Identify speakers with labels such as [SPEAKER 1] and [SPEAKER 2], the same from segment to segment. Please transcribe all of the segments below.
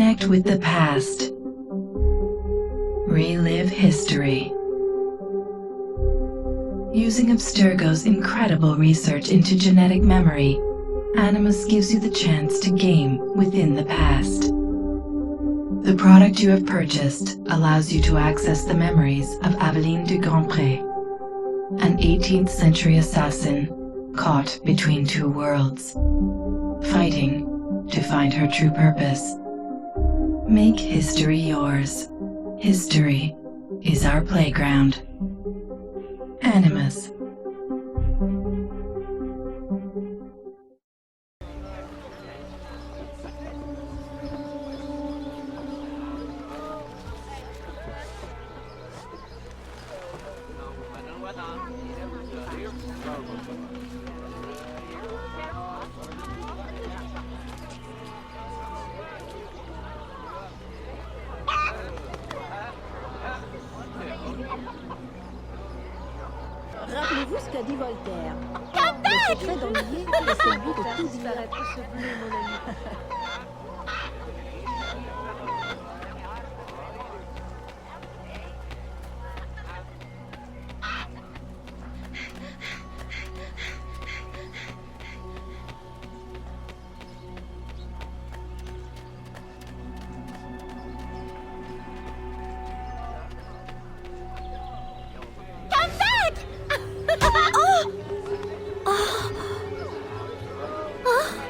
[SPEAKER 1] Reconnect with the past. Relive history. Using Abstergo's incredible research into genetic memory, Animus gives you the chance to game within the past. The product you have purchased allows you to access the memories of Aveline de Grandpré, an 18th century assassin caught between two worlds, fighting to find her true purpose. Make history yours. History is our playground. Animus.
[SPEAKER 2] Rappelez-vous ce qu'a dit Voltaire. Le secret d'ennuyer est celui de tout disparaître ce bleu, mon ami.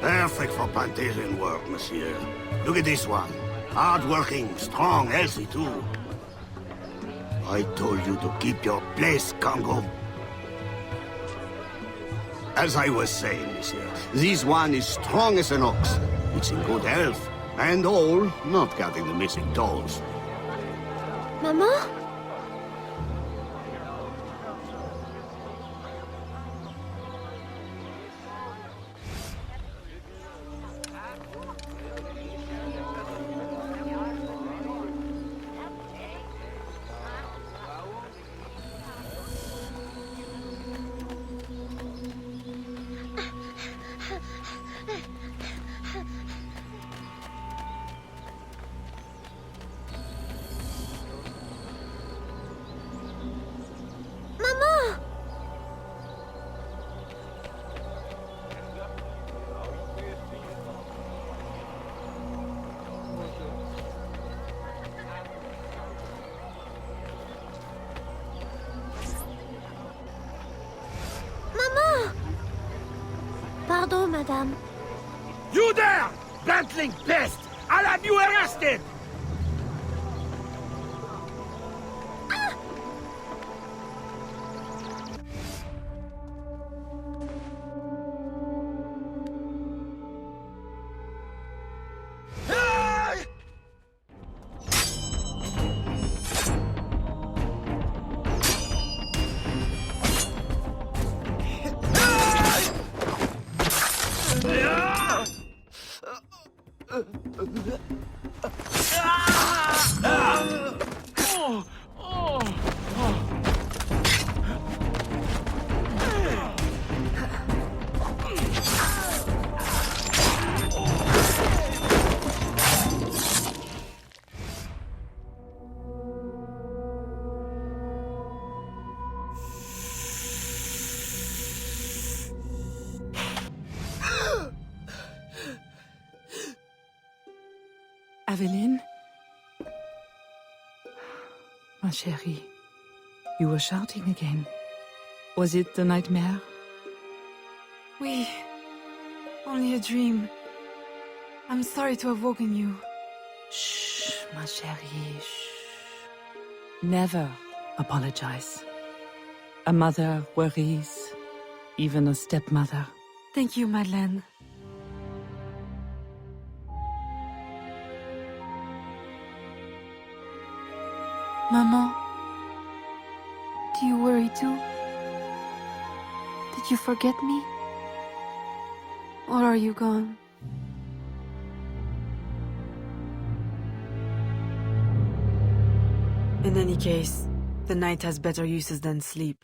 [SPEAKER 3] Perfect for plantation work, monsieur. Look at this one. Hard-working, strong, healthy too. I told you to keep your place, Congo. As I was saying, monsieur, this one is strong as an ox. It's in good health, and all, not counting the missing toes.
[SPEAKER 4] Maman? Pardon, madame.
[SPEAKER 3] You there! Bantling pest! I'll have you arrested!
[SPEAKER 5] Aveline? Ma chérie, you were shouting again. Was it the nightmare?
[SPEAKER 6] Oui. Only a dream. I'm sorry to have woken you.
[SPEAKER 5] Shh, ma chérie, shh. Never apologize. A mother worries, even a stepmother.
[SPEAKER 6] Thank you, Madeleine. Maman, do you worry too? Did you forget me? Or are you gone?
[SPEAKER 7] In any case, the night has better uses than sleep.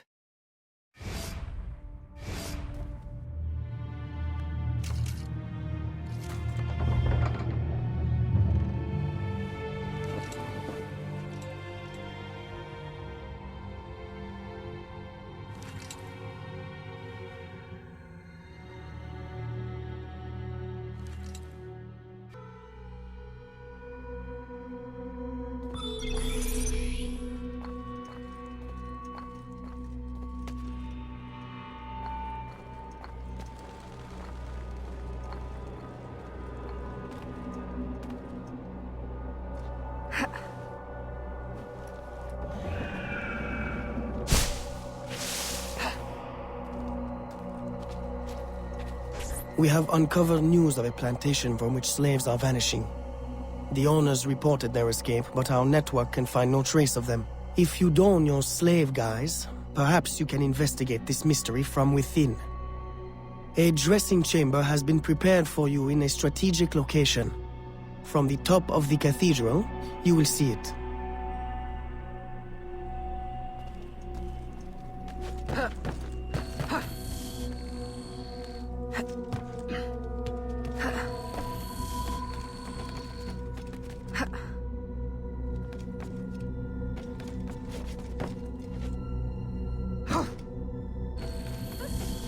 [SPEAKER 8] We have uncovered news of a plantation from which slaves are vanishing. The owners reported their escape, but our network can find no trace of them. If you don your slave guise, perhaps you can investigate this mystery from within. A dressing chamber has been prepared for you in a strategic location. From the top of the cathedral, you will see it.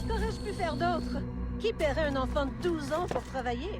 [SPEAKER 2] Qu'aurais-je pu faire d'autre? Qui paierait un enfant de 12 ans pour travailler?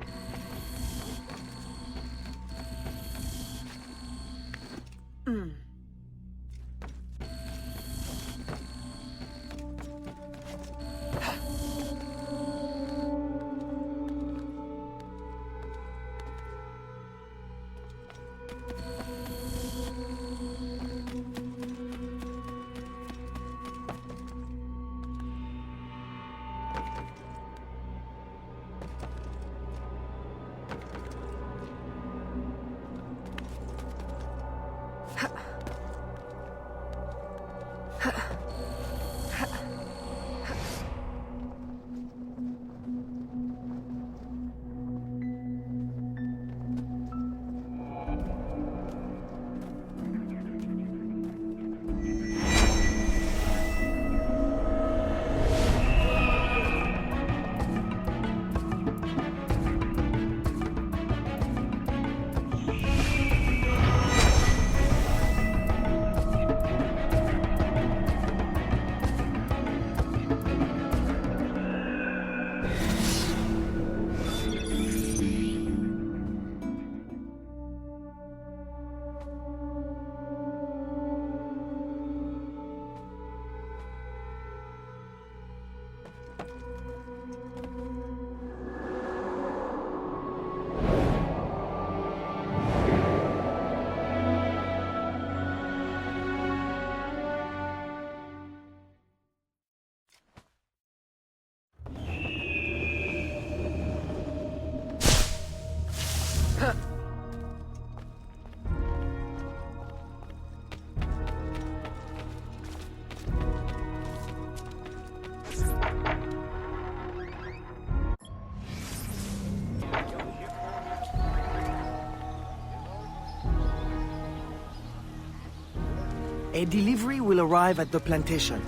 [SPEAKER 8] A delivery will arrive at the plantation.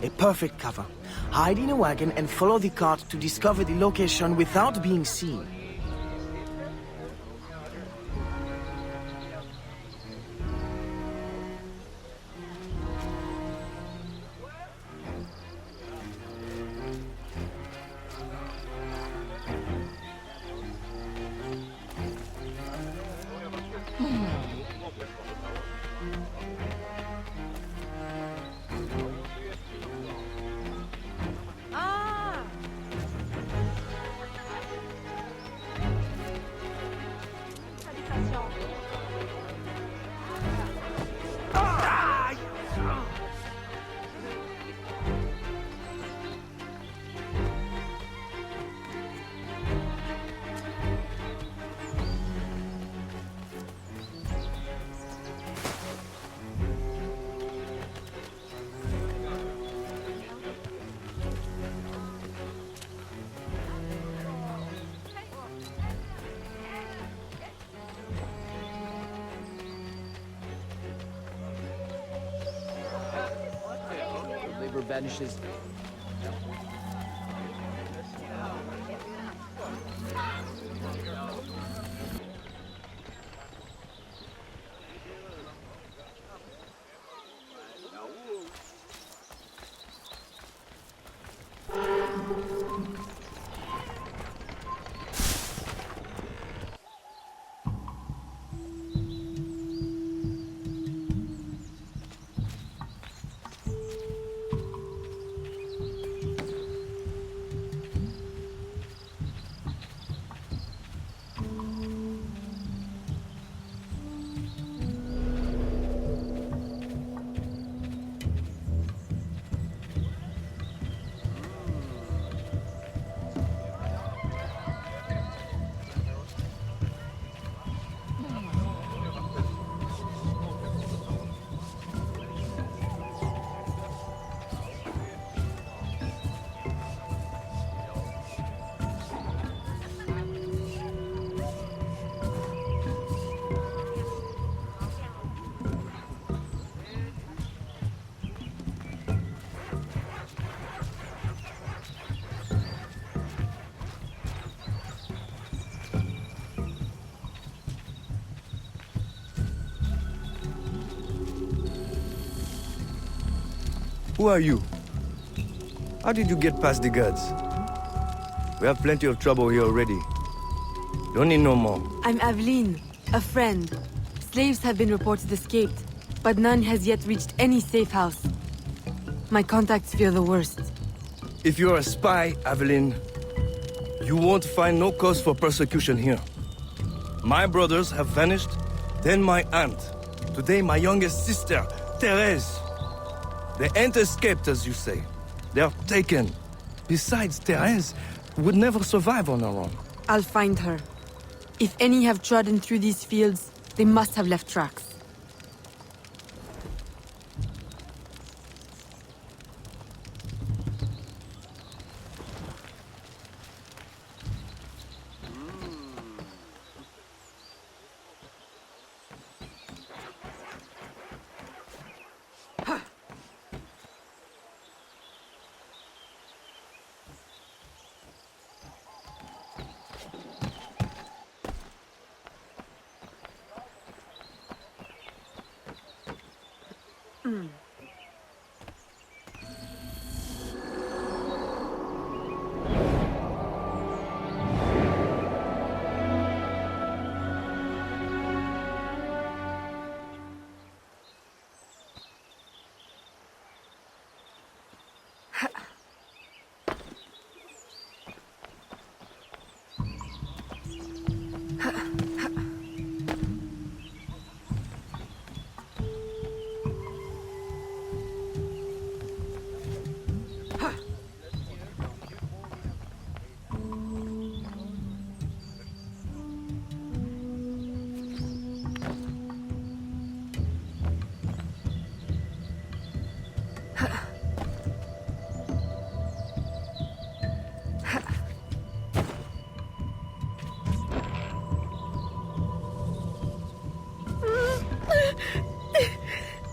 [SPEAKER 8] A perfect cover. Hide in a wagon and follow the cart to discover the location without being seen.
[SPEAKER 9] Vanishes.
[SPEAKER 10] Who are you? How did you get past the guards? We have plenty of trouble here already. Don't need no more.
[SPEAKER 7] I'm Aveline, a friend. Slaves have been reported escaped, but none has yet reached any safe house. My contacts fear the worst.
[SPEAKER 10] If you're a spy, Aveline, you won't find no cause for persecution here. My brothers have vanished, then my aunt. Today my youngest sister, Therese. They ain't escaped, as you say. They're taken. Besides, Therese would never survive on her own.
[SPEAKER 7] I'll find her. If any have trodden through these fields, they must have left tracks.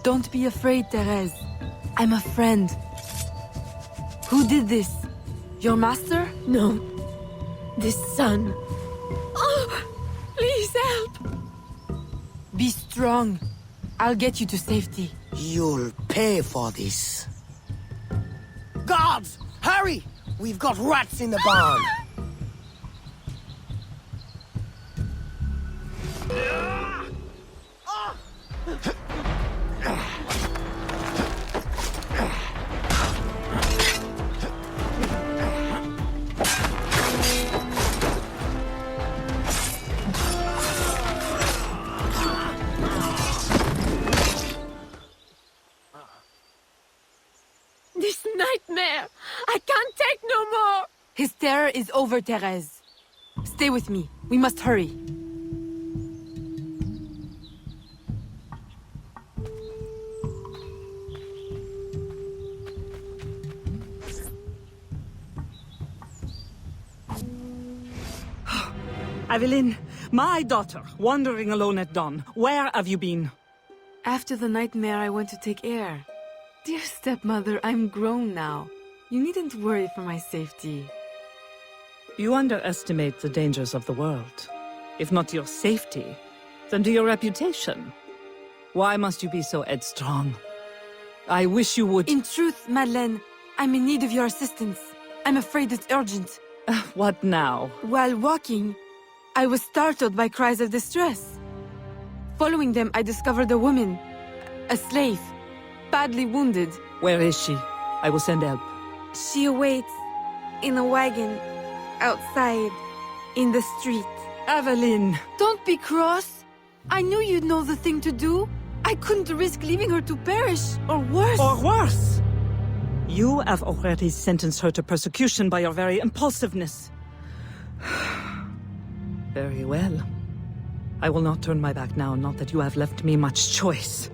[SPEAKER 7] Don't be afraid, Therese. I'm a friend. Who did this? Your master?
[SPEAKER 4] No. This son.
[SPEAKER 7] Oh! Please help! Be strong. I'll get you to safety.
[SPEAKER 8] You'll pay for this. Guards! Hurry! We've got rats in the barn!
[SPEAKER 4] This nightmare! I can't take no more!
[SPEAKER 7] His terror is over, Therese. Stay with me. We must hurry.
[SPEAKER 5] Aveline, my daughter, wandering alone at dawn. Where have you been?
[SPEAKER 7] After the nightmare, I went to take air. Dear stepmother, I'm grown now. You needn't worry for my safety.
[SPEAKER 5] You underestimate the dangers of the world. If not to your safety, then to your reputation. Why must you be so headstrong? I wish you would—
[SPEAKER 7] In truth, Madeleine, I'm in need of your assistance. I'm afraid it's urgent.
[SPEAKER 5] What now?
[SPEAKER 7] While walking, I was startled by cries of distress. Following them, I discovered a woman, a slave, badly wounded.
[SPEAKER 5] Where is she? I will send help.
[SPEAKER 7] She awaits in a wagon, outside, in the street.
[SPEAKER 5] Aveline!
[SPEAKER 7] Don't be cross. I knew you'd know the thing to do. I couldn't risk leaving her to perish, or worse.
[SPEAKER 5] Or worse! You have already sentenced her to persecution by your very impulsiveness. Very well. I will not turn my back now, not that you have left me much choice.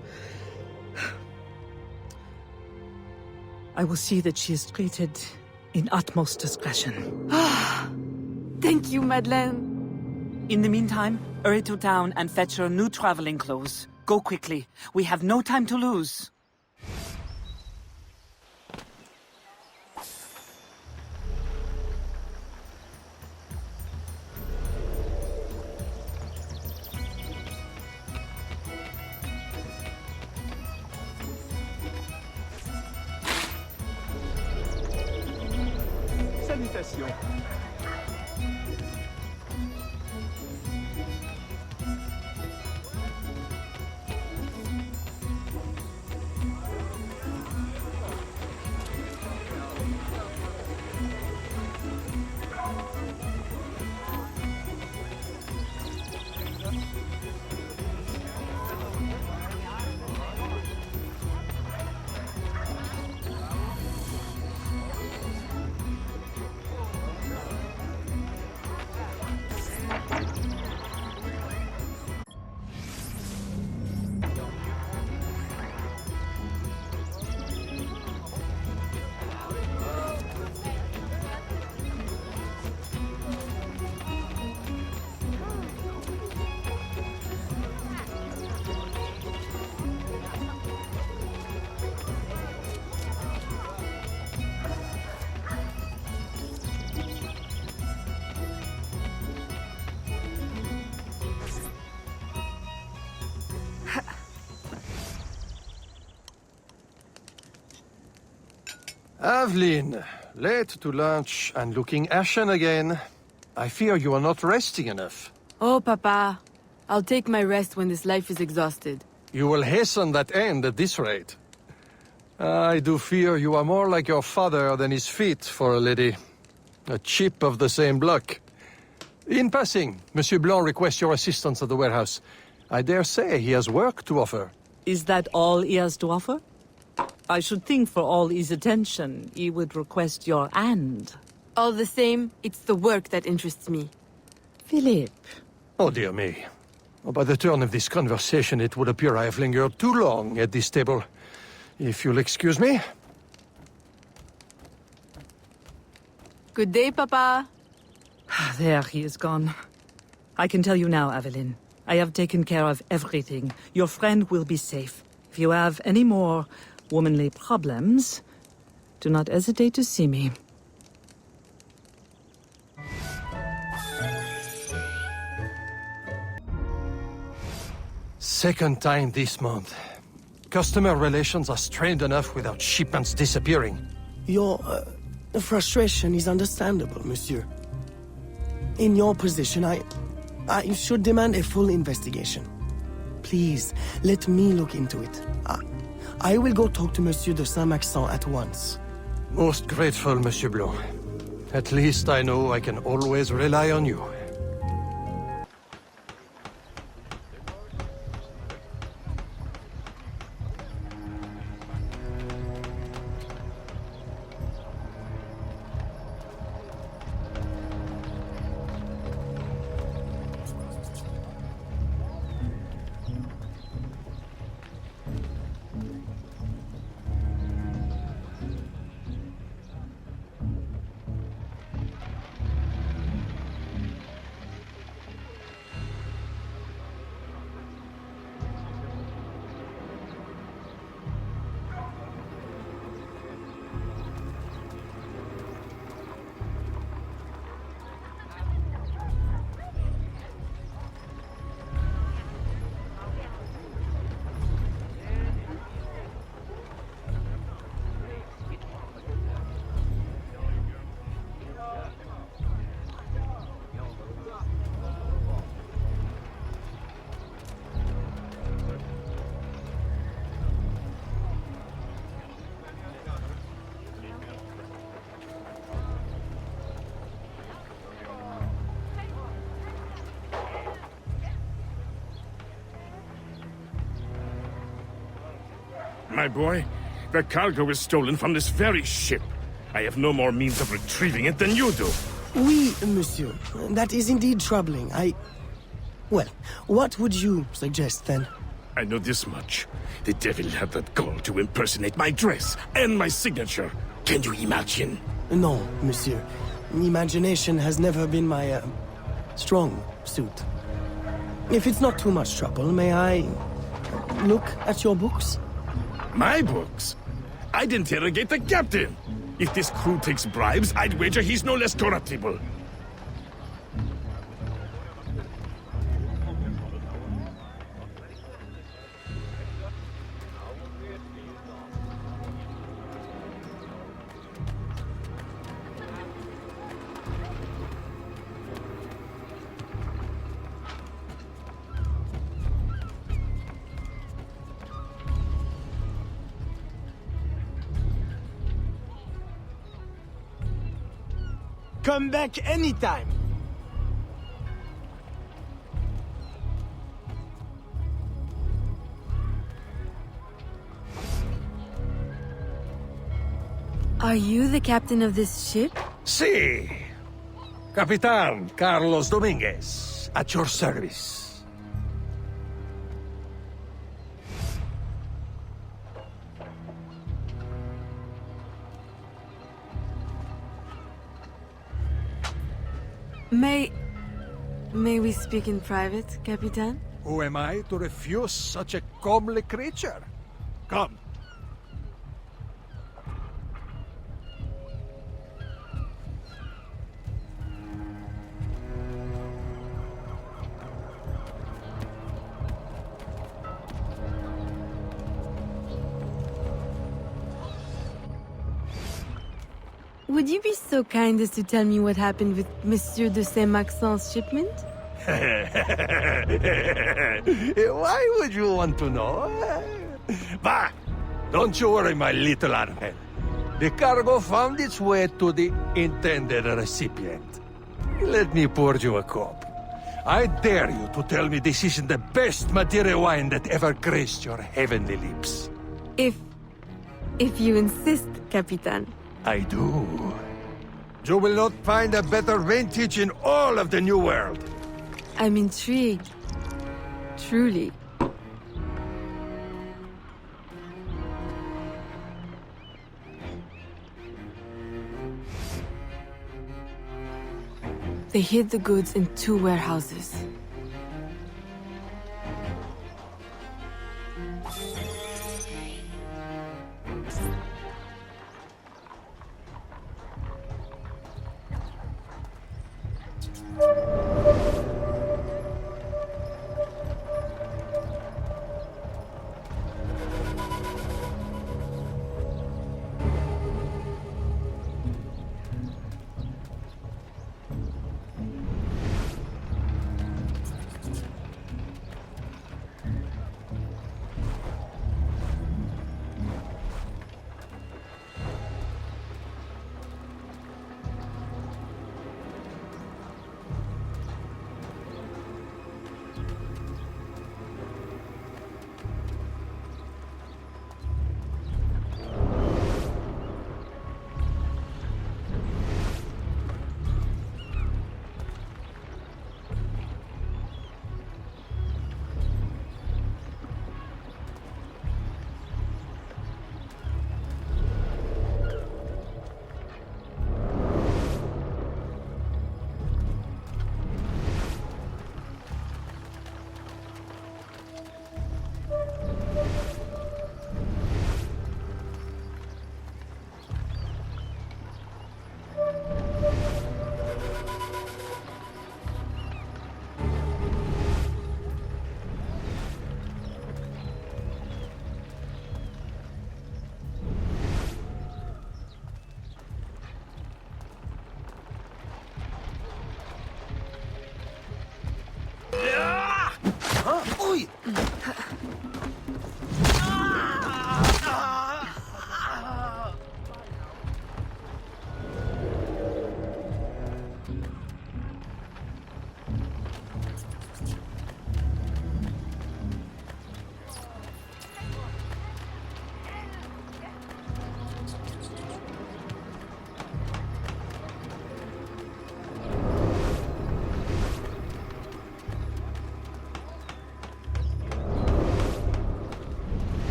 [SPEAKER 5] I will see that she is treated in utmost discretion.
[SPEAKER 7] Thank you, Madeleine.
[SPEAKER 5] In the meantime, hurry to town and fetch her new traveling clothes. Go quickly. We have no time to lose.
[SPEAKER 11] Félicitations.
[SPEAKER 12] Aveline, late to lunch and looking ashen again. I fear you are not resting enough.
[SPEAKER 7] Oh, Papa. I'll take my rest when this life is exhausted.
[SPEAKER 12] You will hasten that end at this rate. I do fear you are more like your father than is fit for a lady. A chip of the same block. In passing, Monsieur Blanc requests your assistance at the warehouse. I dare say he has work to offer.
[SPEAKER 5] Is that all he has to offer? I should think for all his attention, he would request your hand.
[SPEAKER 7] All the same, it's the work that interests me.
[SPEAKER 5] Philip.
[SPEAKER 12] Oh, dear me. By the turn of this conversation, it would appear I have lingered too long at this table. If you'll excuse me.
[SPEAKER 7] Good day, Papa.
[SPEAKER 5] There, he is gone. I can tell you now, Aveline. I have taken care of everything. Your friend will be safe. If you have any more womanly problems, do not hesitate to see me.
[SPEAKER 12] Second time this month. Customer relations are strained enough without shipments disappearing.
[SPEAKER 8] Your frustration is understandable, monsieur. In your position, I should demand a full investigation. Please, let me look into it. I will go talk to Monsieur de Saint-Maxent at once.
[SPEAKER 12] Most grateful, Monsieur Blanc. At least I know I can always rely on you.
[SPEAKER 13] My boy, the cargo is stolen from this very ship. I have no more means of retrieving it than you do.
[SPEAKER 8] Oui, monsieur. That is indeed troubling. Well, what would you suggest, then?
[SPEAKER 13] I know this much. The devil had that gall to impersonate my dress and my signature. Can you imagine?
[SPEAKER 8] No, monsieur. Imagination has never been my, strong suit. If it's not too much trouble, may I look at your books?
[SPEAKER 13] My books? I'd interrogate the captain. If this crew takes bribes, I'd wager he's no less corruptible.
[SPEAKER 8] Come back anytime.
[SPEAKER 7] Are you the captain of this ship?
[SPEAKER 12] Si. Capitan Carlos Dominguez, at your service.
[SPEAKER 7] May we speak in private, Capitan?
[SPEAKER 12] Who am I to refuse such a comely creature? Come.
[SPEAKER 7] Would you be so kind as to tell me what happened with Monsieur de Saint-Maxent's shipment?
[SPEAKER 12] Why would you want to know? Bah! Don't you worry, my little Angel. The cargo found its way to the intended recipient. Let me pour you a cup. I dare you to tell me this isn't the best Madeira wine that ever graced your heavenly lips.
[SPEAKER 7] If you insist, Capitan.
[SPEAKER 12] I do. You will not find a better vintage in all of the New World.
[SPEAKER 7] I'm intrigued. Truly. They hid the goods in 2 warehouses.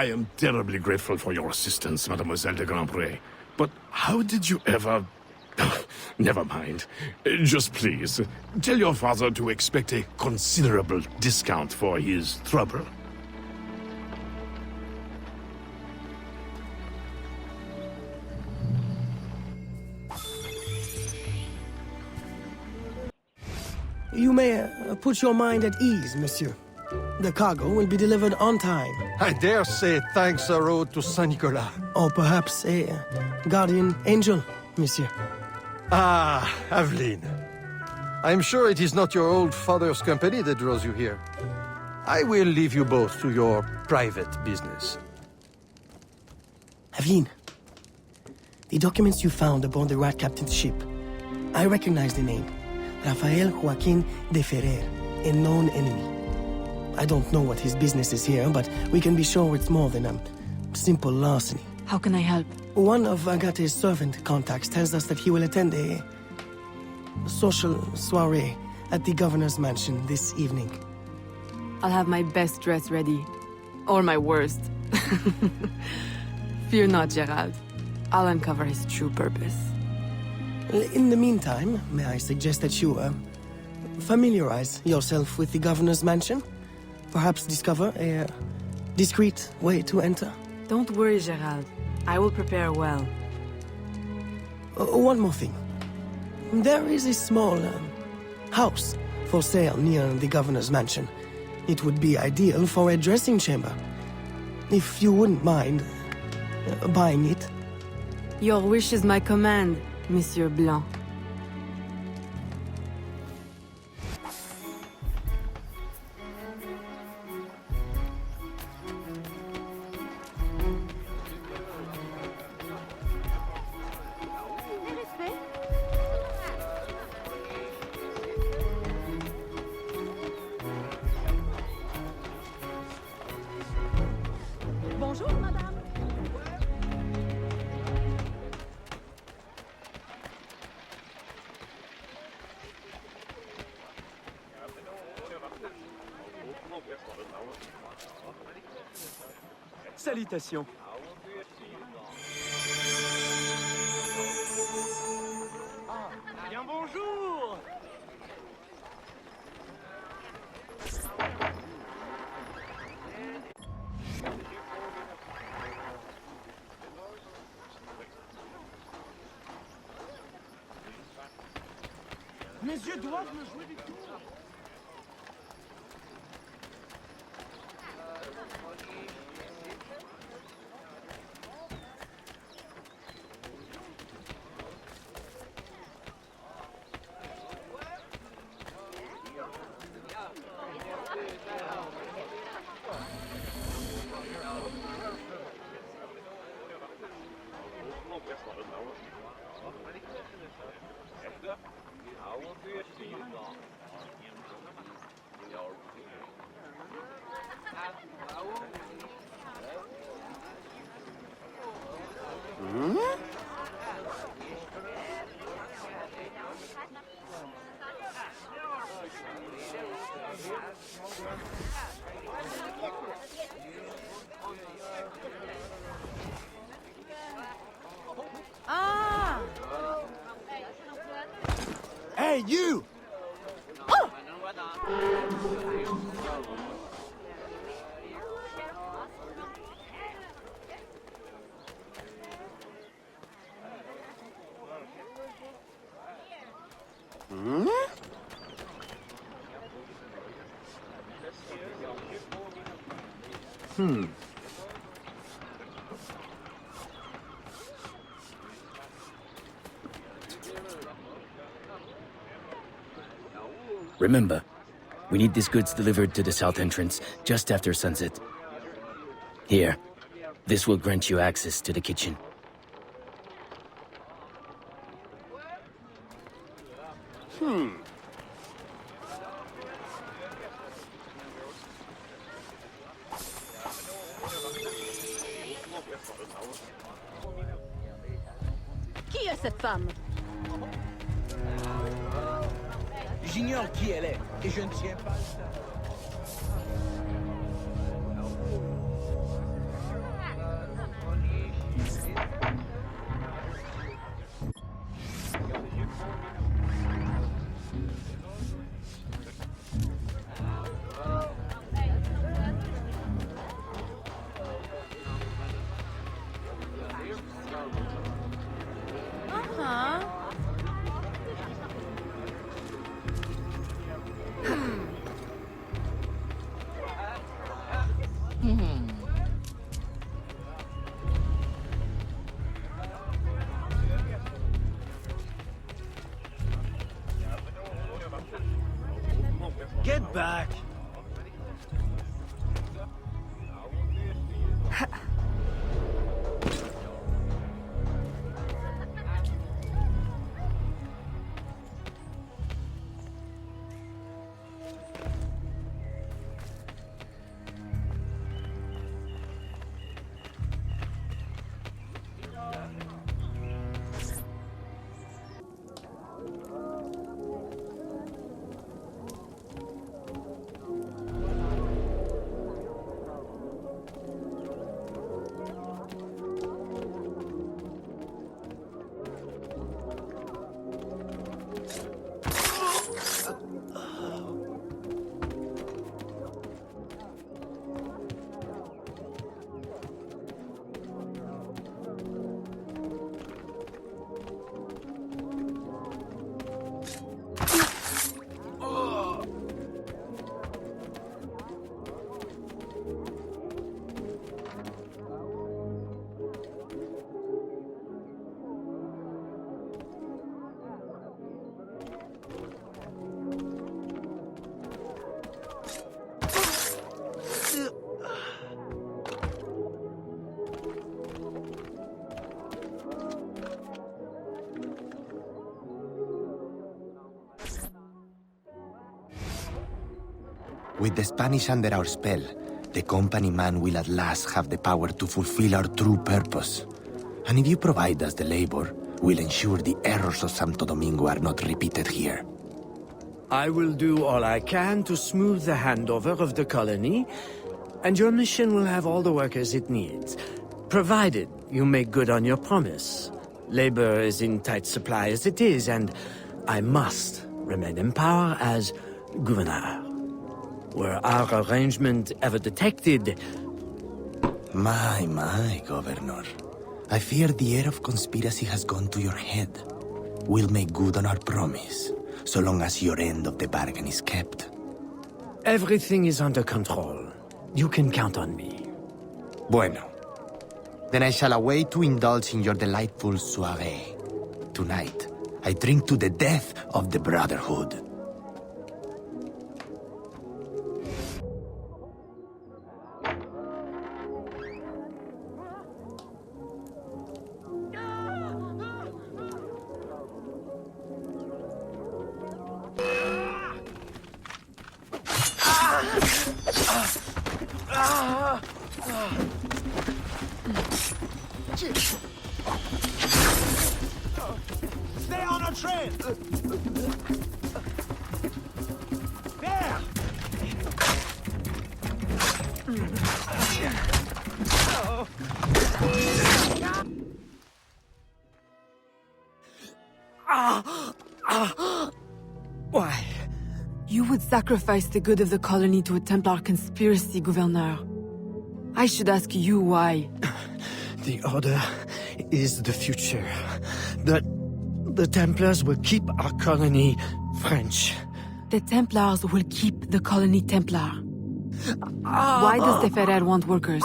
[SPEAKER 13] I am terribly grateful for your assistance, Mademoiselle de Grandpré. But how did you ever... Never mind. Just please, tell your father to expect a considerable discount for his trouble.
[SPEAKER 8] You may put your mind at ease, monsieur. The cargo will be delivered on time.
[SPEAKER 12] I dare say thanks are owed to Saint Nicolas.
[SPEAKER 8] Or perhaps a guardian angel, monsieur.
[SPEAKER 12] Ah, Aveline. I'm sure it is not your old father's company that draws you here. I will leave you both to your private business.
[SPEAKER 8] Aveline, the documents you found aboard the Rat Captain's ship. I recognize the name. Rafael Joaquin de Ferrer, a known enemy. I don't know what his business is here, but we can be sure it's more than a simple larceny.
[SPEAKER 7] How can I help?
[SPEAKER 8] One of Agate's servant contacts tells us that he will attend a social soiree at the governor's mansion this evening.
[SPEAKER 7] I'll have my best dress ready. Or my worst. Fear not, Gerald. I'll uncover his true purpose.
[SPEAKER 8] In the meantime, may I suggest that you, familiarize yourself with the governor's mansion? Perhaps discover a discreet way to enter?
[SPEAKER 7] Don't worry, Gerald. I will prepare well.
[SPEAKER 8] One more thing. There is a small house for sale near the governor's mansion. It would be ideal for a dressing chamber. If you wouldn't mind buying it.
[SPEAKER 7] Your wish is my command, Monsieur Blanc.
[SPEAKER 2] Bonjour, madame.
[SPEAKER 11] Salutations. Bien bonjour. Mes yeux doivent me jouer du tour.
[SPEAKER 2] Ah!
[SPEAKER 11] Hey, you!
[SPEAKER 14] Remember, we need these goods delivered to the south entrance just after sunset. Here, this will grant you access to the kitchen.
[SPEAKER 2] Qui est cette femme?
[SPEAKER 11] J'ignore qui elle est, et je ne tiens pas... back.
[SPEAKER 15] With the Spanish under our spell, the company man will at last have the power to fulfill our true purpose. And if you provide us the labor, we'll ensure the errors of Santo Domingo are not repeated here.
[SPEAKER 16] I will do all I can to smooth the handover of the colony, and your mission will have all the workers it needs, provided you make good on your promise. Labor is in tight supply as it is, and I must remain in power as governor. Were our arrangement ever detected?
[SPEAKER 15] My, Governor. I fear the air of conspiracy has gone to your head. We'll make good on our promise, so long as your end of the bargain is kept.
[SPEAKER 16] Everything is under control. You can count on me.
[SPEAKER 15] Bueno. Then I shall await to indulge in your delightful soirée. Tonight, I drink to the death of the Brotherhood.
[SPEAKER 11] Stay on our trail! There!
[SPEAKER 7] Why? You would sacrifice the good of the colony to a Templar conspiracy, Gouverneur. I should ask you why.
[SPEAKER 16] The Order is the future. The Templars will keep our colony French.
[SPEAKER 7] The Templars will keep the colony Templar. Why does the Ferrer want workers?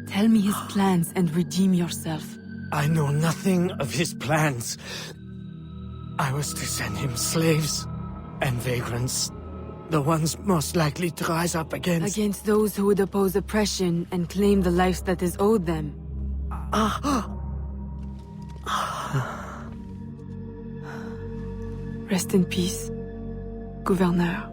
[SPEAKER 7] Tell me his plans and redeem yourself.
[SPEAKER 16] I know nothing of his plans. I was to send him slaves and vagrants. The ones most likely to rise up against...
[SPEAKER 7] Against those who would oppose oppression and claim the life that is owed them. Rest in peace, Gouverneur.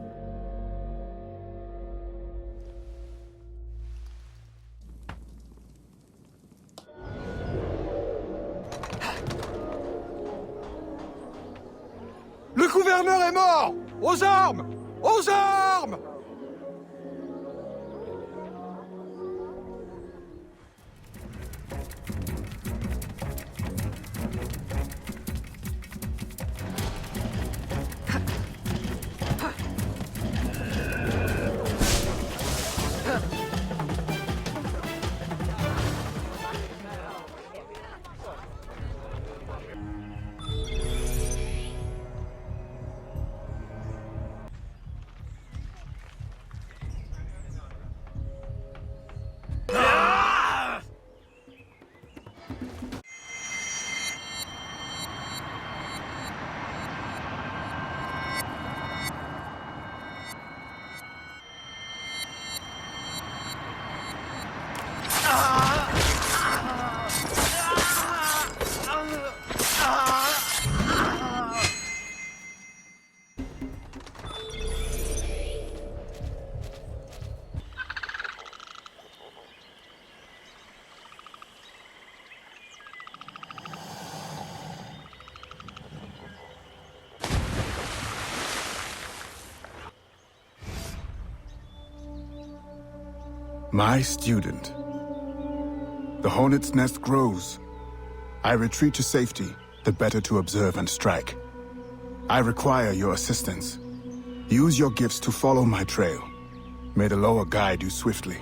[SPEAKER 12] Le gouverneur est mort! Aux armes! Aux armes!
[SPEAKER 17] My student. The hornet's nest grows. I retreat to safety, the better to observe and strike. I require your assistance. Use your gifts to follow my trail. May the Loa guide you swiftly.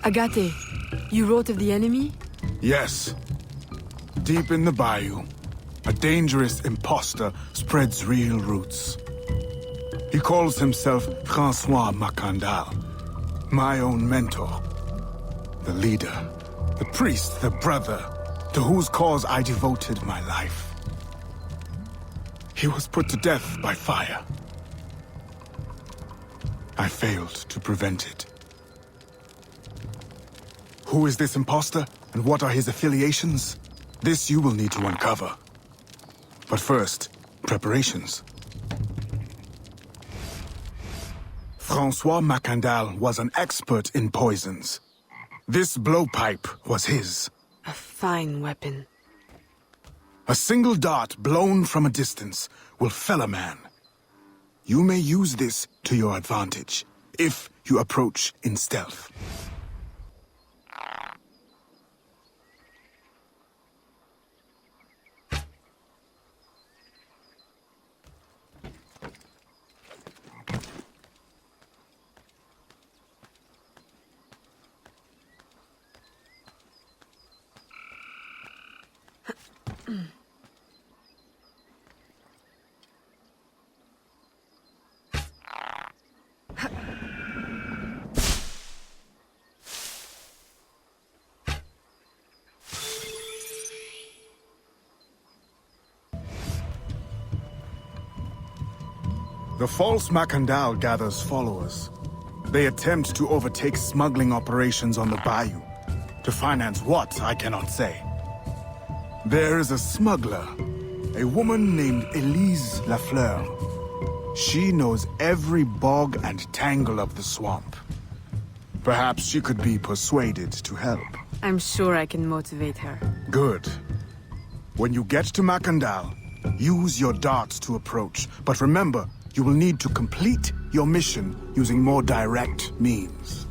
[SPEAKER 7] Agate, you wrote of the enemy?
[SPEAKER 17] Yes. Deep in the bayou, a dangerous imposter spreads real roots. He calls himself False Macandal, my own mentor. The leader, the priest, the brother, to whose cause I devoted my life. He was put to death by fire. I failed to prevent it. Who is this imposter, and what are his affiliations? This you will need to uncover. But first, preparations. Francois Macandal was an expert in poisons. This blowpipe was his.
[SPEAKER 7] A fine weapon.
[SPEAKER 17] A single dart blown from a distance will fell a man. You may use this to your advantage, if you approach in stealth. The False Macandal gathers followers. They attempt to overtake smuggling operations on the bayou. To finance what, I cannot say. There is a smuggler, a woman named Elise Lafleur. She knows every bog and tangle of the swamp. Perhaps she could be persuaded to help.
[SPEAKER 7] I'm sure I can motivate her.
[SPEAKER 17] Good. When you get to Macandal, use your darts to approach. But remember, you will need to complete your mission using more direct means.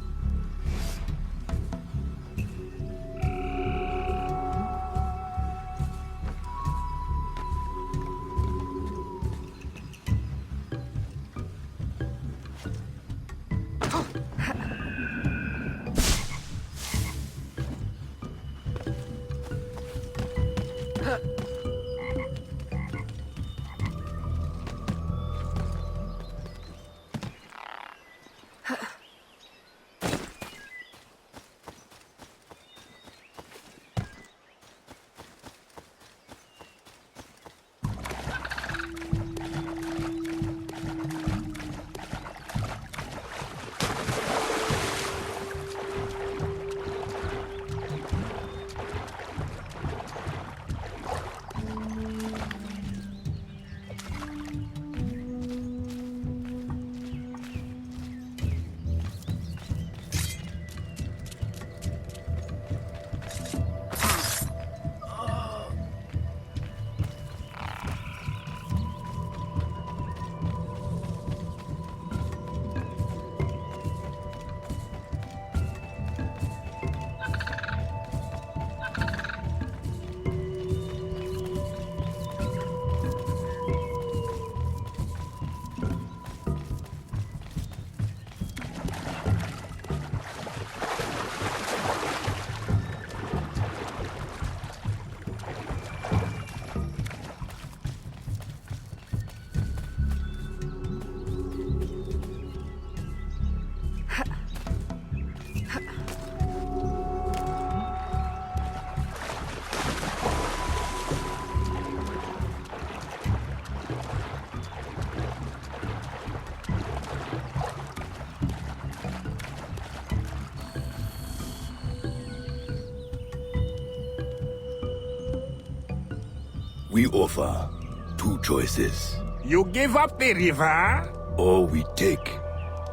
[SPEAKER 18] We offer two choices.
[SPEAKER 11] You give up the river?
[SPEAKER 18] Or we take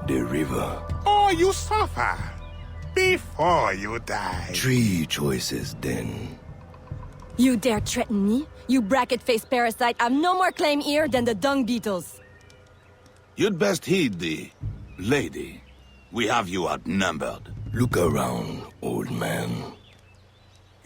[SPEAKER 18] the river.
[SPEAKER 11] Or you suffer before you die.
[SPEAKER 18] Three choices, then.
[SPEAKER 19] You dare threaten me? You bracket-faced parasite! I've no more claim here than the dung beetles!
[SPEAKER 20] You'd best heed the lady. We have you outnumbered.
[SPEAKER 18] Look around, old man.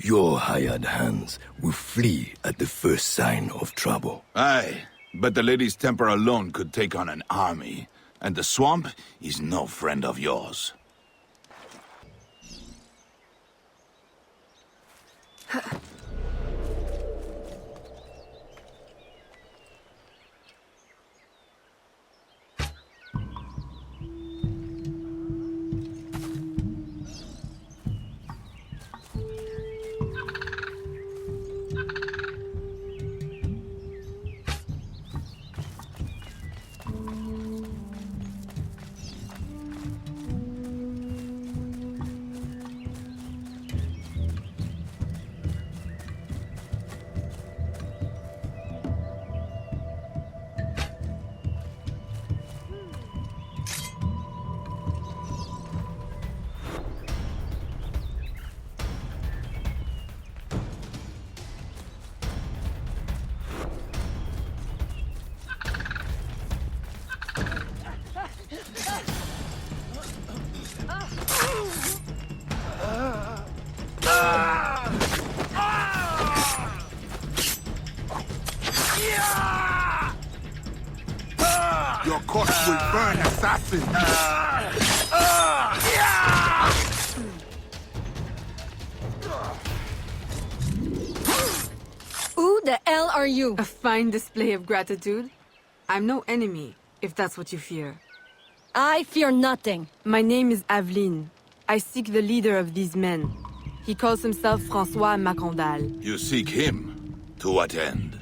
[SPEAKER 18] Your hired hands will flee at the first sign of trouble.
[SPEAKER 20] Aye, but the lady's temper alone could take on an army, and the swamp is no friend of yours.
[SPEAKER 11] Your corpse will burn, assassin!
[SPEAKER 19] Who the hell are you?
[SPEAKER 7] A fine display of gratitude. I'm no enemy, if that's what you fear.
[SPEAKER 19] I fear nothing.
[SPEAKER 7] My name is Aveline. I seek the leader of these men. He calls himself Francois Macandal.
[SPEAKER 20] You seek him? To what end?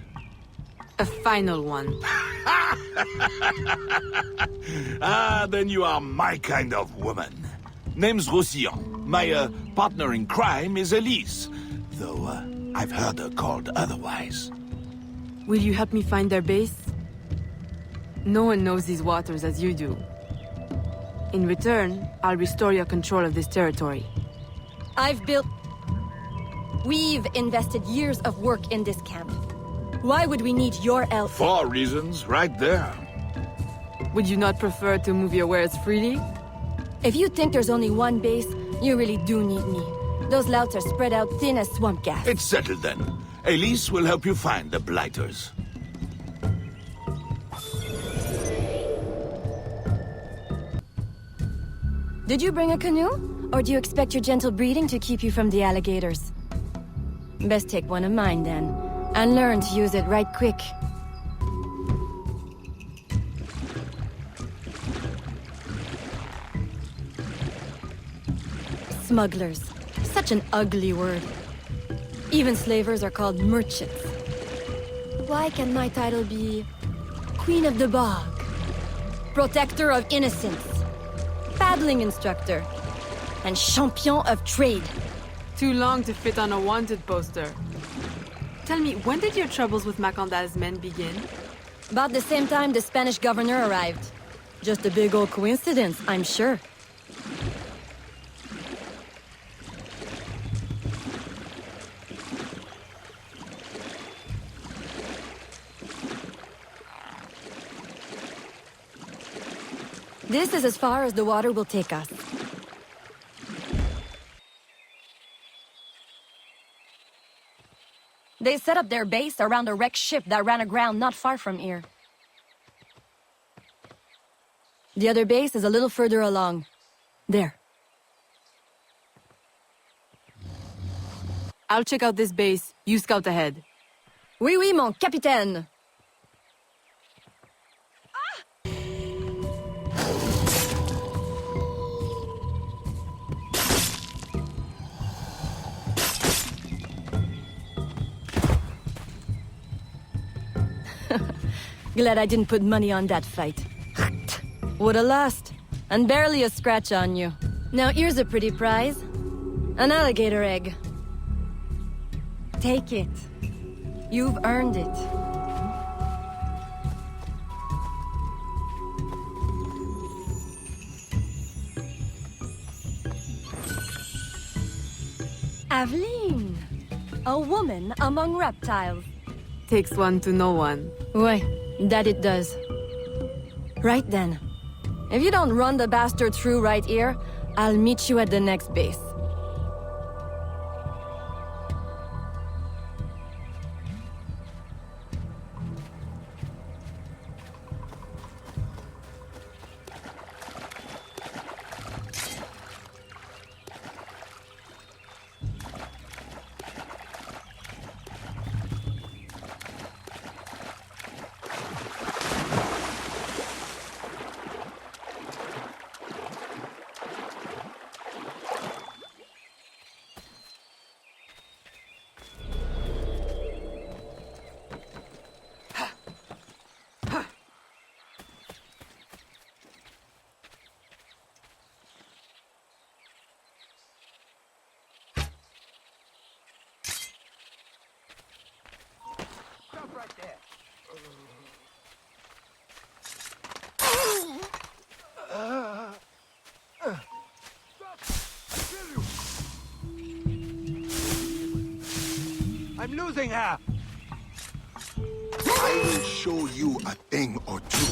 [SPEAKER 7] A final one.
[SPEAKER 20] Ah, then you are my kind of woman. Name's Roussillon. My partner in crime is Elise, though I've heard her called otherwise.
[SPEAKER 7] Will you help me find their base? No one knows these waters as you do. In return, I'll restore your control of this territory.
[SPEAKER 19] We've invested years of work in this camp. Why would we need your help?
[SPEAKER 20] 4 reasons, right there.
[SPEAKER 7] Would you not prefer to move your wares freely?
[SPEAKER 19] If you think there's only one base, you really do need me. Those louts are spread out thin as swamp gas.
[SPEAKER 20] It's settled then. Elise will help you find the Blighters.
[SPEAKER 19] Did you bring a canoe? Or do you expect your gentle breeding to keep you from the alligators? Best take one of mine then, and learn to use it right quick. Smugglers. Such an ugly word. Even slavers are called merchants. Why can my title be Queen of the Bog, Protector of Innocence, Paddling Instructor, and Champion of Trade?
[SPEAKER 7] Too long to fit on a wanted poster. Tell me, when did your troubles with Macandal's men begin?
[SPEAKER 19] About the same time the Spanish governor arrived. Just a big old coincidence, I'm sure. This is as far as the water will take us. They set up their base around a wrecked ship that ran aground not far from here. The other base is a little further along. There.
[SPEAKER 7] I'll check out this base. You scout ahead.
[SPEAKER 19] Oui, oui, mon capitaine! Glad I didn't put money on that fight. Would've lost. And barely a scratch on you. Now here's a pretty prize. An alligator egg. Take it. You've earned it. Aveline! A woman among reptiles.
[SPEAKER 7] Takes one to know one.
[SPEAKER 19] Ouais, that it does. Right then. If you don't run the bastard through right here, I'll meet you at the next base.
[SPEAKER 11] I'm losing her! I will show you a thing or two.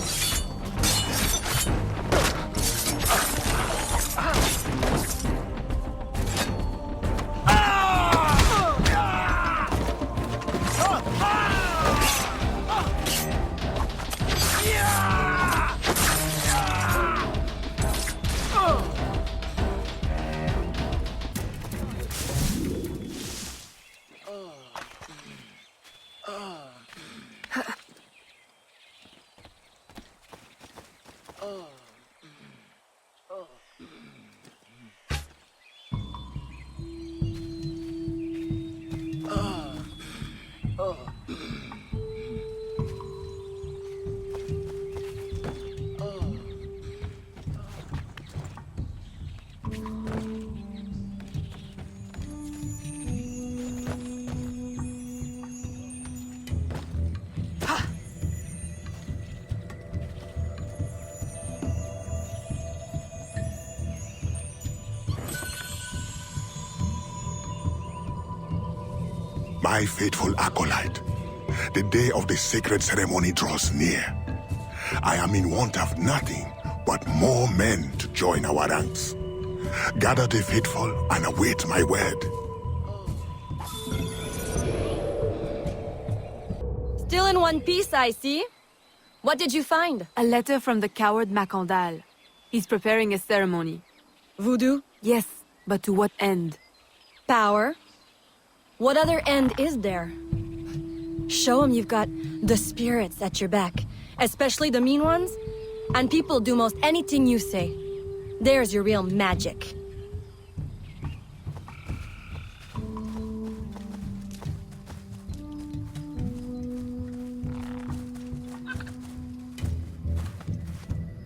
[SPEAKER 11] My faithful acolyte, the day of the sacred ceremony draws near. I am in want of nothing but more men to join our ranks. Gather the faithful and await my word.
[SPEAKER 19] Still in one piece, I see. What did you find?
[SPEAKER 7] A letter from the coward Macandal. He's preparing a ceremony.
[SPEAKER 19] Voodoo?
[SPEAKER 7] Yes, but to what end?
[SPEAKER 19] Power? What other end is there? Show him you've got the spirits at your back, especially the mean ones, and people do most anything you say. There's your real magic.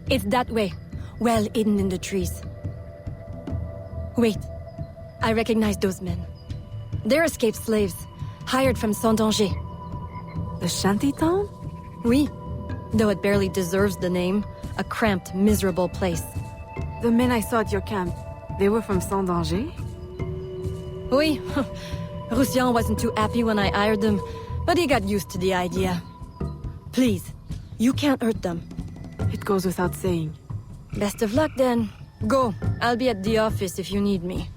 [SPEAKER 19] It's that way, well hidden in the trees. Wait, I recognize those men. They're escaped slaves, hired from Saint-Danger.
[SPEAKER 7] The shanty town?
[SPEAKER 19] Oui, though it barely deserves the name. A cramped, miserable place.
[SPEAKER 7] The men I saw at your camp, they were from Saint-Danger?
[SPEAKER 19] Oui, Roussillon wasn't too happy when I hired them, but he got used to the idea. Please, you can't hurt them.
[SPEAKER 7] It goes without saying.
[SPEAKER 19] Best of luck then. Go, I'll be at the office if you need me.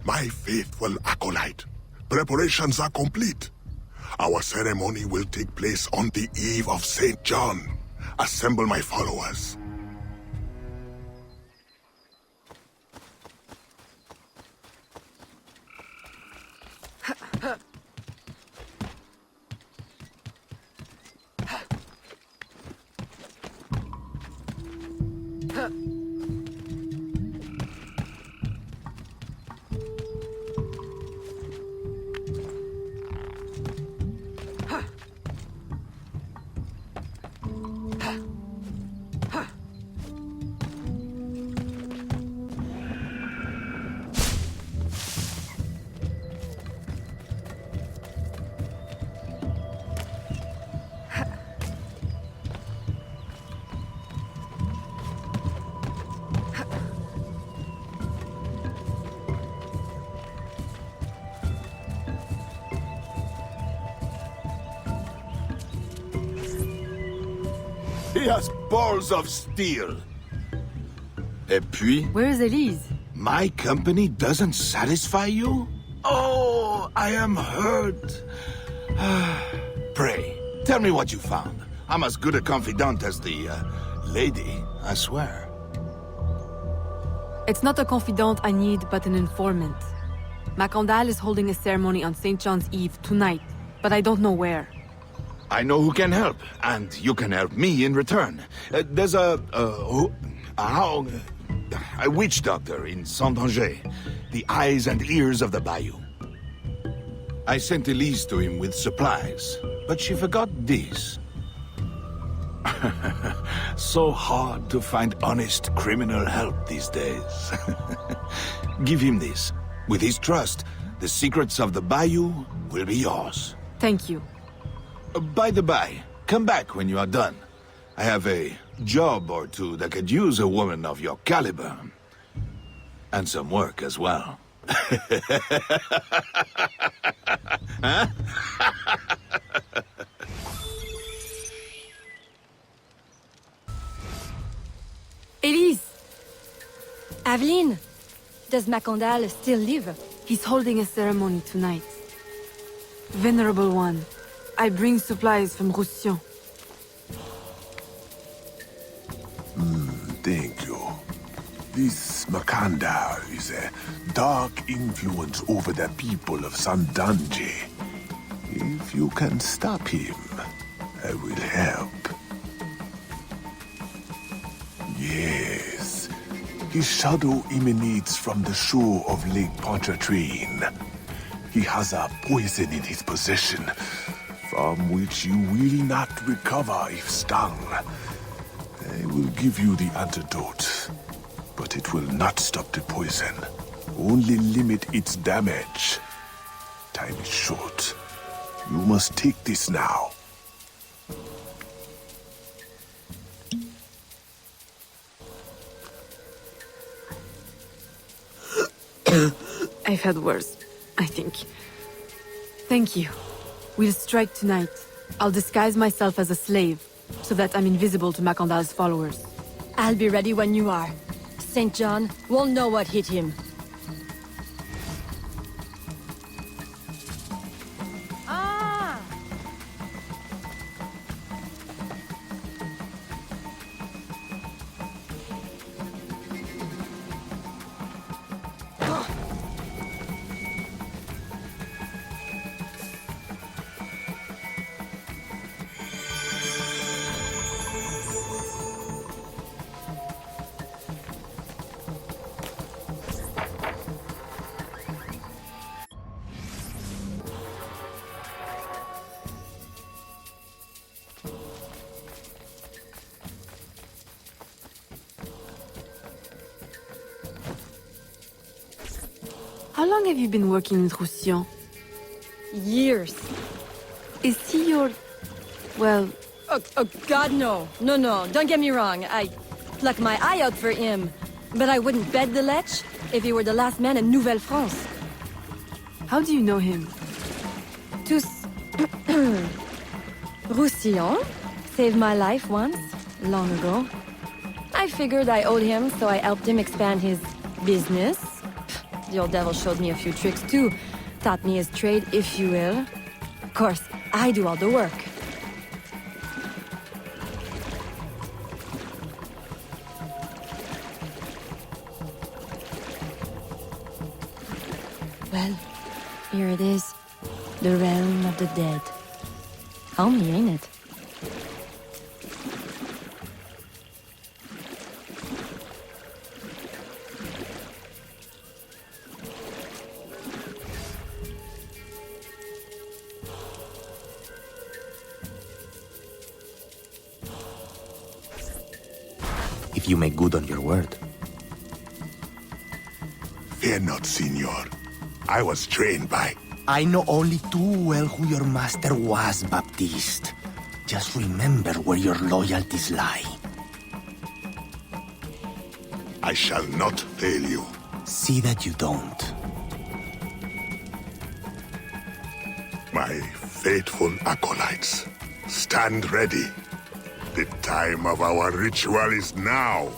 [SPEAKER 11] My faithful acolyte, preparations are complete. Our ceremony will take place on the eve of St. John. Assemble my followers.
[SPEAKER 20] He has balls of steel. Et puis?
[SPEAKER 7] Where is Elise?
[SPEAKER 20] My company doesn't satisfy you? Oh, I am hurt. Pray, tell me what you found. I'm as good a confidant as the, lady, I swear.
[SPEAKER 7] It's not a confidant I need, but an informant. Macandal is holding a ceremony on St. John's Eve tonight, but I don't know where.
[SPEAKER 20] I know who can help, and you can help me in return. There's a witch doctor in Saint-Danger, the eyes and ears of the bayou. I sent Elise to him with supplies, but she forgot this. So hard to find honest criminal help these days. Give him this. With his trust, the secrets of the bayou will be yours.
[SPEAKER 7] Thank you.
[SPEAKER 20] By the by, come back when you are done. I have a job or two that could use a woman of your caliber. And some work as well. Huh?
[SPEAKER 19] Elise! Aveline! Does Macandal still live?
[SPEAKER 7] He's holding a ceremony tonight. Venerable One, I bring supplies from Roussillon.
[SPEAKER 11] Thank you. This Macandal is a dark influence over the people of Sandange. If you can stop him, I will help. Yes. His shadow emanates from the shore of Lake Pontchartrain. He has a poison in his possession, from which you will not recover if stung. I will give you the antidote, but it will not stop the poison, only limit its damage. Time is short. You must take this now.
[SPEAKER 7] I've had worse, I think. Thank you. We'll strike tonight. I'll disguise myself as a slave, so that I'm invisible to Macandal's followers.
[SPEAKER 19] I'll be ready when you are. St. John won't know what hit him.
[SPEAKER 7] How long have you been working with Roussillon?
[SPEAKER 19] Years.
[SPEAKER 7] Is he your... well...
[SPEAKER 19] Oh, God, no. No, don't get me wrong. I pluck my eye out for him. But I wouldn't bet the lech if he were the last man in Nouvelle-France.
[SPEAKER 7] How do you know him?
[SPEAKER 19] Roussillon saved my life once, long ago. I figured I owed him, so I helped him expand his business. The old devil showed me a few tricks too. Taught me his trade, if you will. Of course, I do all the work. Well, here it is. The realm of the dead. Homely, ain't it?
[SPEAKER 15] If you make good on your word.
[SPEAKER 11] Fear not, Signor. I was trained by...
[SPEAKER 15] I know only too well who your master was, Baptiste. Just remember where your loyalties lie.
[SPEAKER 11] I shall not fail you.
[SPEAKER 15] See that you don't.
[SPEAKER 11] My faithful acolytes, stand ready. The time of our ritual is now.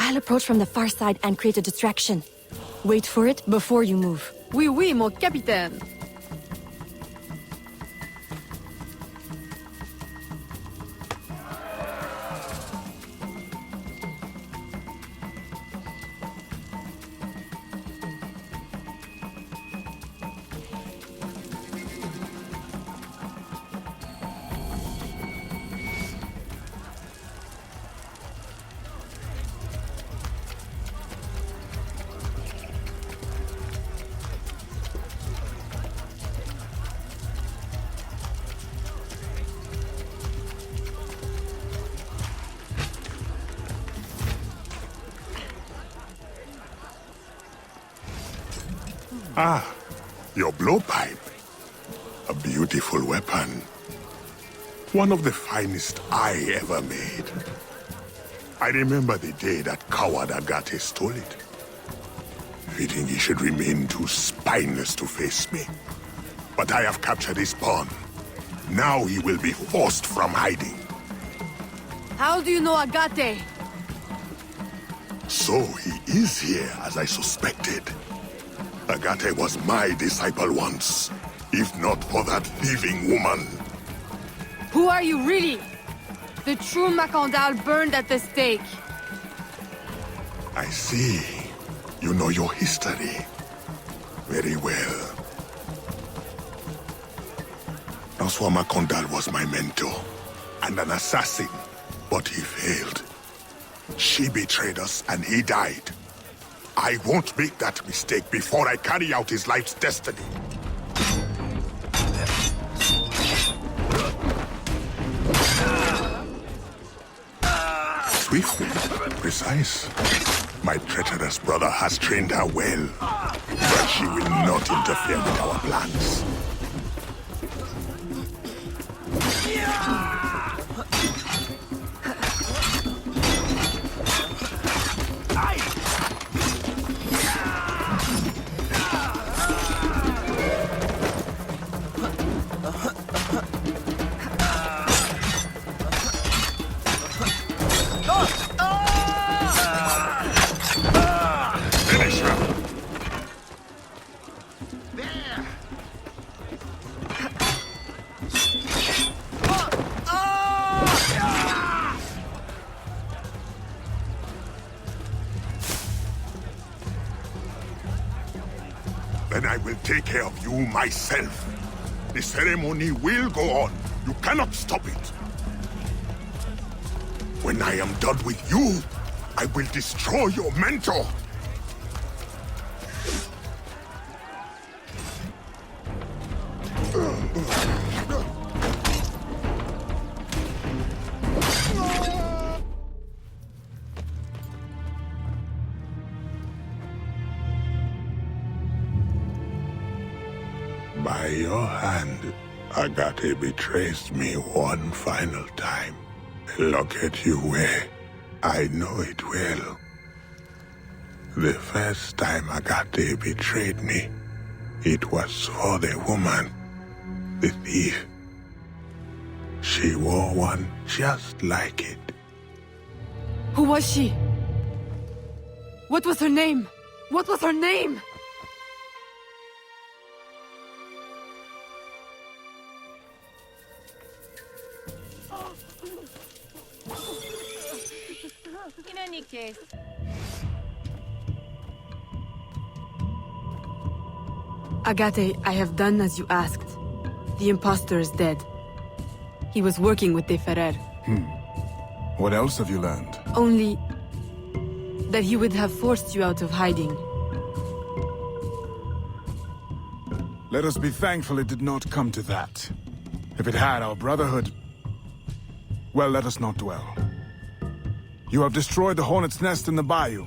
[SPEAKER 19] I'll approach from the far side and create a distraction. Wait for it before you move.
[SPEAKER 7] Oui, oui, mon capitaine.
[SPEAKER 11] Ah, your blowpipe. A beautiful weapon. One of the finest I ever made. I remember the day that coward Agate stole it. Fitting he should remain too spineless to face me. But I have captured his pawn. Now he will be forced from hiding.
[SPEAKER 7] How do you know Agate?
[SPEAKER 11] So he is here as I suspected. Agate was my disciple once, if not for that thieving woman.
[SPEAKER 7] Who are you really? The true Macandal burned at the stake.
[SPEAKER 11] I see. You know your history. Very well. Francois Macandal was my mentor, and an assassin, but he failed. She betrayed us, and he died. I won't make that mistake before I carry out his life's destiny. Swift, precise. My treacherous brother has trained her well, but she will not interfere with our plans. Then I will take care of you myself. The ceremony will go on. You cannot stop it. When I am done with you, I will destroy your mentor. By your hand, Agate betrays me one final time. Look at you where I know it well. The first time Agate betrayed me, it was for the woman, the thief. She wore one just like it.
[SPEAKER 7] Who was she? What was her name? What was her name?
[SPEAKER 2] In any case.
[SPEAKER 7] Agate, I have done as you asked. The impostor is dead. He was working with De Ferrer.
[SPEAKER 17] What else have you learned?
[SPEAKER 7] Only that he would have forced you out of hiding.
[SPEAKER 17] Let us be thankful it did not come to that. If it had, our brotherhood... Well, let us not dwell. You have destroyed the hornet's nest in the bayou.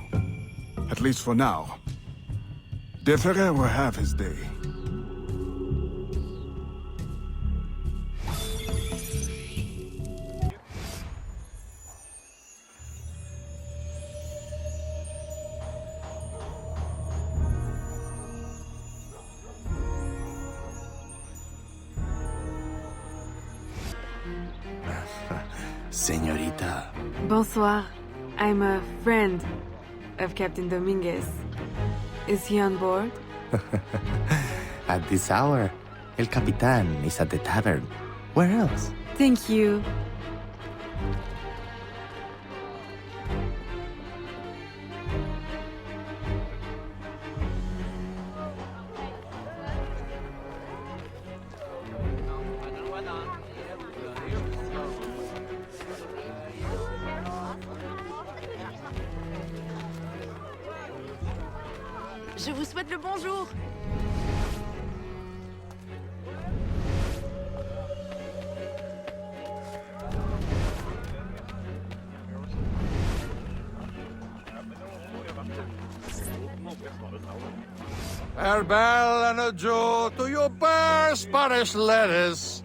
[SPEAKER 17] At least for now. De Ferrer will have his day.
[SPEAKER 15] Señorita.
[SPEAKER 7] Bonsoir. I'm a friend.
[SPEAKER 6] of Captain Dominguez. Is he on board?
[SPEAKER 15] At this hour, El Capitan is at the tavern. Where else?
[SPEAKER 6] Thank you.
[SPEAKER 4] Je vous souhaite le bonjour.
[SPEAKER 12] Farewell and adieu to your bare Spanish ladies.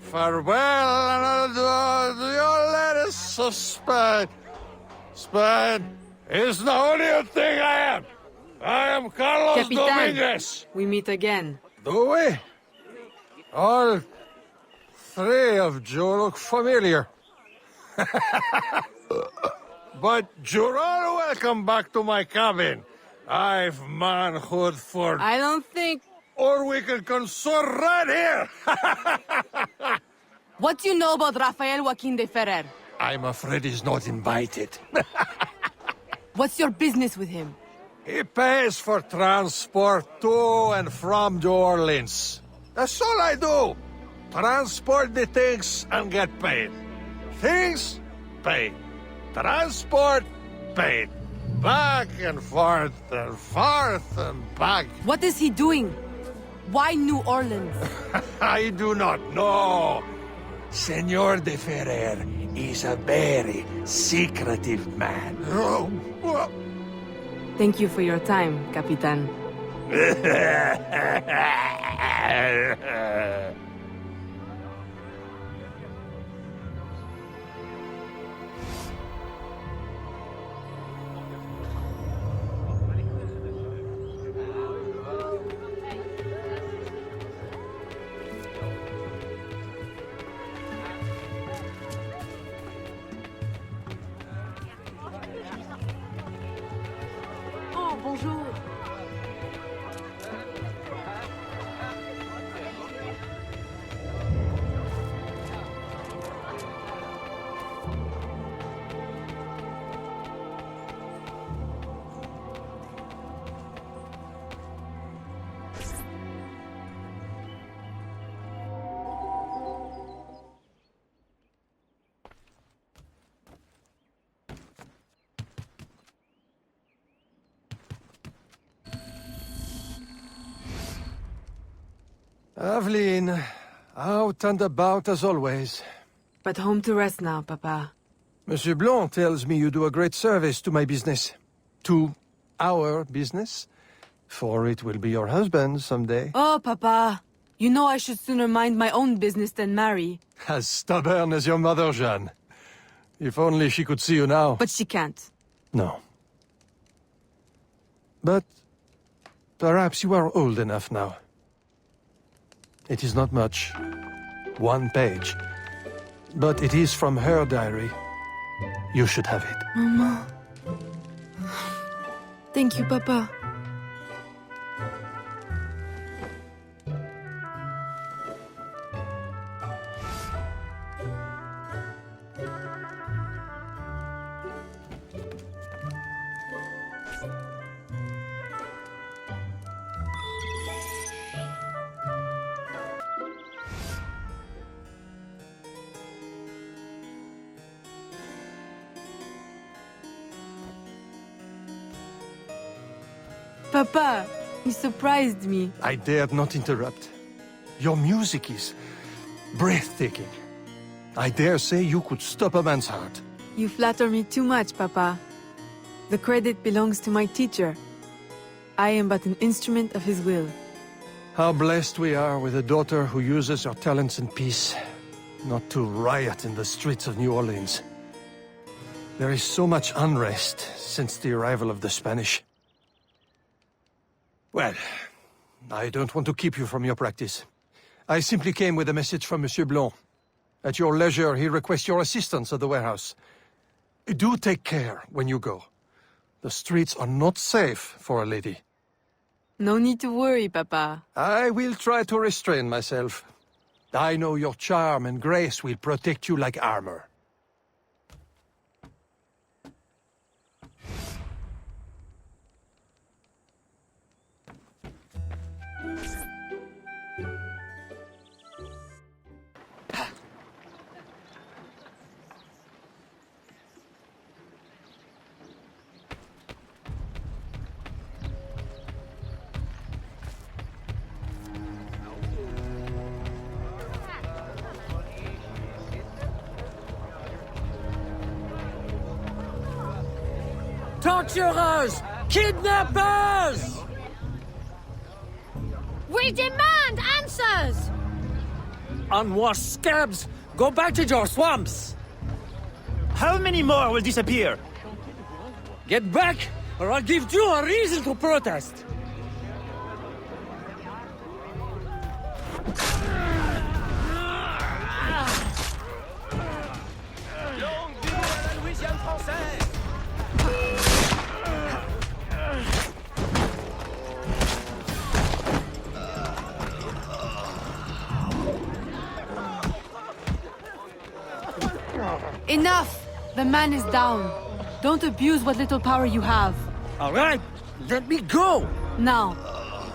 [SPEAKER 12] Farewell and adieu to your ladies of Spain. Spain is the only thing I am. I am Carlos
[SPEAKER 6] Capitan,
[SPEAKER 12] Dominguez.
[SPEAKER 6] we meet again.
[SPEAKER 12] Do we? All three of you look familiar. But you're all welcome back to my cabin. I've manhood for...
[SPEAKER 6] I don't think...
[SPEAKER 12] Or we can consort right here!
[SPEAKER 6] What do you know about Rafael Joaquin de Ferrer?
[SPEAKER 12] I'm afraid he's not invited.
[SPEAKER 6] What's your business with him?
[SPEAKER 12] He pays for transport to and from New Orleans. That's all I do. Transport the things and get paid. Things, paid. Transport, paid. Back and forth and back.
[SPEAKER 6] What is he doing? Why New Orleans?
[SPEAKER 12] I do not know. Senor de Ferrer is a very secretive man.
[SPEAKER 6] Thank you for your time, Capitan.
[SPEAKER 4] Oh, bonjour.
[SPEAKER 12] Aveline, out and about as always.
[SPEAKER 6] But home to rest now, Papa.
[SPEAKER 12] Monsieur Blanc tells me you do a great service to my business. To our business. For it will be your husband someday.
[SPEAKER 6] Oh, Papa. You know I should sooner mind my own business than marry.
[SPEAKER 12] As stubborn as your mother, Jeanne. If only she could see you now.
[SPEAKER 6] But she can't.
[SPEAKER 12] No. But perhaps you are old enough now. It is not much. 1 page. But it is from her diary. You should have it.
[SPEAKER 6] Mama. Thank you, Papa. Papa, you surprised me.
[SPEAKER 12] I dared not interrupt. Your music is breathtaking. I dare say you could stop a man's heart.
[SPEAKER 6] You flatter me too much, Papa. The credit belongs to my teacher. I am but an instrument of his will.
[SPEAKER 12] How blessed we are with a daughter who uses her talents in peace, not to riot in the streets of New Orleans. There is so much unrest since the arrival of the Spanish. Well, I don't want to keep you from your practice. I simply came with a message from Monsieur Blanc. At your leisure, he requests your assistance at the warehouse. Do take care when you go. The streets are not safe for a lady.
[SPEAKER 6] No need to worry, Papa.
[SPEAKER 12] I will try to restrain myself. I know your charm and grace will protect you like armor.
[SPEAKER 16] Torturers! Kidnappers!
[SPEAKER 4] We demand answers!
[SPEAKER 16] Unwashed scabs! Go back to your swamps! How many more will disappear? Get back, or I'll give you a reason to protest!
[SPEAKER 7] Enough! The man is down. Don't abuse what little power you have.
[SPEAKER 16] All right, let me go!
[SPEAKER 7] Now,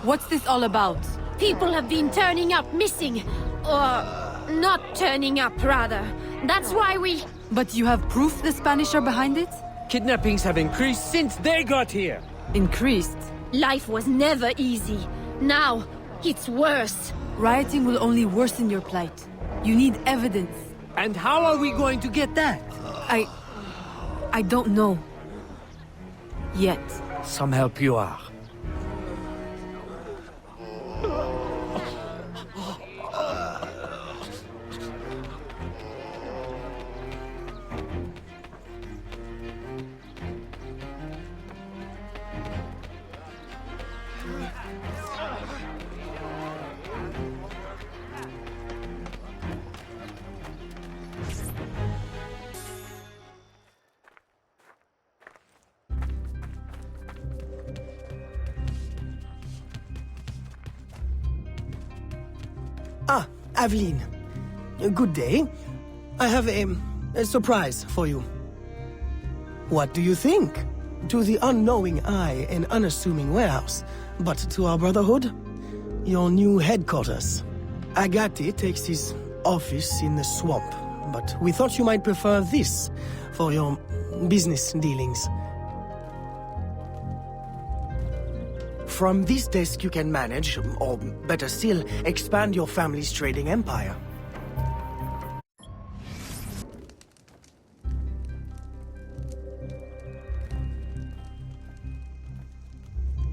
[SPEAKER 7] what's this all about?
[SPEAKER 4] People have been turning up missing. Or not turning up, rather. That's why we...
[SPEAKER 7] But you have proof the Spanish are behind it?
[SPEAKER 16] Kidnappings have increased since they got here.
[SPEAKER 7] Increased?
[SPEAKER 4] Life was never easy. Now, it's worse.
[SPEAKER 7] Rioting will only worsen your plight. You need evidence.
[SPEAKER 16] And how are we going to get that?
[SPEAKER 7] I don't know. Yet.
[SPEAKER 16] Some help you are.
[SPEAKER 8] Ah, Aveline. Good day. I have a surprise for you. What do you think? To the unknowing eye, an unassuming warehouse. But to our brotherhood, your new headquarters. Agate takes his office in the swamp, but we thought you might prefer this for your business dealings. From this desk you can manage, or better still, expand your family's trading empire.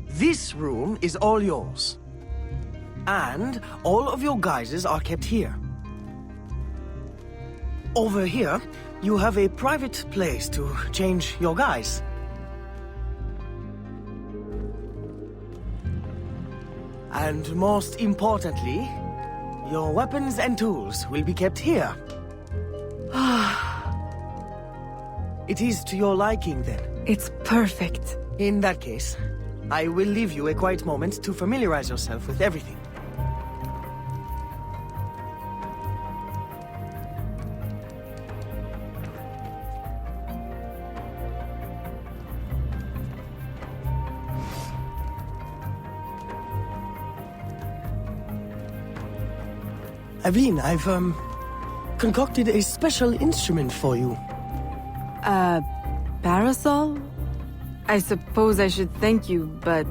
[SPEAKER 8] This room is all yours. And all of your guises are kept here. Over here, you have a private place to change your guise. And most importantly, your weapons and tools will be kept here. It is to your liking, then?
[SPEAKER 7] It's perfect.
[SPEAKER 8] In that case, I will leave you a quiet moment to familiarize yourself with everything. Aveline, I've, concocted a special instrument for you.
[SPEAKER 7] Parasol? I suppose I should thank you, but...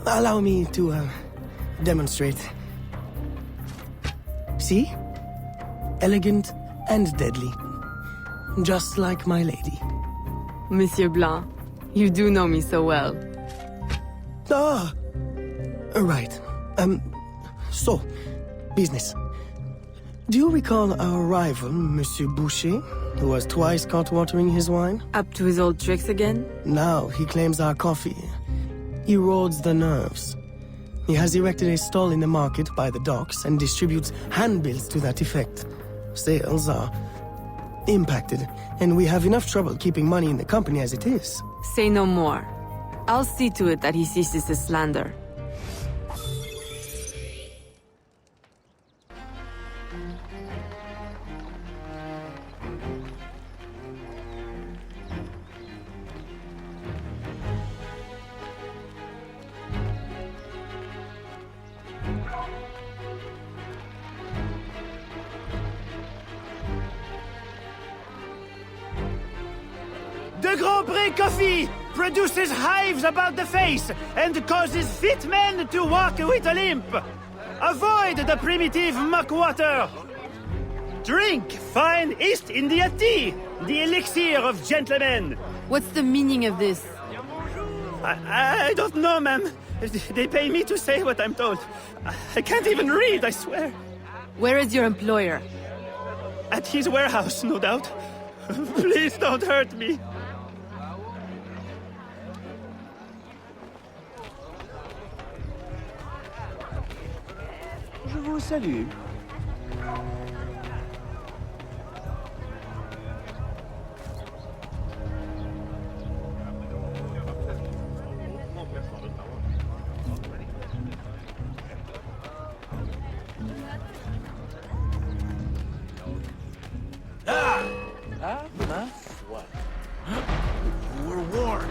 [SPEAKER 8] Allow me to, demonstrate. See? Elegant and deadly. Just like my lady.
[SPEAKER 7] Monsieur Blanc, you do know me so well.
[SPEAKER 8] Ah! Right. So, business. Do you recall our rival, Monsieur Boucher, who was twice caught watering his wine?
[SPEAKER 7] Up to his old tricks again?
[SPEAKER 8] Now he claims our coffee erodes the nerves. He has erected a stall in the market by the docks and distributes handbills to that effect. Sales are impacted, and we have enough trouble keeping money in the company as it is.
[SPEAKER 7] Say no more. I'll see to it that he ceases his slander.
[SPEAKER 21] The Grand Prix coffee produces hives about the face and causes fit men to walk with a limp. Avoid the primitive muck water. Drink fine East India tea, the elixir of gentlemen.
[SPEAKER 7] What's the meaning of this?
[SPEAKER 21] I don't know, ma'am. They pay me to say what I'm told. I can't even read, I swear.
[SPEAKER 7] Where is your employer?
[SPEAKER 21] At his warehouse, no doubt. Please don't hurt me.
[SPEAKER 9] Je vous salue.
[SPEAKER 21] Ah, ma foi. We're warned.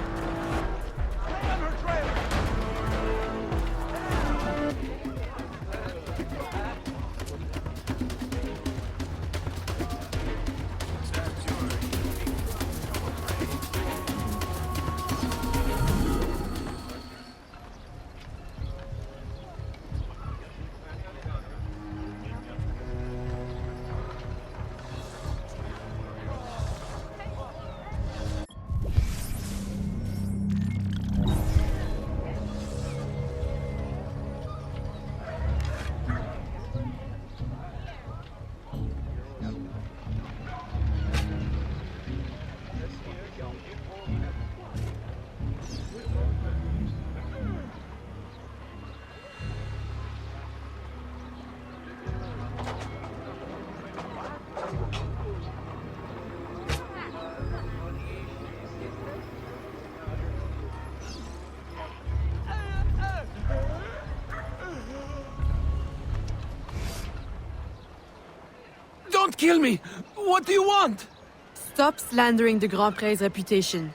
[SPEAKER 10] Don't kill me! What do you want?
[SPEAKER 7] Stop slandering the Grand Prix's reputation.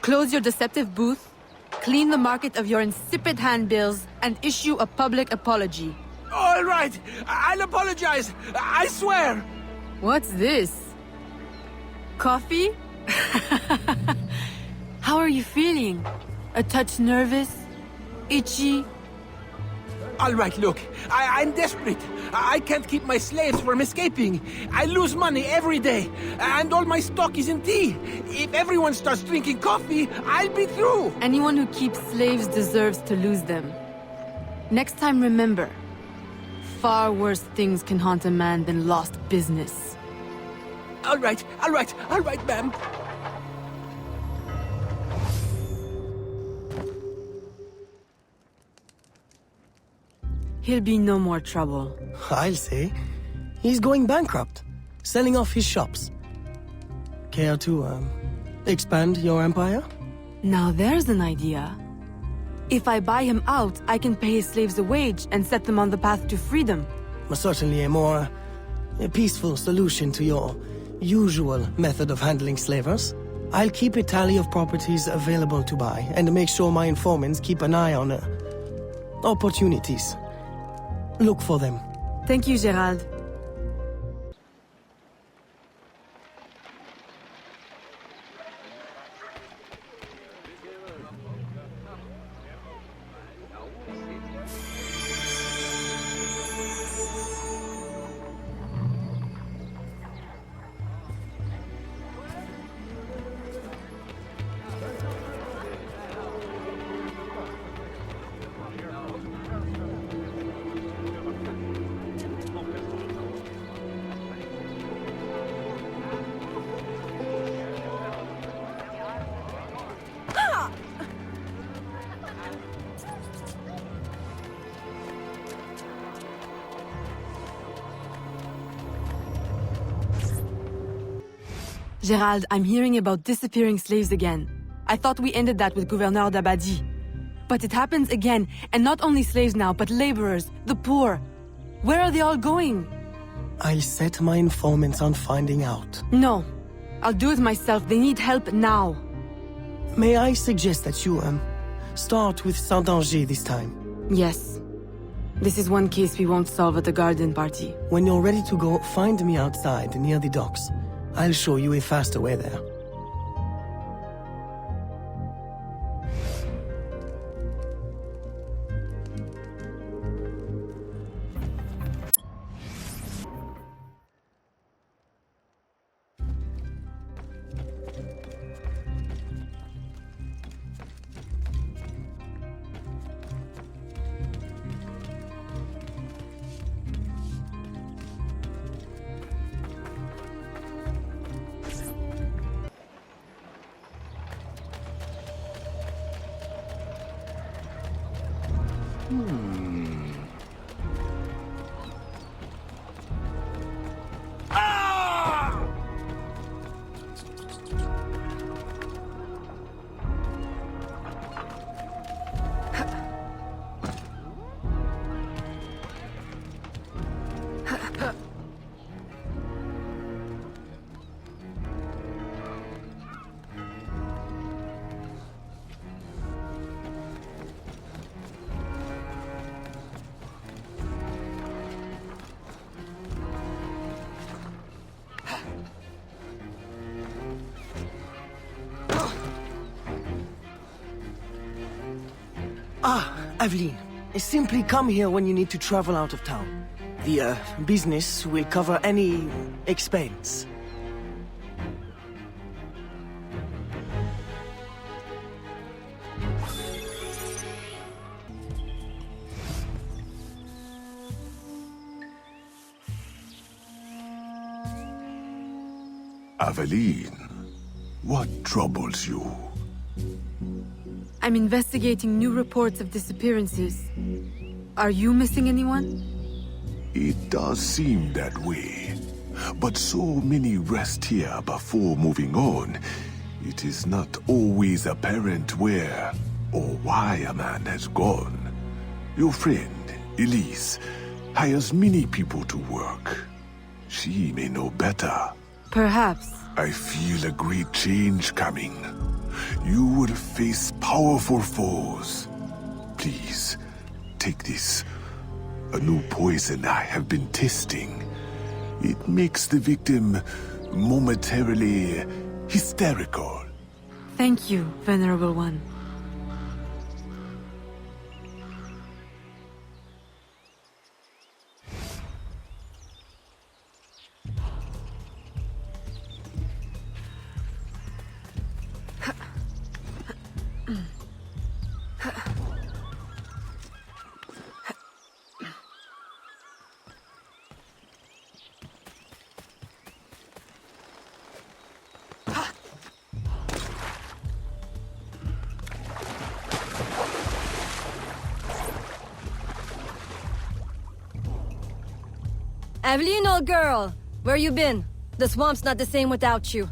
[SPEAKER 7] Close your deceptive booth, clean the market of your insipid handbills, and issue a public apology.
[SPEAKER 10] All right, I'll apologize. I swear.
[SPEAKER 7] What's this? Coffee? How are you feeling? A touch nervous? Itchy?
[SPEAKER 10] All right, look, I'm desperate. I can't keep my slaves from escaping. I lose money every day, and all my stock is in tea. If everyone starts drinking coffee, I'll be through.
[SPEAKER 7] Anyone who keeps slaves deserves to lose them. Next time, remember, far worse things can haunt a man than lost business.
[SPEAKER 10] All right, ma'am.
[SPEAKER 7] He'll be no more trouble.
[SPEAKER 8] I'll say. He's going bankrupt, selling off his shops. Care to, expand your empire?
[SPEAKER 7] Now there's an idea. If I buy him out, I can pay his slaves a wage and set them on the path to freedom.
[SPEAKER 8] Certainly a more peaceful solution to your usual method of handling slavers. I'll keep a tally of properties available to buy and make sure my informants keep an eye on opportunities. Look for them.
[SPEAKER 7] Thank you, Gerald. Gerald, I'm hearing about disappearing slaves again. I thought we ended that with Gouverneur d'Abadie. But it happens again, and not only slaves now, but laborers, the poor. Where are they all going?
[SPEAKER 8] I'll set my informants on finding out.
[SPEAKER 7] No. I'll do it myself. They need help now.
[SPEAKER 8] May I suggest that you, start with Saint-Danger this time?
[SPEAKER 7] Yes. This is one case we won't solve at the garden party.
[SPEAKER 8] When you're ready to go, find me outside near the docks. I'll show you a faster way there. Aveline, simply come here when you need to travel out of town. The, business will cover any expense.
[SPEAKER 11] Aveline, what troubles you?
[SPEAKER 7] I'm investigating new reports of disappearances. Are you missing anyone?
[SPEAKER 11] It does seem that way. But so many rest here before moving on. It is not always apparent where or why a man has gone. Your friend, Elise, hires many people to work. She may know better.
[SPEAKER 7] Perhaps.
[SPEAKER 11] I feel a great change coming. You will face powerful foes. Please, take this. A new poison I have been testing. It makes the victim momentarily hysterical.
[SPEAKER 7] Thank you, Venerable One.
[SPEAKER 19] Aveline, old girl! Where you been? The swamp's not the same without you.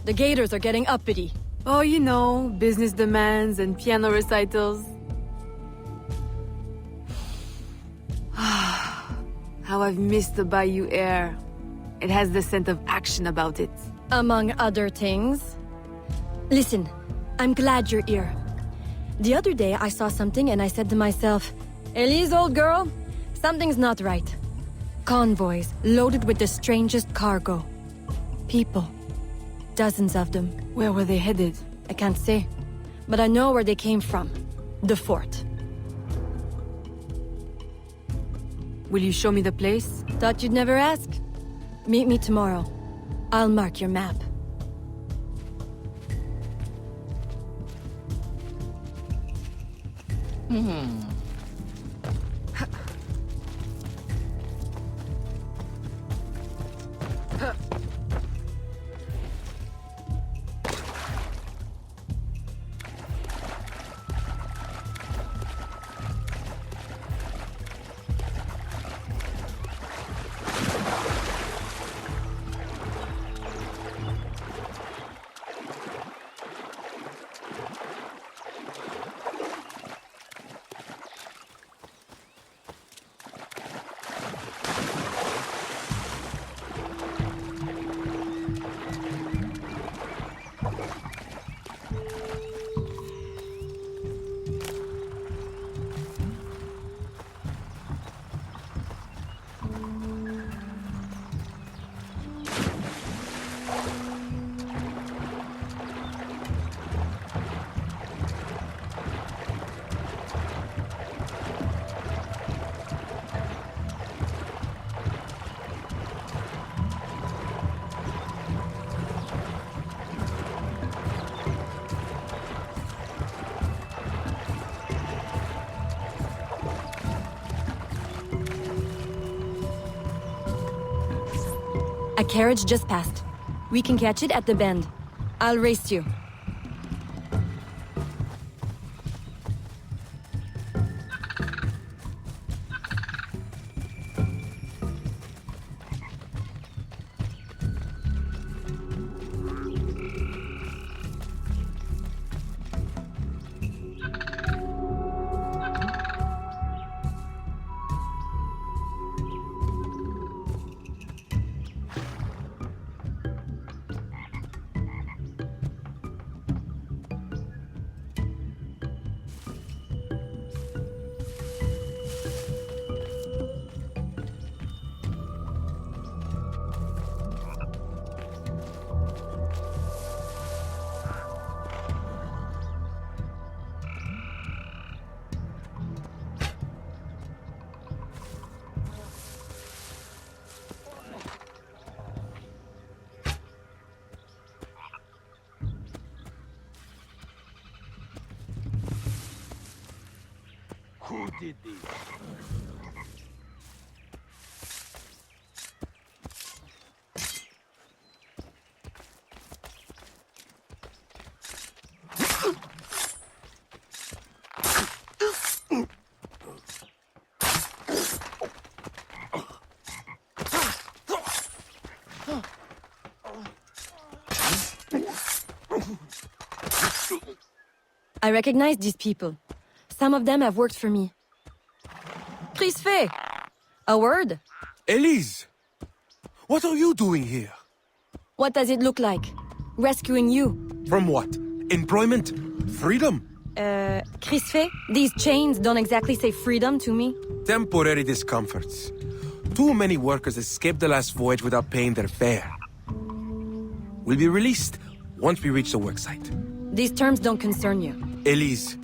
[SPEAKER 19] The gators are getting uppity.
[SPEAKER 7] Oh, you know, business demands and piano recitals. How I've missed the bayou air. It has the scent of action about it.
[SPEAKER 19] Among other things. Listen, I'm glad you're here. The other day I saw something and I said to myself, Elise, old girl, something's not right. Convoys loaded with the strangest cargo. People. Dozens of them.
[SPEAKER 7] Where were they headed?
[SPEAKER 19] I can't say. But I know where they came from. The fort.
[SPEAKER 7] Will you show me the place?
[SPEAKER 19] Thought you'd never ask. Meet me tomorrow. I'll mark your map. carriage just passed. We can catch it at the bend. I'll race you.
[SPEAKER 18] Who did this?
[SPEAKER 19] I recognize these people. Some of them have worked for me. Crisfe! A word?
[SPEAKER 10] Elise! What are you doing here?
[SPEAKER 19] What does it look like? Rescuing you.
[SPEAKER 10] From what? Employment? Freedom?
[SPEAKER 19] Crisfe, these chains don't exactly say freedom to me.
[SPEAKER 10] Temporary discomforts. Too many workers escaped the last voyage without paying their fare. We'll be released once we reach the worksite.
[SPEAKER 19] These terms don't concern you.
[SPEAKER 10] Elise,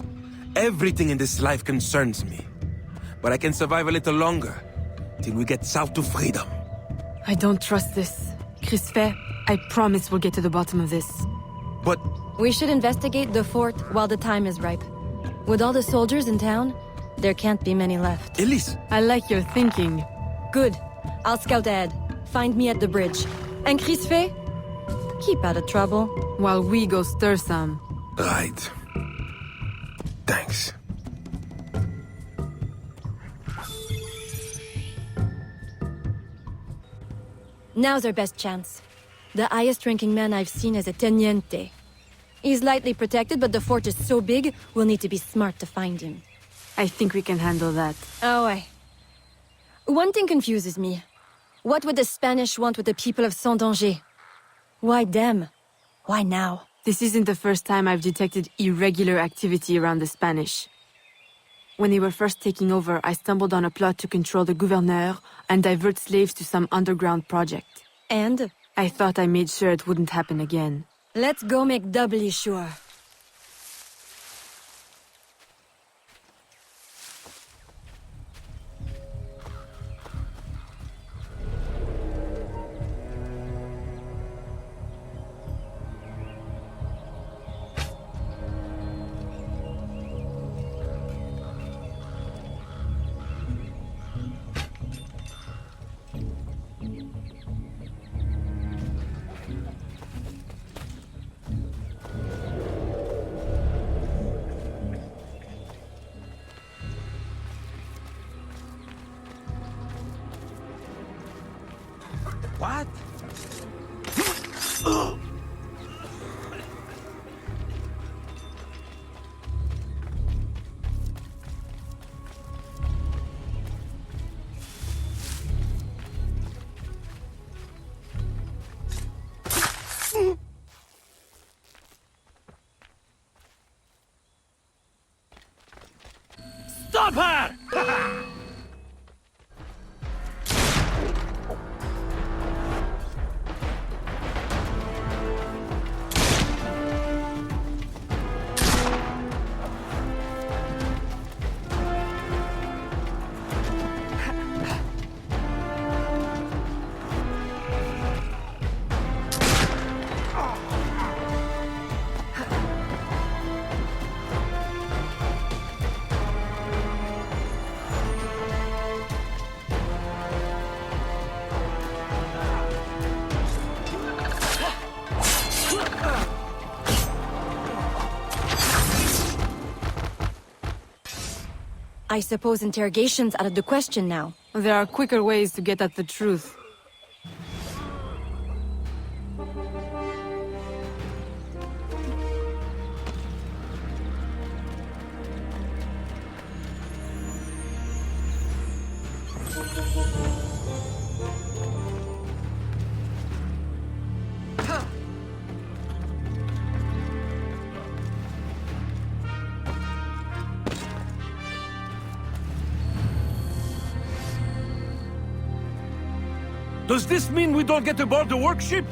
[SPEAKER 10] everything in this life concerns me. But I can survive a little longer, till we get south to freedom.
[SPEAKER 7] I don't trust this. Crisfe, I promise we'll get to the bottom of this.
[SPEAKER 10] But...
[SPEAKER 19] We should investigate the fort while the time is ripe. With all the soldiers in town, there can't be many left.
[SPEAKER 10] Elise!
[SPEAKER 7] I like your thinking.
[SPEAKER 19] Good. I'll scout ahead. Find me at the bridge. And Crisfe, keep out of trouble.
[SPEAKER 7] While we go stir some.
[SPEAKER 10] Right. Thanks.
[SPEAKER 19] Now's our best chance. The highest-ranking man I've seen is a Teniente. He's lightly protected, but the fort is so big, we'll need to be smart to find him.
[SPEAKER 7] I think we can handle that.
[SPEAKER 19] Oh, aye. One thing confuses me. What would the Spanish want with the people of Saint-Danger? Why them? Why now?
[SPEAKER 7] This isn't the first time I've detected irregular activity around the Spanish. When they were first taking over, I stumbled on a plot to control the gouverneur and divert slaves to some underground project.
[SPEAKER 19] And?
[SPEAKER 7] I thought I made sure it wouldn't happen again.
[SPEAKER 19] Let's go make doubly sure.
[SPEAKER 10] What?
[SPEAKER 21] Stop her!
[SPEAKER 19] I suppose interrogation's out of the question now.
[SPEAKER 7] There are quicker ways to get at the truth.
[SPEAKER 10] Does this mean we don't get aboard the workship?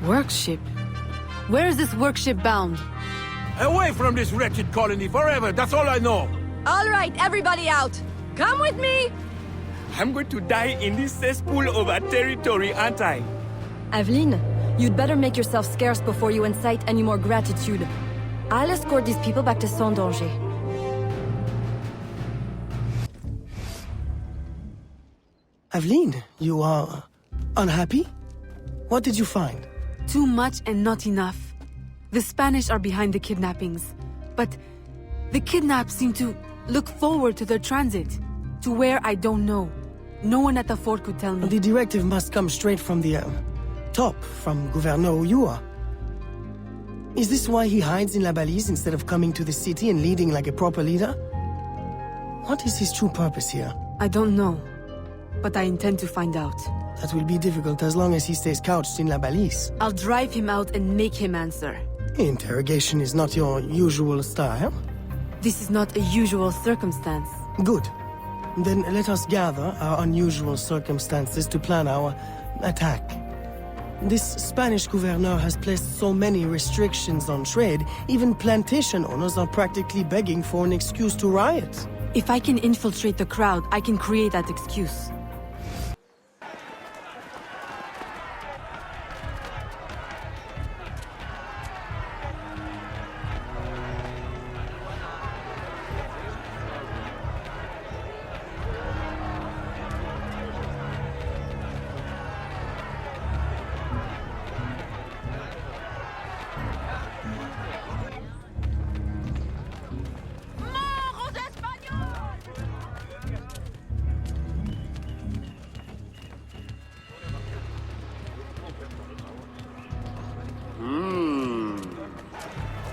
[SPEAKER 7] Workship? Where is this workship bound?
[SPEAKER 10] Away from this wretched colony forever, that's all I know.
[SPEAKER 19] All right, everybody out! Come with me!
[SPEAKER 1] I'm going to die in this cesspool of our territory, aren't I?
[SPEAKER 19] Aveline, you'd better make yourself scarce before you incite any more gratitude. I'll escort these people back to Sans Danger.
[SPEAKER 8] Aveline, you are unhappy? What did you find?
[SPEAKER 7] Too much and not enough. The Spanish are behind the kidnappings, but the kidnapped seem to look forward to their transit. To where I don't know. No one at the fort could tell me.
[SPEAKER 8] The directive must come straight from the top, from Gouverneur Ulloa. Is this why he hides in La Balise instead of coming to the city and leading like a proper leader? What is his true purpose here?
[SPEAKER 7] I don't know, but I intend to find out.
[SPEAKER 8] That will be difficult as long as he stays couched in La Balise.
[SPEAKER 7] I'll drive him out and make him answer.
[SPEAKER 8] Interrogation is not your usual style.
[SPEAKER 7] This is not a usual circumstance.
[SPEAKER 8] Good. Then let us gather our unusual circumstances to plan our attack. This Spanish gouverneur has placed so many restrictions on trade, even plantation owners are practically begging for an excuse to riot.
[SPEAKER 7] If I can infiltrate the crowd, I can create that excuse.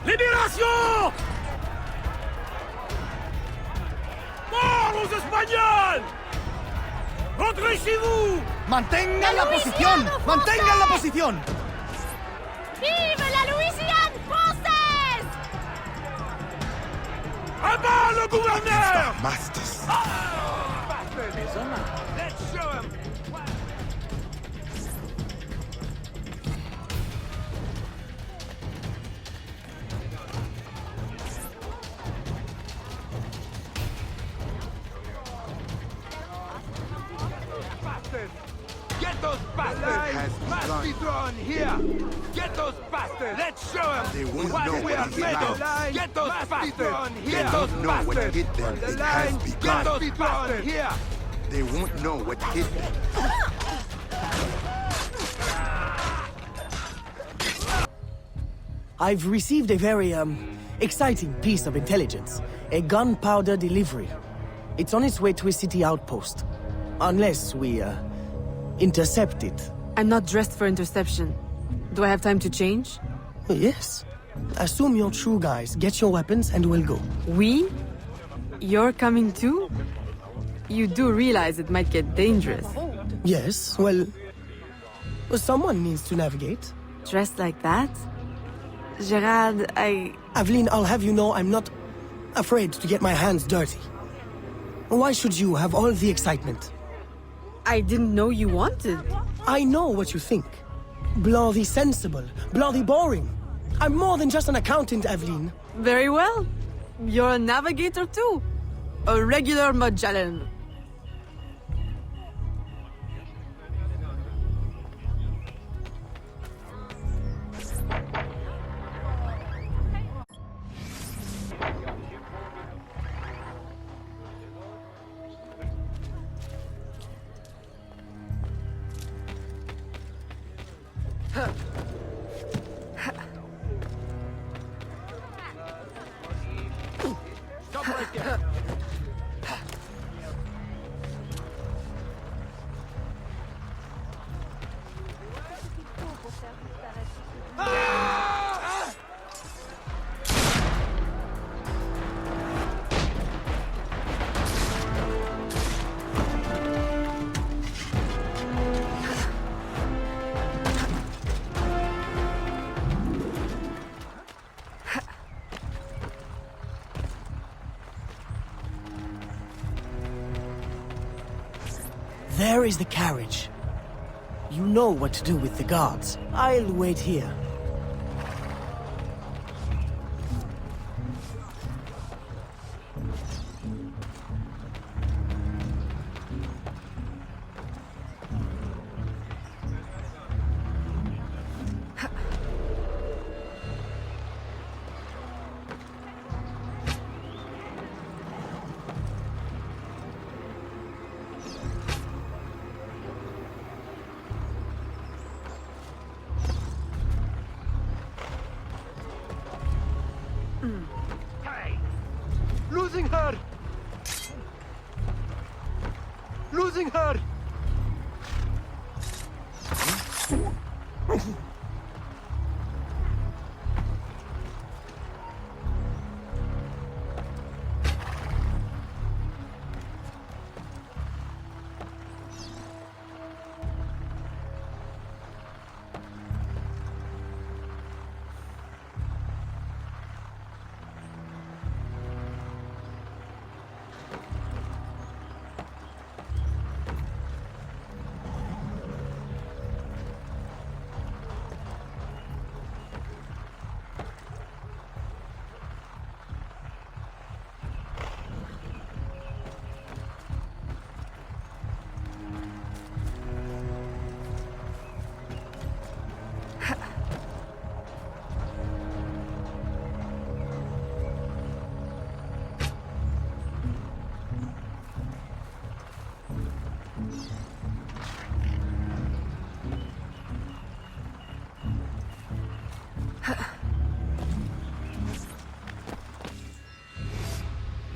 [SPEAKER 10] Libération! ¡Mort aux Espagnols! ¡Rentrez chez vous!
[SPEAKER 22] ¡Mantengan la posición! ¡Mantengan la posición!
[SPEAKER 4] Vive la Louisiane française!
[SPEAKER 10] À bas le gouverneur!
[SPEAKER 11] Masters.
[SPEAKER 10] Let's show him!
[SPEAKER 23] Get those bastards! Must be drawn here! Get those bastards! Let's show them
[SPEAKER 11] They won't
[SPEAKER 23] what
[SPEAKER 11] know
[SPEAKER 23] we
[SPEAKER 11] when
[SPEAKER 23] are
[SPEAKER 11] it
[SPEAKER 23] made
[SPEAKER 11] hit
[SPEAKER 23] of!
[SPEAKER 11] them.
[SPEAKER 23] Get those bastards!
[SPEAKER 11] They
[SPEAKER 23] Get those
[SPEAKER 11] won't know when it
[SPEAKER 23] bastards!
[SPEAKER 11] hit them.
[SPEAKER 23] The
[SPEAKER 11] It
[SPEAKER 23] line!
[SPEAKER 11] has
[SPEAKER 23] Get
[SPEAKER 11] begun.
[SPEAKER 23] those bastards here!
[SPEAKER 11] They won't know what hit them.
[SPEAKER 8] I've received a very, exciting piece of intelligence. A gunpowder delivery. It's on its way to a city outpost. Unless we, intercept it.
[SPEAKER 7] I'm not dressed for interception. Do I have time to change?
[SPEAKER 8] Yes. Assume you're true, guys. Get your weapons and we'll go.
[SPEAKER 7] We? You're coming too? You do realize it might get dangerous.
[SPEAKER 8] Yes, well, someone needs to navigate.
[SPEAKER 7] Dressed like that? Gerard,
[SPEAKER 8] Aveline, I'll have you know I'm not afraid to get my hands dirty. Why should you have all the excitement?
[SPEAKER 7] I didn't know you wanted.
[SPEAKER 8] I know what you think. Bloody sensible, bloody boring. I'm more than just an accountant, Aveline.
[SPEAKER 7] Very well. You're a navigator too. A regular Magellan.
[SPEAKER 23] Stop right there!
[SPEAKER 8] Where is the carriage? You know what to do with the guards. I'll wait here.
[SPEAKER 23] Losing her! Losing her!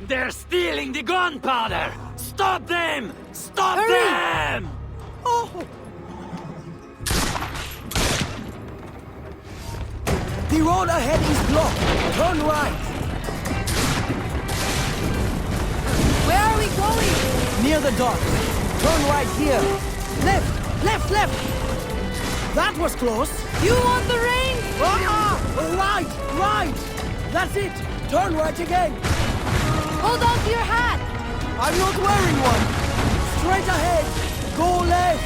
[SPEAKER 21] They're stealing the gunpowder! Stop them! Stop them!
[SPEAKER 8] Oh! The road ahead is blocked. Turn right.
[SPEAKER 2] Where are we going?
[SPEAKER 8] Near the docks. Turn right here. Left! Left! Left! That was close.
[SPEAKER 2] You want the rain?
[SPEAKER 8] Right! Right! That's it! Turn right again!
[SPEAKER 2] Hold on to your hat!
[SPEAKER 8] I'm not wearing one! Straight ahead! Go left!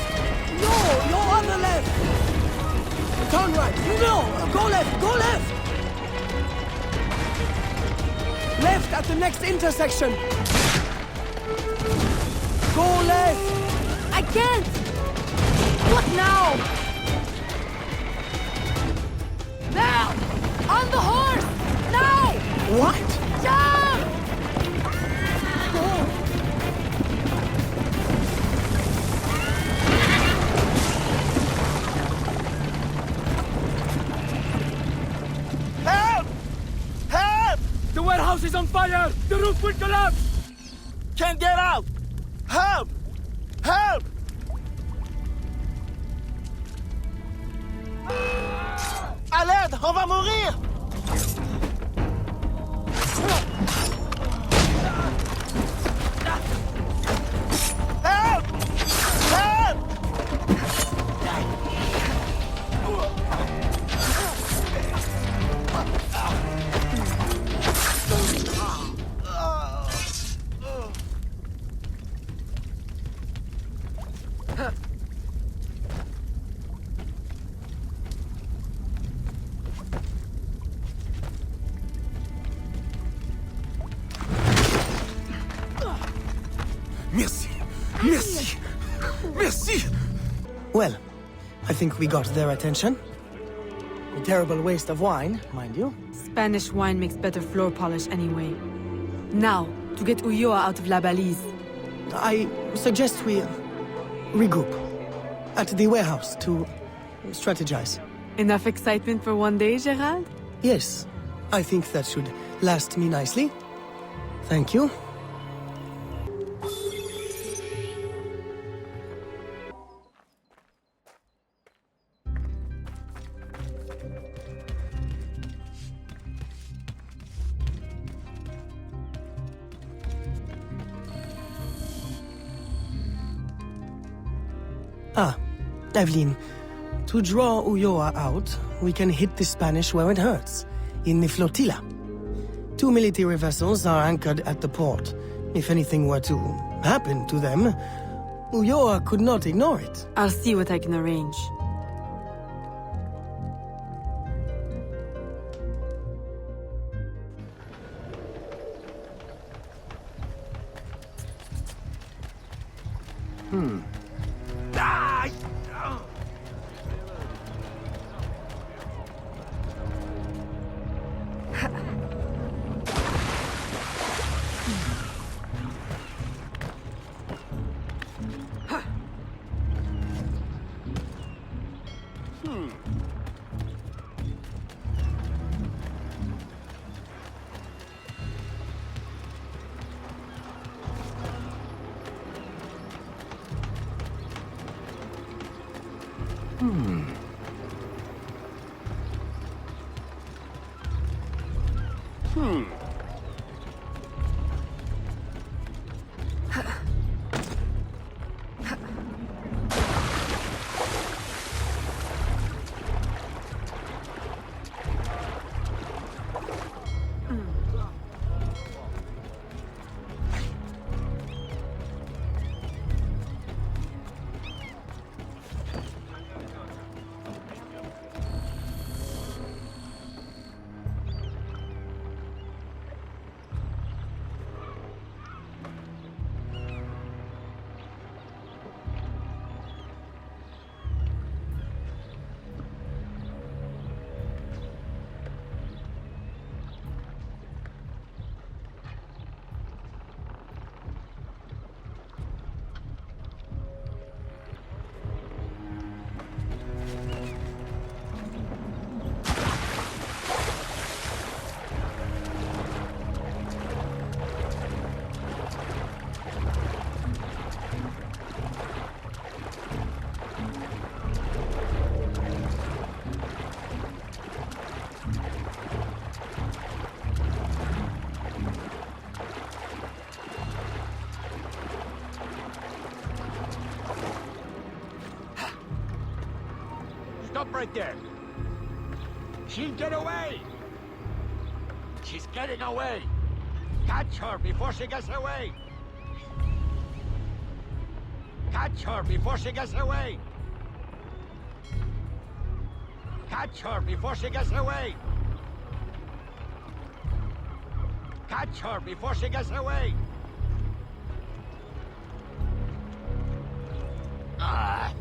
[SPEAKER 8] No! Your other left! Turn right! No! Go left! Go left! Left at the next intersection! Go left!
[SPEAKER 2] I can't! What now? Now! On the horse! Now!
[SPEAKER 8] What?
[SPEAKER 2] Jump!
[SPEAKER 1] Help! Help! The warehouse is on fire! The roof will collapse! Can't get out! Help! Help! À l'aide! On va mourir! Help! Help!
[SPEAKER 8] Merci. Merci. Merci. Well, I think we got their attention. A terrible waste of wine, mind you.
[SPEAKER 7] Spanish wine makes better floor polish anyway. Now, to get Ulloa out of La Balise.
[SPEAKER 8] I suggest we regroup at the warehouse to strategize.
[SPEAKER 7] Enough excitement for one day, Gerald?
[SPEAKER 8] Yes, I think that should last me nicely. Thank you. Ah, Evelyn, to draw Ulloa out, we can hit the Spanish where it hurts, in the flotilla. 2 military vessels are anchored at the port. If anything were to happen to them, Ulloa could not ignore it.
[SPEAKER 7] I'll see what I can arrange.
[SPEAKER 23] Stop right there. She'll get away. She's getting away. Catch her before she gets away. Catch her before she gets away. Catch her before she gets away. Catch her before she gets away. Ah!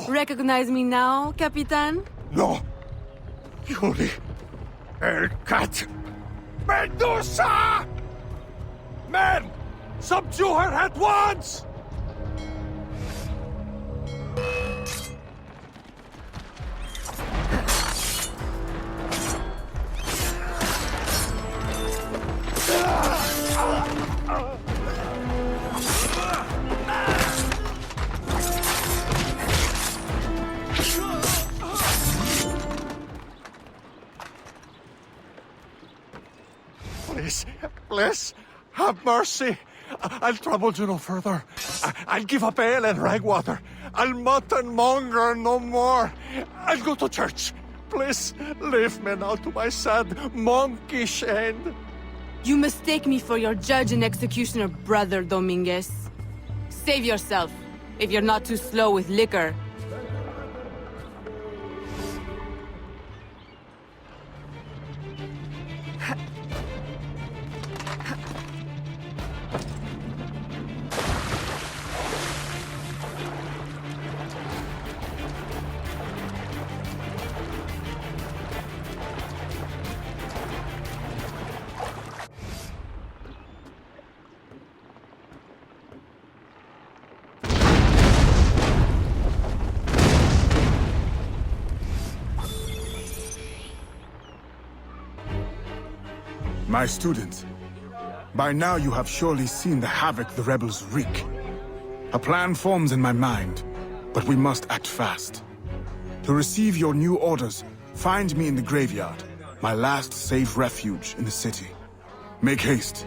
[SPEAKER 7] Recognize me now, Capitan?
[SPEAKER 23] No. Yuri. El Cat. Medusa!
[SPEAKER 1] Men! Subdue her at once! Please, have mercy. I'll trouble you no further. I'll give up ale and rag water. I'll mutton monger no more. I'll go to church. Please, leave me now to my sad, monkish end.
[SPEAKER 7] You mistake me for your judge and executioner, Brother Dominguez. Save yourself, if you're not too slow with liquor.
[SPEAKER 17] My student, By now you have surely seen the havoc the rebels wreak. A plan forms in my mind, but we must act fast. To receive your new orders, find me in the graveyard, my last safe refuge in the city. Make haste.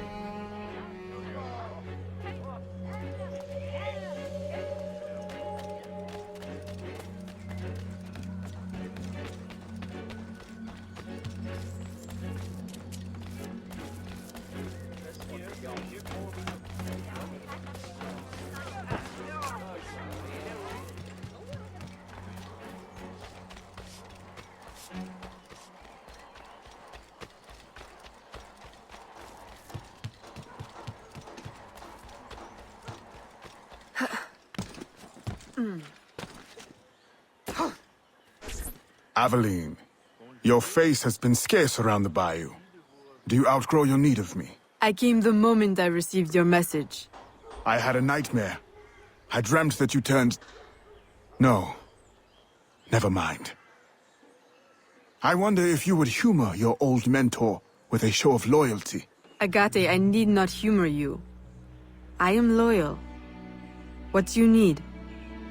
[SPEAKER 17] Aveline, your face has been scarce around the bayou. Do you outgrow your need of me?
[SPEAKER 6] I came the moment I received your message.
[SPEAKER 17] I had a nightmare. I dreamt that you turned... No. Never mind. I wonder if you would humor your old mentor with a show of loyalty.
[SPEAKER 6] Agate, I need not humor you. I am loyal. What do you need?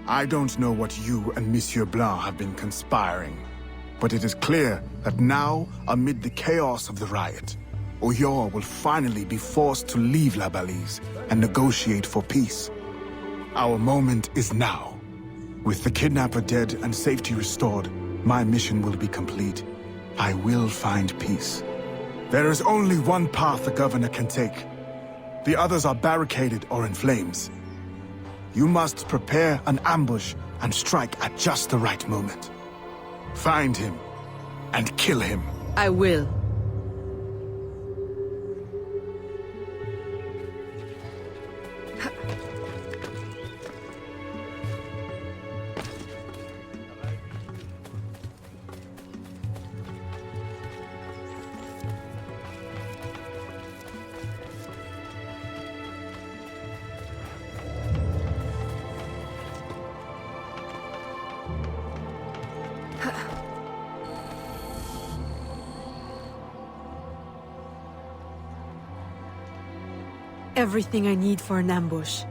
[SPEAKER 17] I don't know what you and Monsieur Blanc have been conspiring, but it is clear that now, amid the chaos of the riot, Ulloa will finally be forced to leave La Balise and negotiate for peace. Our moment is now. With the kidnapper dead and safety restored, my mission will be complete. I will find peace. There is only one path the governor can take. The others are barricaded or in flames. You must prepare an ambush and strike at just the right moment. Find him and kill him.
[SPEAKER 6] I will. Everything I need for an ambush.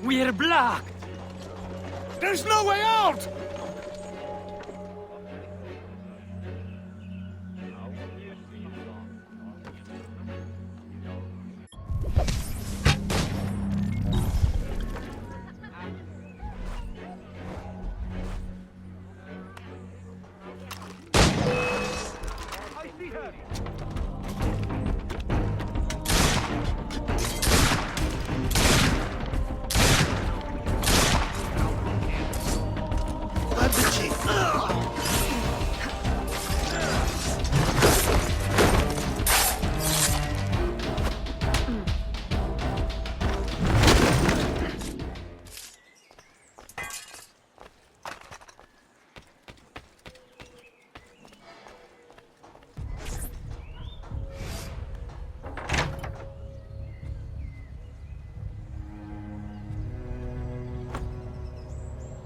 [SPEAKER 21] We're blocked!
[SPEAKER 1] There's no way out!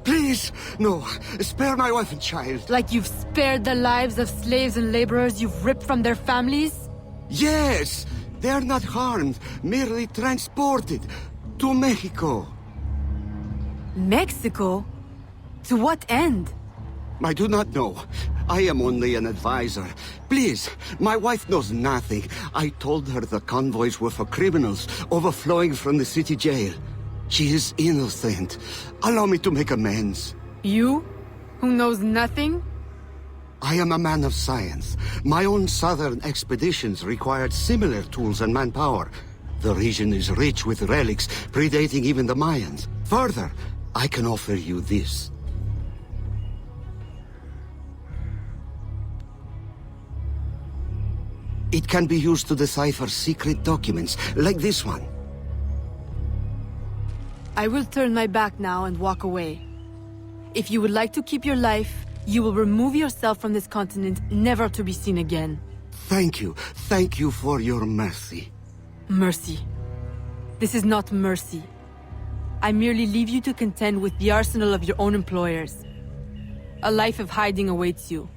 [SPEAKER 3] Please, no. Spare my wife and child.
[SPEAKER 7] Like you've spared the lives of slaves and laborers you've ripped from their families?
[SPEAKER 3] Yes! They are not harmed, merely transported to Mexico.
[SPEAKER 7] Mexico? To what end?
[SPEAKER 3] I do not know. I am only an advisor. Please, my wife knows nothing. I told her the convoys were for criminals overflowing from the city jail. She is innocent. Allow me to make amends.
[SPEAKER 7] You? Who knows nothing?
[SPEAKER 3] I am a man of science. My own southern expeditions required similar tools and manpower. The region is rich with relics predating even the Mayans. Further, I can offer you this. It can be used to decipher secret documents, like this one.
[SPEAKER 7] I will turn my back now and walk away. If you would like to keep your life, you will remove yourself from this continent, never to be seen again.
[SPEAKER 3] Thank you. Thank you for your mercy.
[SPEAKER 7] Mercy. This is not mercy. I merely leave you to contend with the arsenal of your own employers. A life of hiding awaits you.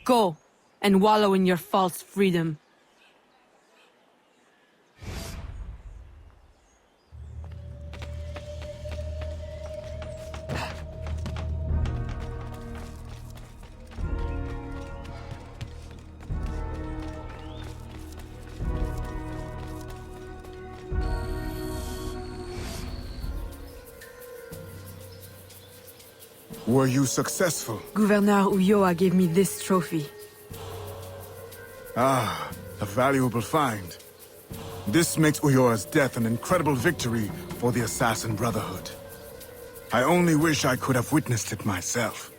[SPEAKER 7] Go, and wallow in your false freedom.
[SPEAKER 17] Were you successful?
[SPEAKER 7] Gouverneur Ulloa gave me this trophy.
[SPEAKER 17] Ah, a valuable find. This makes Ulloa's death an incredible victory for the Assassin Brotherhood. I only wish I could have witnessed it myself.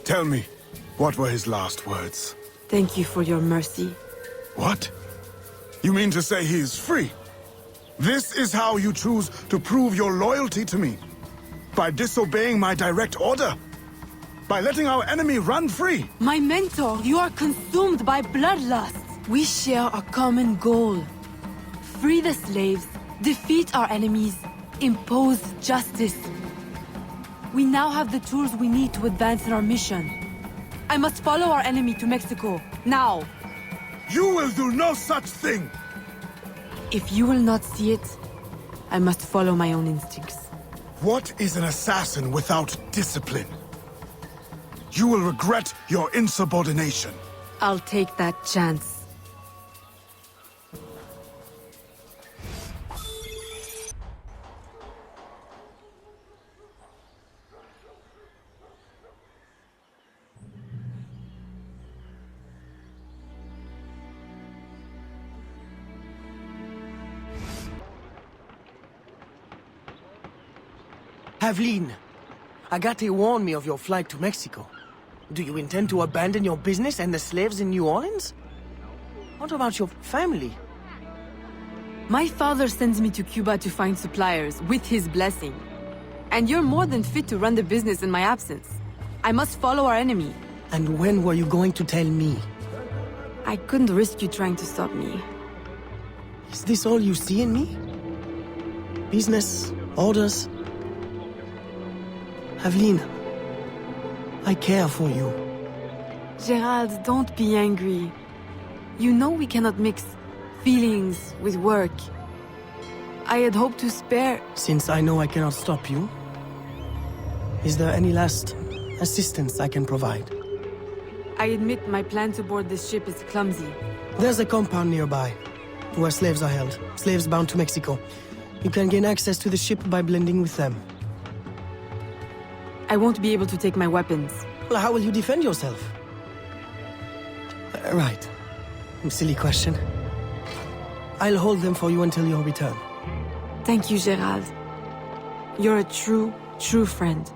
[SPEAKER 17] Tell me, what were his last words?
[SPEAKER 7] Thank you for your mercy.
[SPEAKER 17] What? You mean to say he is free? This is how you choose to prove your loyalty to me? By disobeying my direct order? By letting our enemy run free?
[SPEAKER 7] My mentor, you are consumed by bloodlust. We share a common goal. Free the slaves, defeat our enemies, impose justice. We now have the tools we need to advance in our mission. I must follow our enemy to Mexico, now.
[SPEAKER 17] You will do no such thing!
[SPEAKER 7] If you will not see it, I must follow my own instincts.
[SPEAKER 17] What is an assassin without discipline? You will regret your insubordination.
[SPEAKER 7] I'll take that chance.
[SPEAKER 8] Aveline, Agate warned me of your flight to Mexico. Do you intend to abandon your business and the slaves in New Orleans? What about your family?
[SPEAKER 7] My father sends me to Cuba to find suppliers, with his blessing. And you're more than fit to run the business in my absence. I must follow our enemy.
[SPEAKER 8] And when were you going to tell me?
[SPEAKER 7] I couldn't risk you trying to stop me.
[SPEAKER 8] Is this all you see in me? Business, orders? Aveline, I care for you.
[SPEAKER 7] Gerald, don't be angry. You know we cannot mix feelings with work. I had hoped to spare...
[SPEAKER 8] Since I know I cannot stop you, is there any last assistance I can provide?
[SPEAKER 7] I admit my plan to board this ship is clumsy.
[SPEAKER 8] There's a compound nearby, where slaves are held. Slaves bound to Mexico. You can gain access to the ship by blending with them.
[SPEAKER 7] I won't be able to take my weapons.
[SPEAKER 8] Well, how will you defend yourself? Right. Silly question. I'll hold them for you until your return.
[SPEAKER 7] Thank you, Gerald. You're a true friend.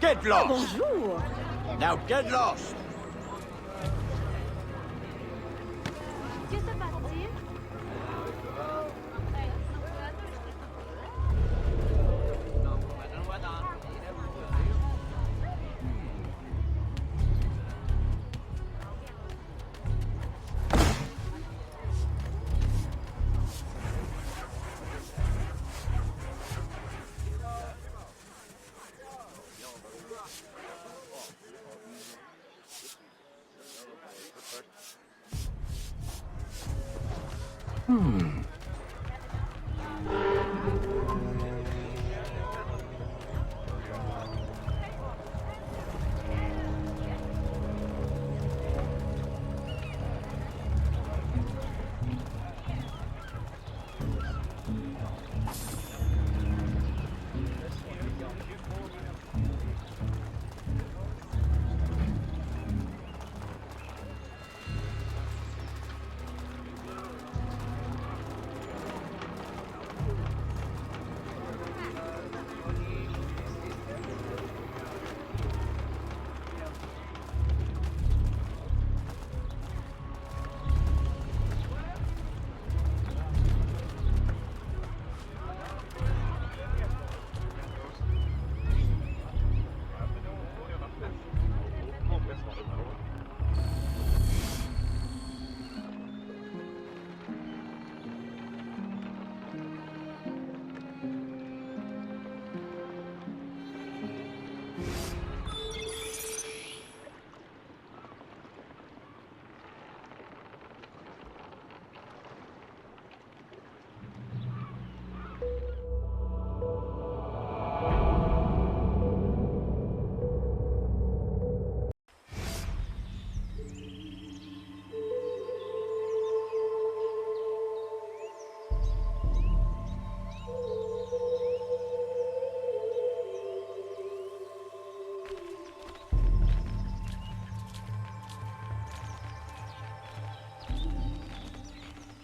[SPEAKER 23] Get lost!
[SPEAKER 2] Bonjour!
[SPEAKER 23] Now get lost!
[SPEAKER 2] Que se passe-t-il?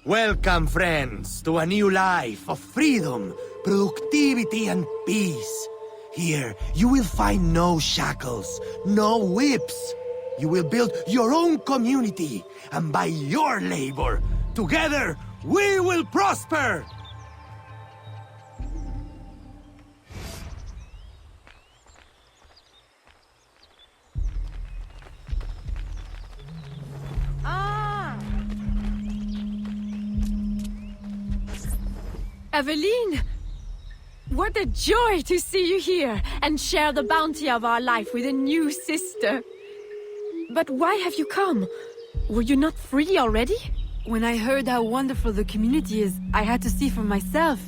[SPEAKER 15] Welcome, friends, to a new life of freedom, productivity, and peace. Here, you will find no shackles, no whips. You will build your own community, and by your labor, together, we will prosper!
[SPEAKER 4] Aveline! What a joy to see you here and share the bounty of our life with a new sister. But why have you come? Were you not free already?
[SPEAKER 7] When I heard how wonderful the community is, I had to see for myself.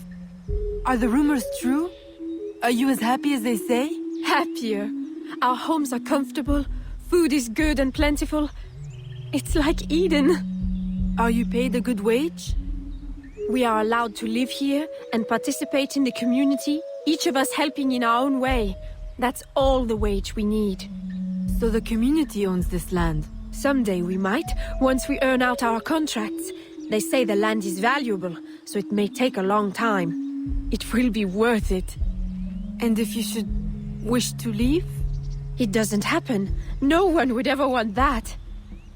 [SPEAKER 7] Are the rumors true? Are you as happy as they say?
[SPEAKER 4] Happier. Our homes are comfortable, food is good and plentiful. It's like Eden.
[SPEAKER 7] Are you paid a good wage?
[SPEAKER 4] We are allowed to live here and participate in the community, each of us helping in our own way. That's all the wage we need.
[SPEAKER 7] So the community owns this land?
[SPEAKER 4] Someday we might, once we earn out our contracts. They say the land is valuable, so it may take a long time. It will be worth it.
[SPEAKER 7] And if you should wish to leave?
[SPEAKER 4] It doesn't happen. No one would ever want that.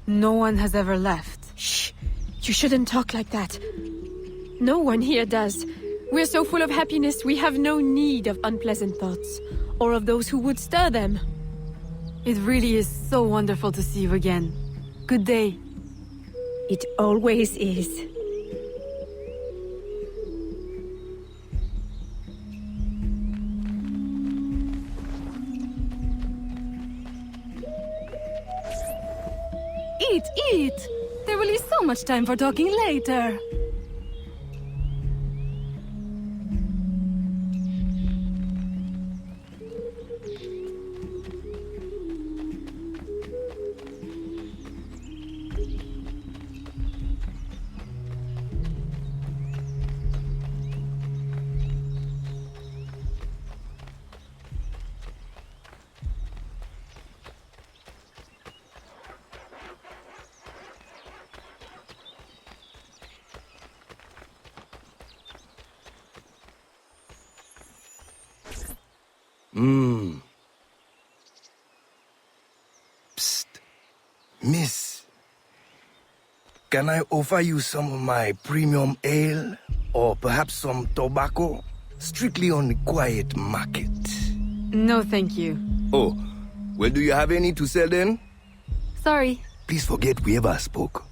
[SPEAKER 7] No one has ever left.
[SPEAKER 4] Shh! You shouldn't talk like that. No one here does. We're so full of happiness, we have no need of unpleasant thoughts, or of those who would stir them.
[SPEAKER 7] It really is so wonderful to see you again. Good day.
[SPEAKER 4] It always is.
[SPEAKER 5] Eat! There will be so much time for talking later.
[SPEAKER 10] Psst. Miss, can I offer you some of my premium ale? Or perhaps some tobacco? Strictly on the quiet market.
[SPEAKER 7] No, thank you.
[SPEAKER 10] Oh, well, do you have any to sell then?
[SPEAKER 7] Sorry.
[SPEAKER 10] Please forget we ever spoke.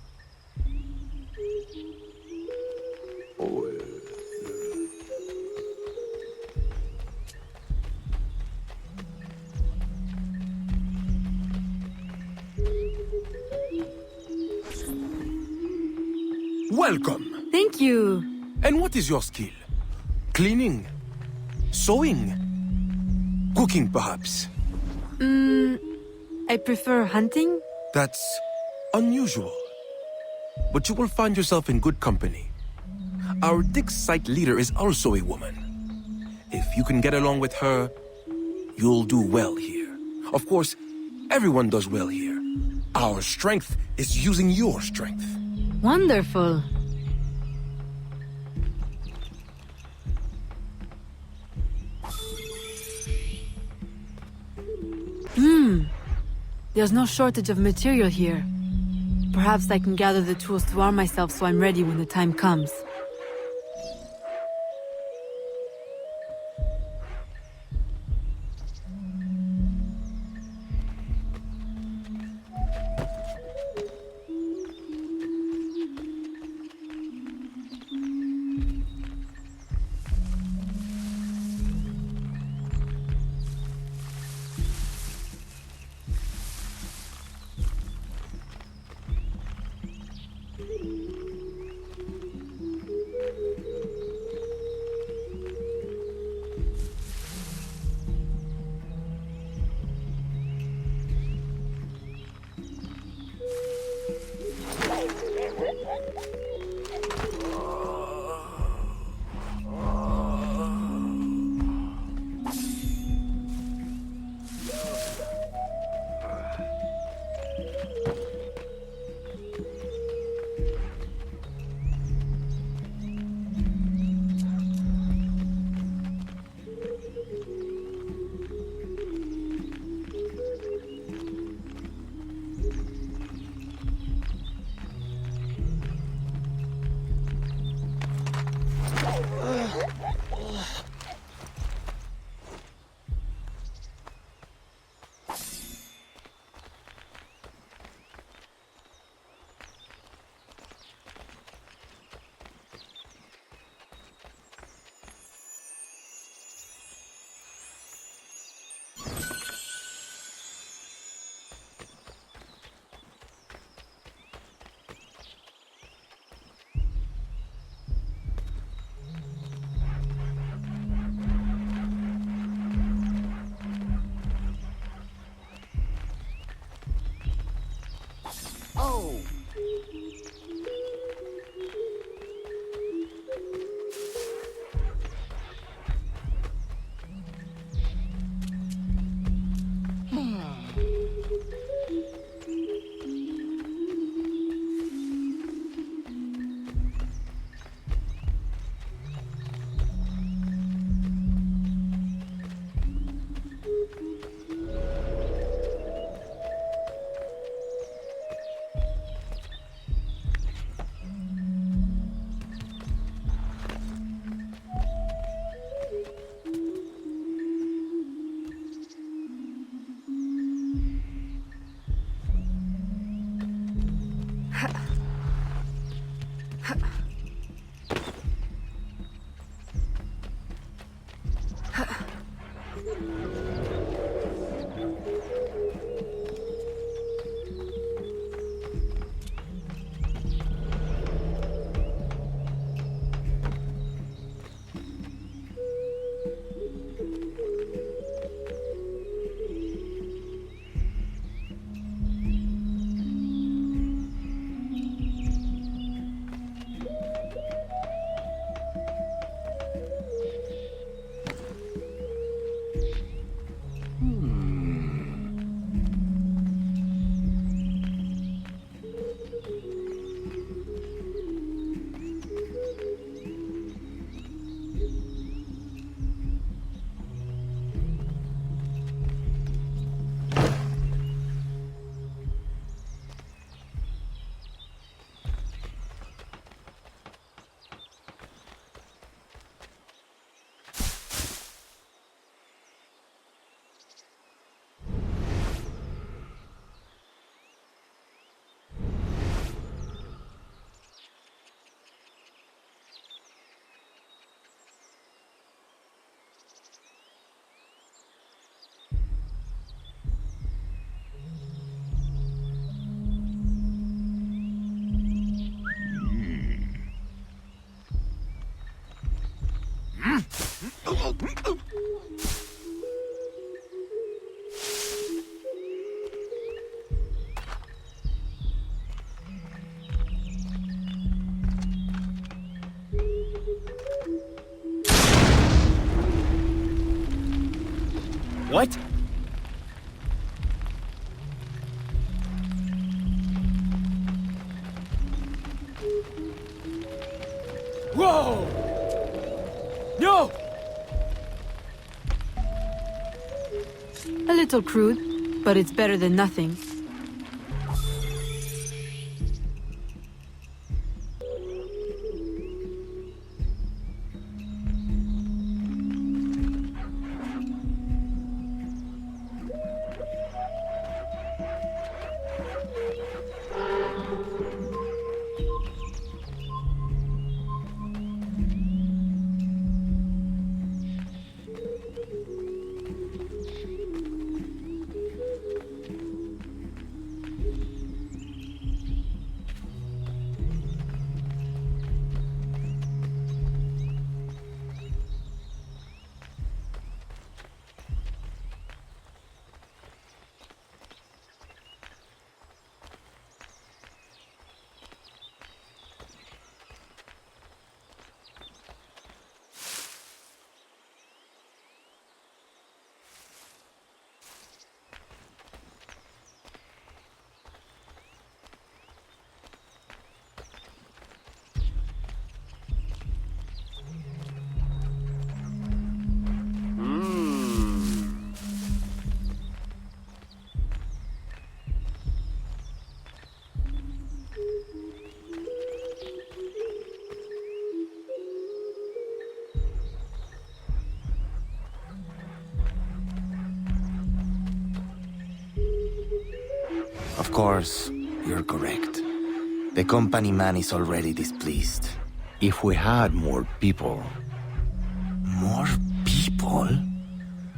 [SPEAKER 13] Welcome.
[SPEAKER 7] Thank you.
[SPEAKER 13] And what is your skill? Cleaning? Sewing? Cooking, perhaps?
[SPEAKER 7] I prefer hunting.
[SPEAKER 13] That's unusual. But you will find yourself in good company. Our dig site leader is also a woman. If you can get along with her, you'll do well here. Of course, everyone does well here. Our strength is using your strength.
[SPEAKER 7] Wonderful. There's no shortage of material here. Perhaps I can gather the tools to arm myself so I'm ready when the time comes.
[SPEAKER 12] What?
[SPEAKER 16] Whoa! No!
[SPEAKER 7] A little crude, but it's better than nothing.
[SPEAKER 15] Of course, you're correct. The company man is already displeased.
[SPEAKER 18] If we had more people...
[SPEAKER 15] More people?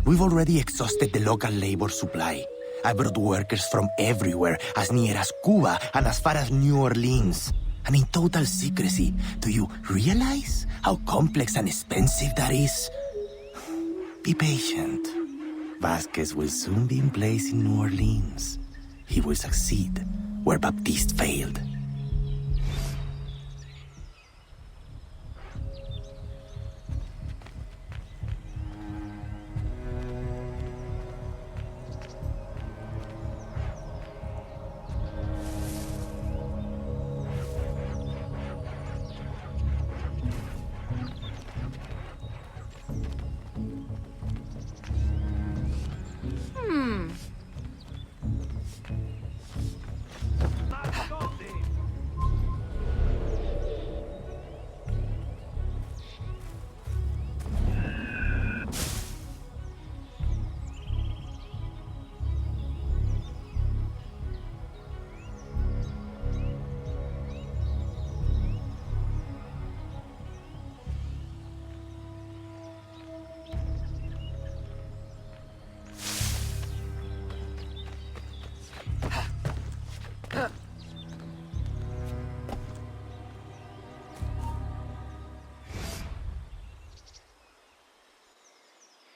[SPEAKER 15] We've already exhausted the local labor supply. I brought workers from everywhere, as near as Cuba and as far as New Orleans. And in total secrecy. Do you realize how complex and expensive that is? Be patient. Vasquez will soon be in place in New Orleans. He will succeed where Baptiste failed.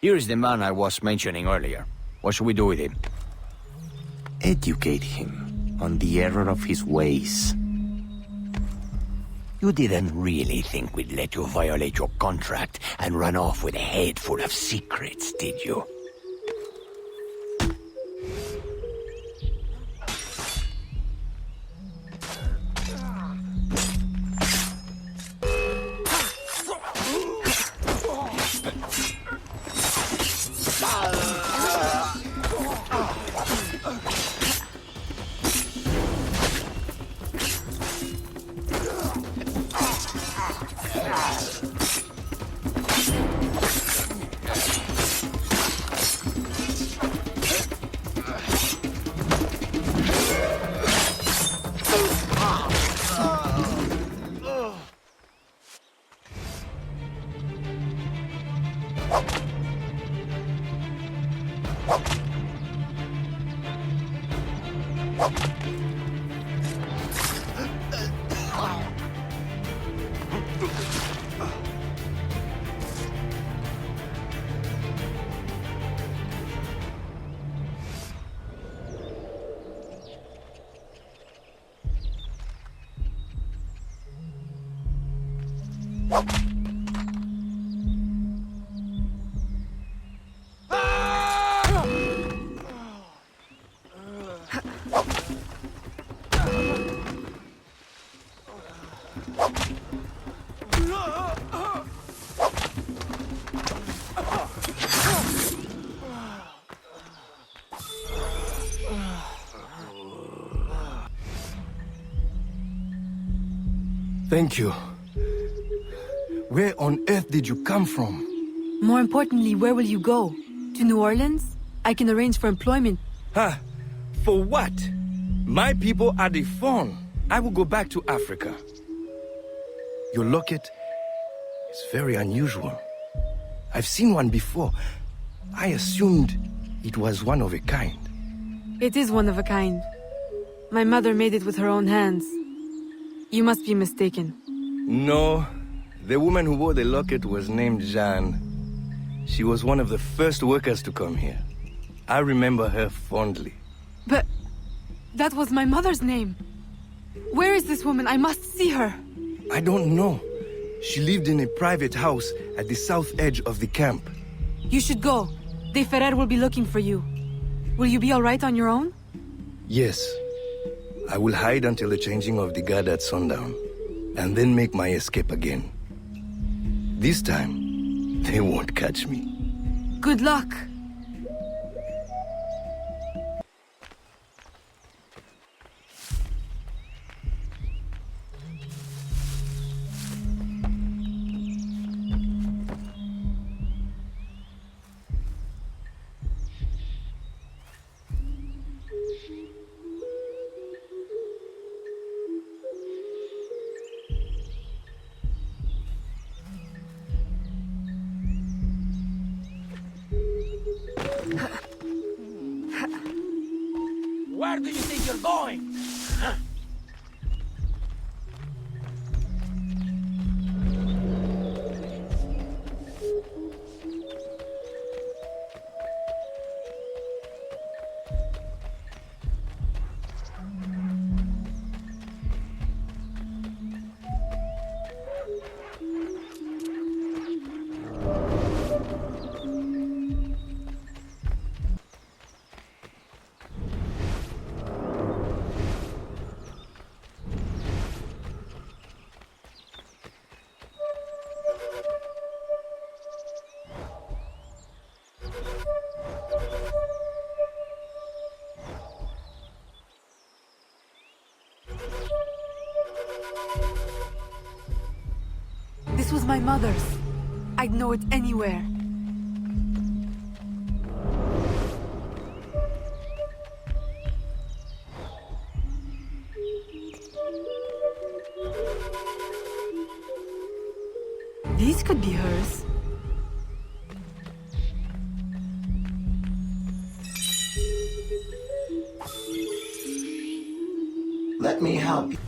[SPEAKER 12] Here is the man I was mentioning earlier. What should we do with him?
[SPEAKER 15] Educate him on the error of his ways.
[SPEAKER 18] You didn't really think we'd let you violate your contract and run off with a head full of secrets, did you?
[SPEAKER 10] Thank you. Where on earth did you come from?
[SPEAKER 7] More importantly, where will you go? To New Orleans? I can arrange for employment.
[SPEAKER 10] Huh? For what? My people are the Fawn. I will go back to Africa. Your locket is very unusual. I've seen one before. I assumed it was one of a kind.
[SPEAKER 7] It is one of a kind. My mother made it with her own hands. You must be mistaken.
[SPEAKER 10] No. The woman who wore the locket was named Jeanne. She was one of the first workers to come here. I remember her fondly.
[SPEAKER 7] But that was my mother's name. Where is this woman? I must see her.
[SPEAKER 10] I don't know. She lived in a private house at the south edge of the camp.
[SPEAKER 7] You should go. De Ferrer will be looking for you. Will you be all right on your own?
[SPEAKER 10] Yes. I will hide until the changing of the guard at sundown, and then make my escape again. This time, they won't catch me.
[SPEAKER 7] Good luck.
[SPEAKER 23] Where do you think you're going? Huh?
[SPEAKER 7] This was my mother's. I'd know it anywhere. These could be hers.
[SPEAKER 15] Let me help you.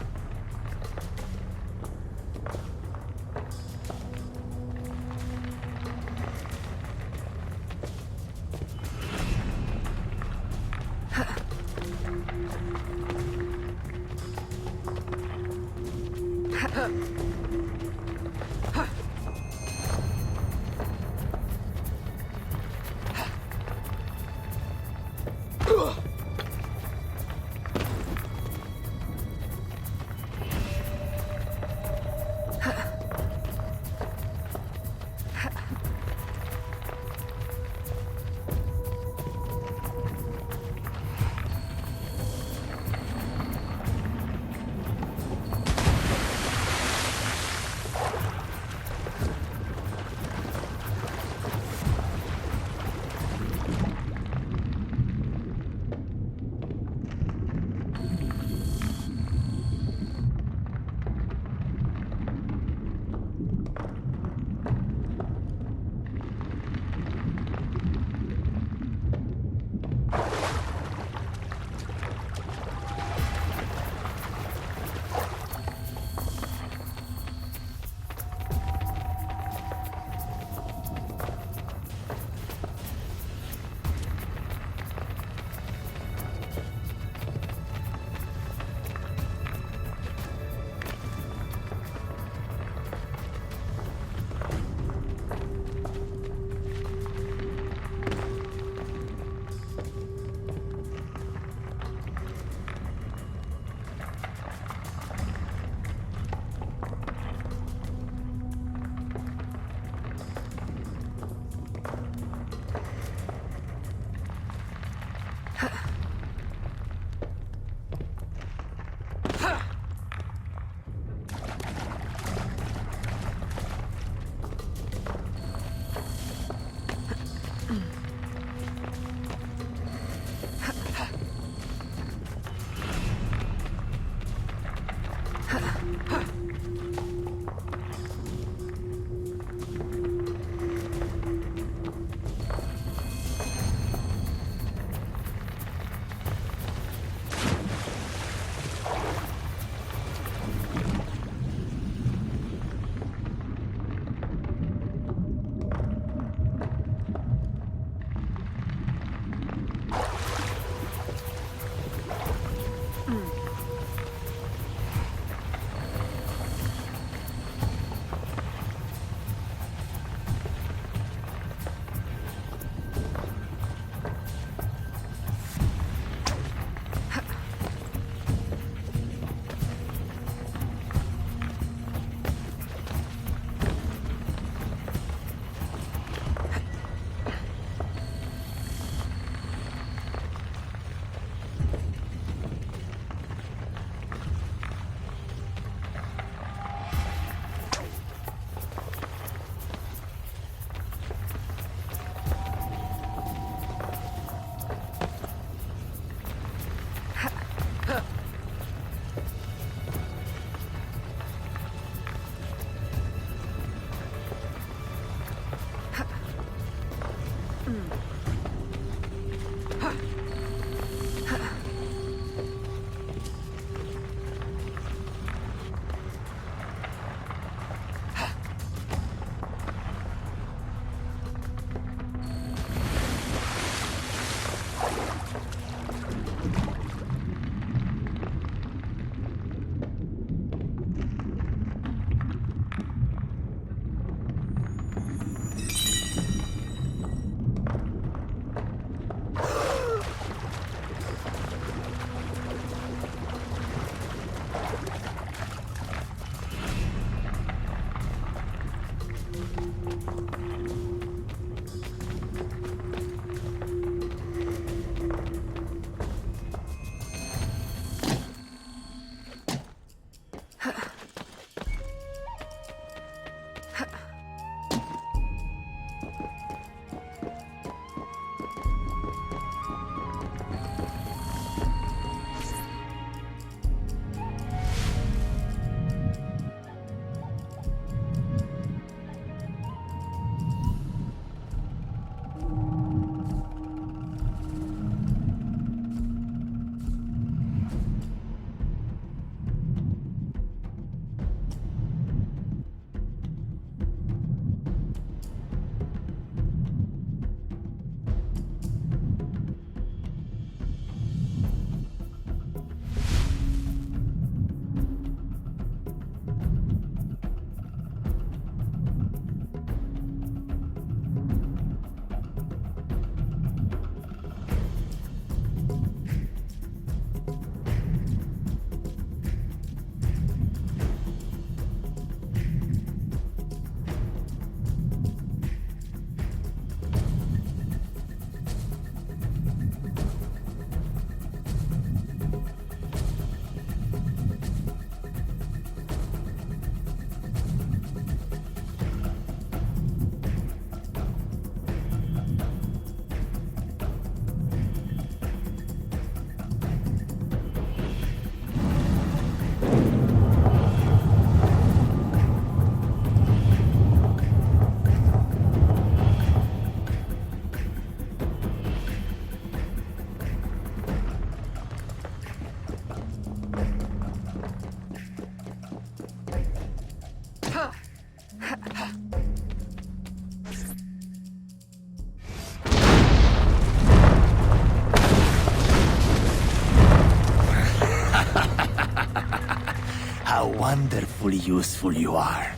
[SPEAKER 15] How wonderfully useful you are.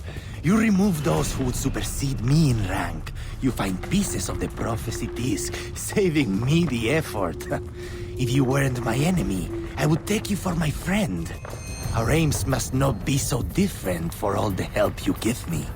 [SPEAKER 15] You remove those who would supersede me in rank. You find pieces of the prophecy disc, saving me the effort. If you weren't my enemy, I would take you for my friend. Our aims must not be so different for all the help you give me.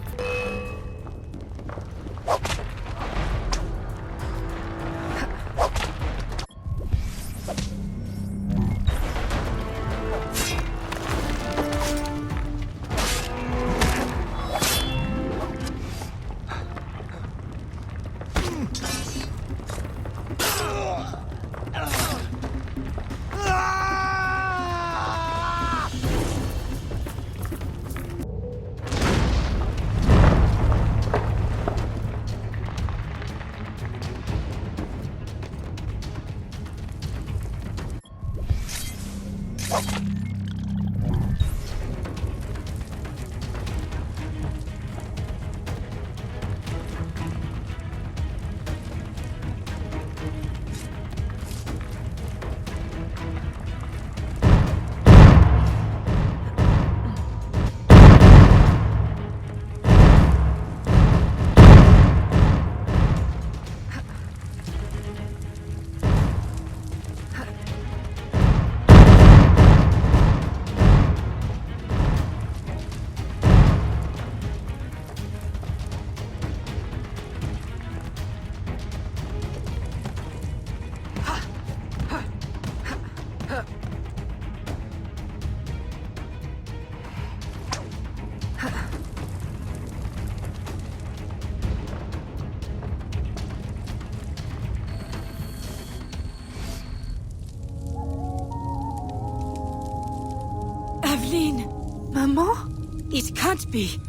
[SPEAKER 5] Maman? It can't be.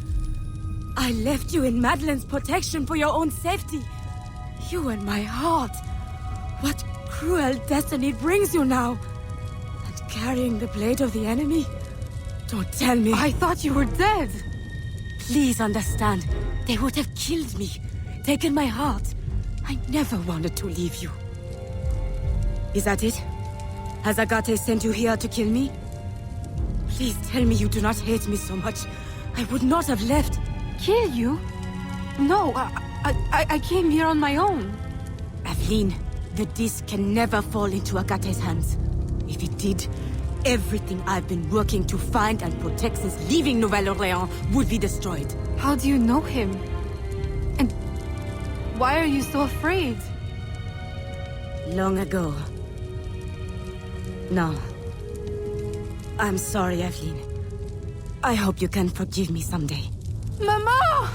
[SPEAKER 5] I left you in Madeline's protection for your own safety. You and my heart. What cruel destiny brings you now? And carrying the blade of the enemy? Don't tell me.
[SPEAKER 7] I thought you were dead.
[SPEAKER 5] Please understand. They would have killed me, taken my heart. I never wanted to leave you. Is that it? Has Agate sent you here to kill me? Please tell me you do not hate me so much. I would not have left.
[SPEAKER 7] Kill you? No, I came here on my own.
[SPEAKER 5] Aveline, the disc can never fall into Agate's hands. If it did, everything I've been working to find and protect since leaving Nouvelle-Orléans would be destroyed.
[SPEAKER 7] How do you know him? Why are you so afraid?
[SPEAKER 5] Long ago. No. I'm sorry, Evelyn. I hope you can forgive me someday.
[SPEAKER 7] Mama!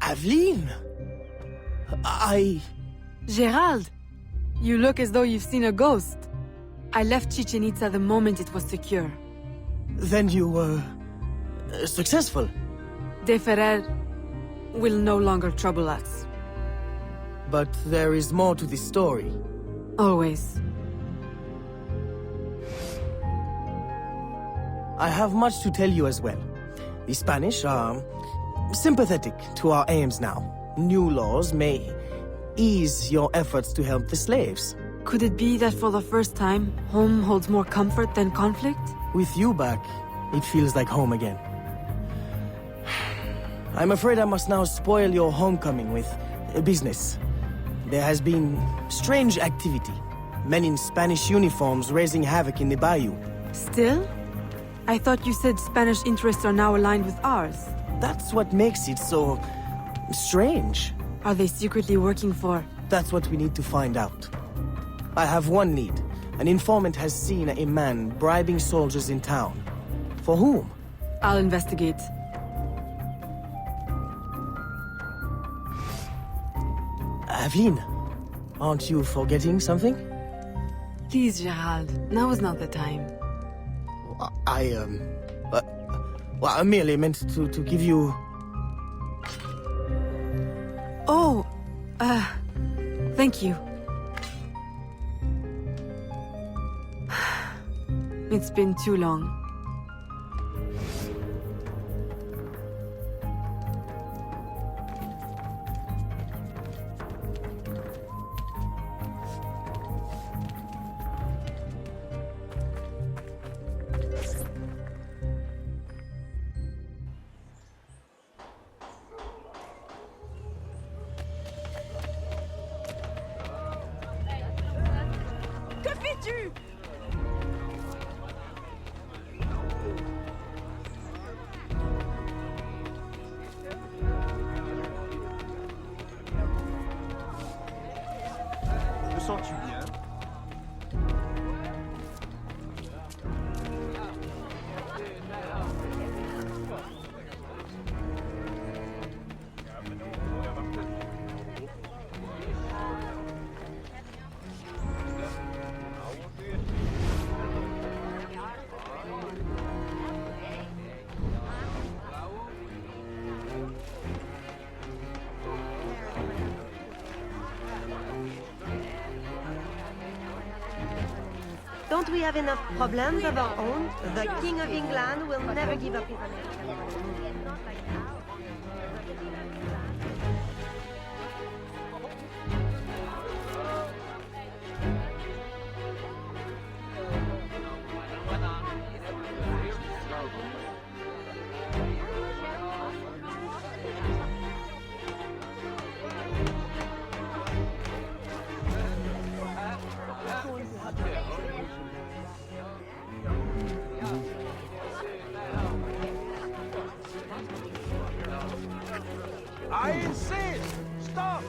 [SPEAKER 8] Aveline!
[SPEAKER 7] Gerald! You look as though you've seen a ghost. I left Chichen Itza the moment it was secure.
[SPEAKER 8] Then you were... successful?
[SPEAKER 7] De Ferrer will no longer trouble us.
[SPEAKER 8] But there is more to this story.
[SPEAKER 7] Always.
[SPEAKER 8] I have much to tell you as well. The Spanish are sympathetic to our aims now. New laws may ease your efforts to help the slaves.
[SPEAKER 7] Could it be that for the first time, home holds more comfort than conflict?
[SPEAKER 8] With you back, it feels like home again. I'm afraid I must now spoil your homecoming with business. There has been strange activity. Men in Spanish uniforms raising havoc in the bayou.
[SPEAKER 7] Still? I thought you said Spanish interests are now aligned with ours.
[SPEAKER 8] That's what makes it so... strange.
[SPEAKER 7] Are they secretly working for...
[SPEAKER 8] That's what we need to find out. I have one need. An informant has seen a man bribing soldiers in town. For whom?
[SPEAKER 7] I'll investigate.
[SPEAKER 8] Aveline, aren't you forgetting something?
[SPEAKER 7] Please, Gerald. Now is not the time.
[SPEAKER 8] I merely meant to give you...
[SPEAKER 7] Oh, thank you. It's been too long.
[SPEAKER 1] Sens-tu bien?
[SPEAKER 2] Don't we have enough problems of our own? The King of England will never give up his American.
[SPEAKER 23] I insist! Stop!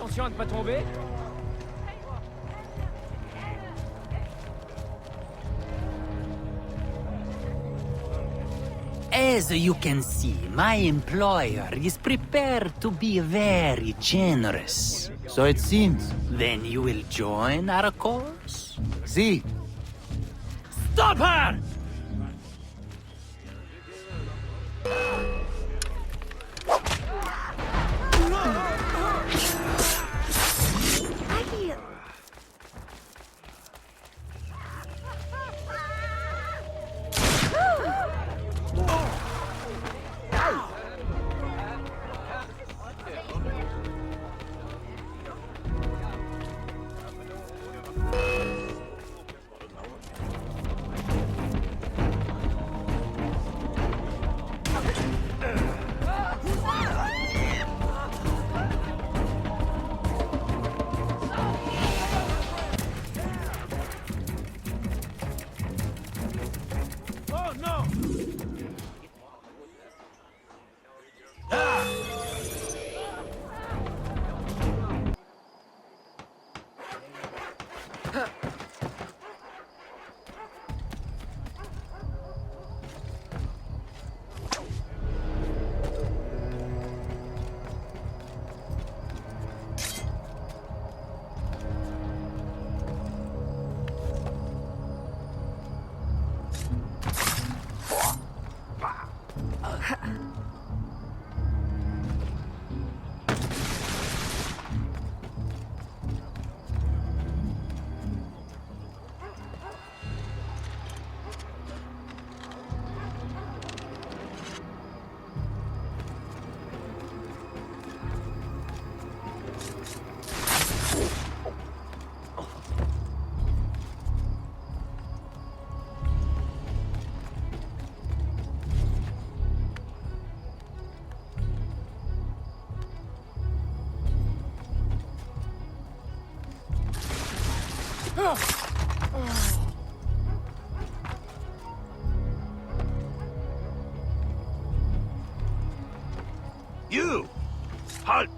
[SPEAKER 9] attention à ne pas tomber.
[SPEAKER 14] As you can see, my employer is prepared to be very generous.
[SPEAKER 15] So it seems.
[SPEAKER 14] Then you will join our cause?
[SPEAKER 15] See.
[SPEAKER 9] Stop her!
[SPEAKER 18] You! Halt!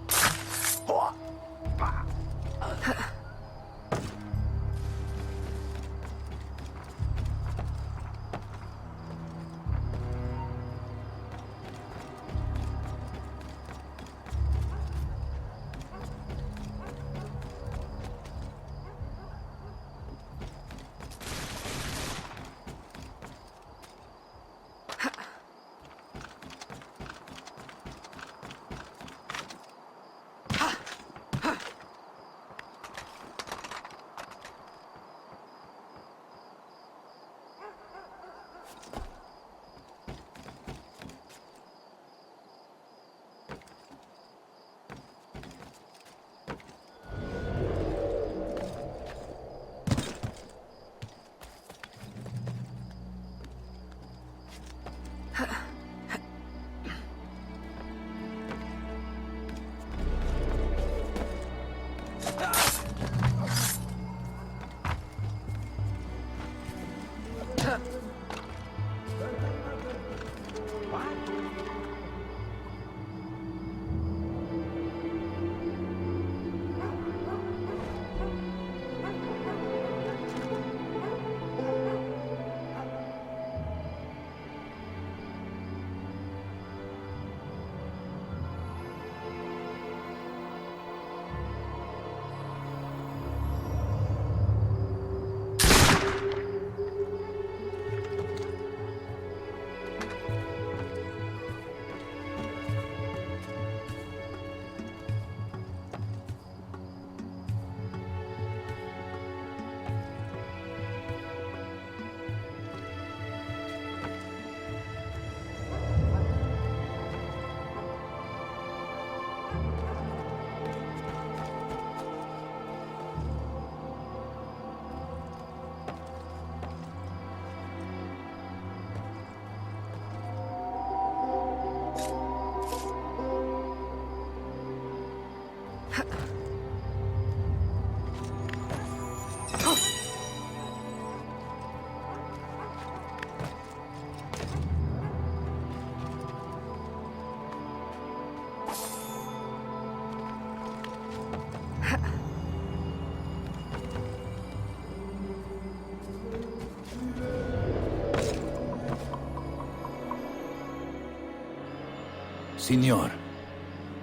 [SPEAKER 19] Signor,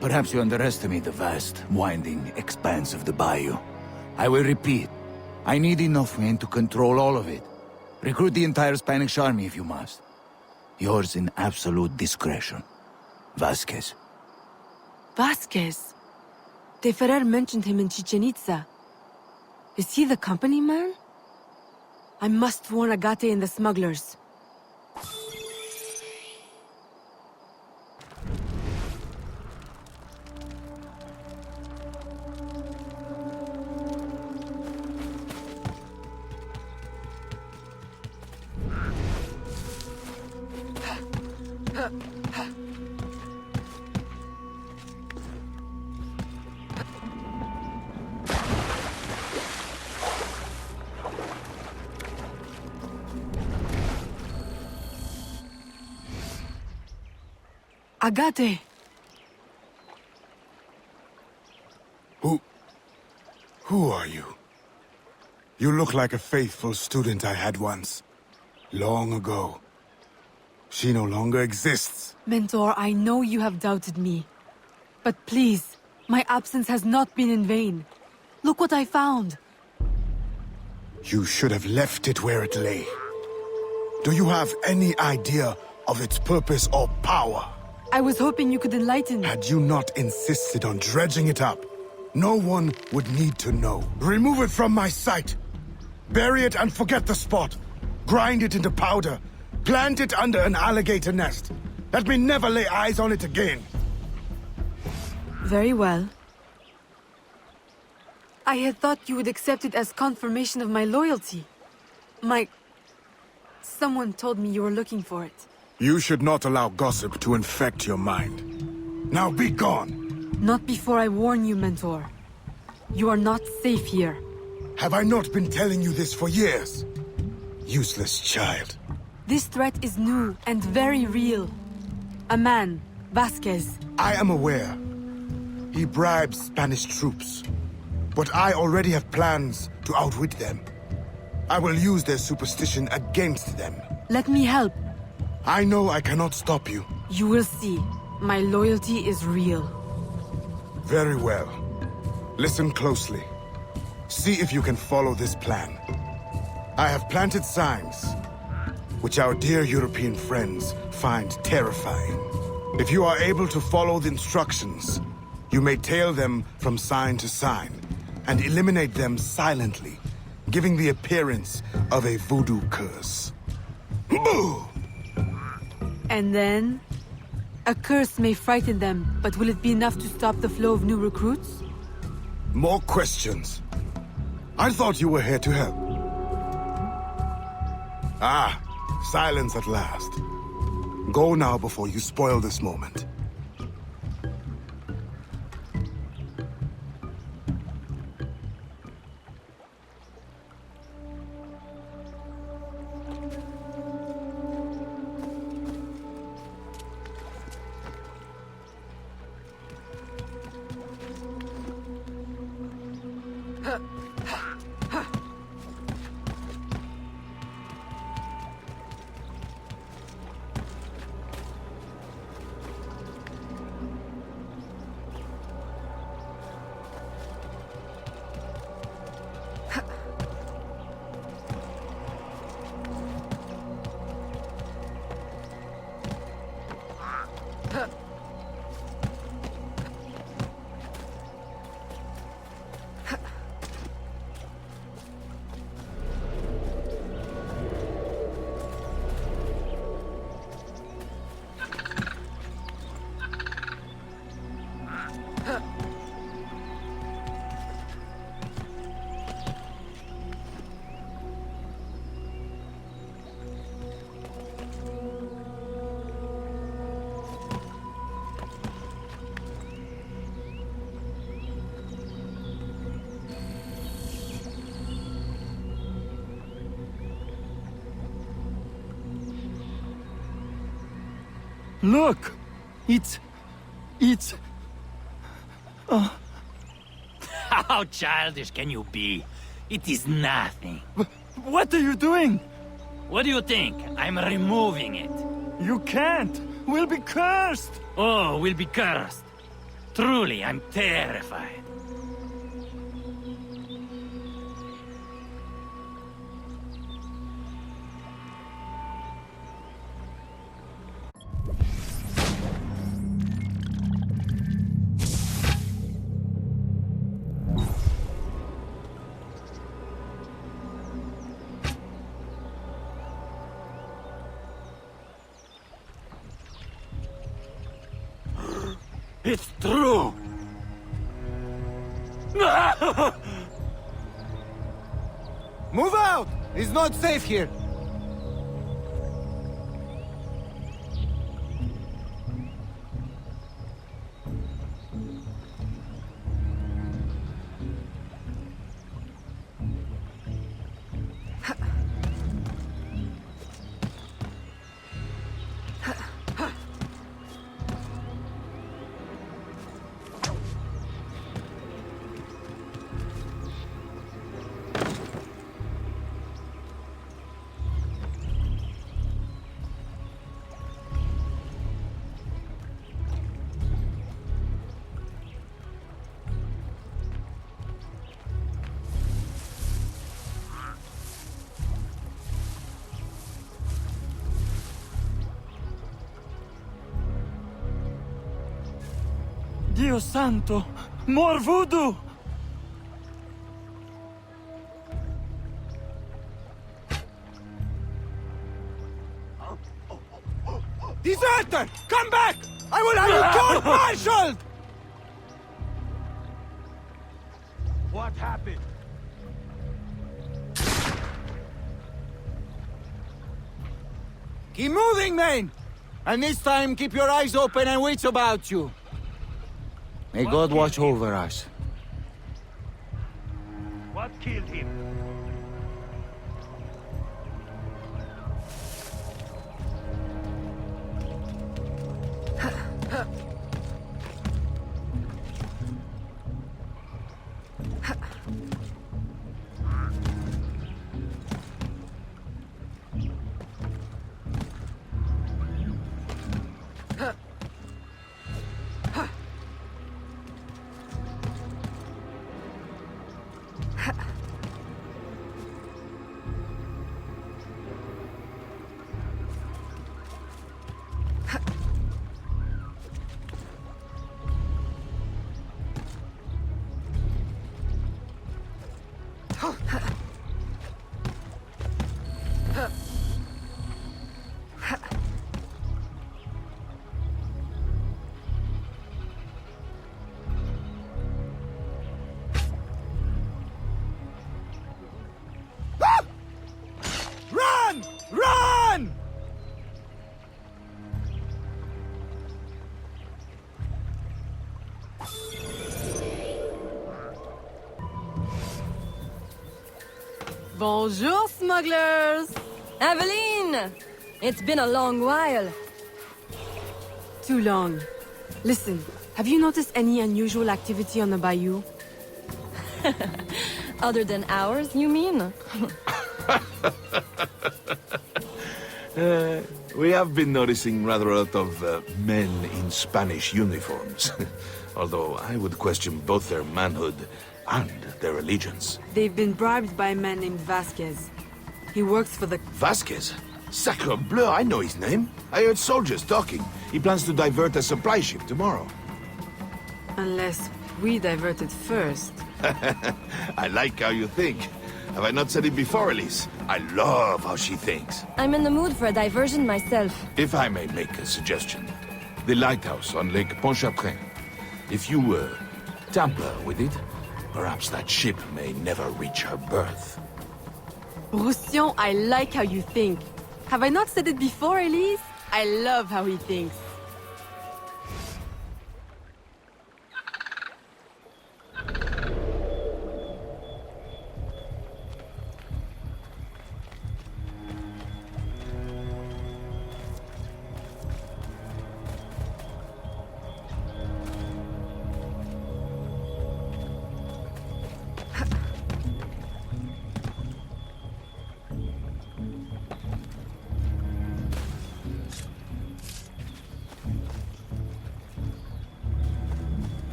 [SPEAKER 19] perhaps you underestimate the vast, winding expanse of the bayou. I will repeat. I need enough men to control all of it. Recruit the entire Spanish army if you must. Yours in absolute discretion. Vasquez.
[SPEAKER 7] Vasquez? De Ferrer mentioned him in Chichen Itza. Is he the company man? I must warn Agate and the smugglers. Agate!
[SPEAKER 17] Who are you? You look like a faithful student I had once. Long ago. She no longer exists.
[SPEAKER 7] Mentor, I know you have doubted me. But please, my absence has not been in vain. Look what I found.
[SPEAKER 17] You should have left it where it lay. Do you have any idea of its purpose or power?
[SPEAKER 7] I was hoping you could enlighten me.
[SPEAKER 17] Had you not insisted on dredging it up, no one would need to know. Remove it from my sight. Bury it and forget the spot. Grind it into powder. Plant it under an alligator nest. Let me never lay eyes on it again.
[SPEAKER 7] Very well. I had thought you would accept it as confirmation of my loyalty. Someone told me you were looking for it.
[SPEAKER 17] You should not allow gossip to infect your mind. Now be gone!
[SPEAKER 7] Not before I warn you, Mentor. You are not safe here.
[SPEAKER 17] Have I not been telling you this for years? Useless child.
[SPEAKER 7] This threat is new and very real. A man, Vasquez.
[SPEAKER 17] I am aware. He bribes Spanish troops. But I already have plans to outwit them. I will use their superstition against them.
[SPEAKER 7] Let me help.
[SPEAKER 17] I know I cannot stop you.
[SPEAKER 7] You will see. My loyalty is real.
[SPEAKER 17] Very well. Listen closely. See if you can follow this plan. I have planted signs, which our dear European friends find terrifying. If you are able to follow the instructions, you may tail them from sign to sign, and eliminate them silently, giving the appearance of a voodoo curse. Boo!
[SPEAKER 7] And then? A curse may frighten them, but will it be enough to stop the flow of new recruits?
[SPEAKER 17] More questions. I thought you were here to help. Ah, silence at last. Go now before you spoil this moment.
[SPEAKER 9] Look! It's...
[SPEAKER 14] How childish can you be? It is nothing.
[SPEAKER 9] What are you doing?
[SPEAKER 14] What do you think? I'm removing it.
[SPEAKER 9] You can't!
[SPEAKER 21] We'll be cursed!
[SPEAKER 14] Oh, we'll be cursed. Truly, I'm terrified.
[SPEAKER 21] It's true!
[SPEAKER 15] Move out! It's not safe here.
[SPEAKER 21] Dio santo! More voodoo!
[SPEAKER 15] Deserter! Come back! I will have you court-martialed!
[SPEAKER 23] What happened?
[SPEAKER 15] Keep moving, men! And this time, keep your eyes open and wits about you. May God watch over us.
[SPEAKER 23] What killed him?
[SPEAKER 15] Run! Run!
[SPEAKER 7] Bonjour, smugglers!
[SPEAKER 2] Aveline! It's been a long while.
[SPEAKER 7] Too long. Listen, have you noticed any unusual activity on the bayou?
[SPEAKER 2] Other than ours, you mean?
[SPEAKER 11] We have been noticing rather a lot of men in Spanish uniforms. Although I would question both their manhood and their allegiance.
[SPEAKER 7] They've been bribed by a man named Vasquez. He works for the...
[SPEAKER 11] Vasquez? Sacre bleu, I know his name. I heard soldiers talking. He plans to divert a supply ship tomorrow.
[SPEAKER 7] Unless we divert it first.
[SPEAKER 11] I like how you think. Have I not said it before, Elise? I love how she thinks.
[SPEAKER 2] I'm in the mood for a diversion myself.
[SPEAKER 11] If I may make a suggestion. The lighthouse on Lake Pontchartrain. If you, tamper with it, perhaps that ship may never reach her berth.
[SPEAKER 7] Roussillon, I like how you think. Have I not said it before, Elise? I love how he thinks.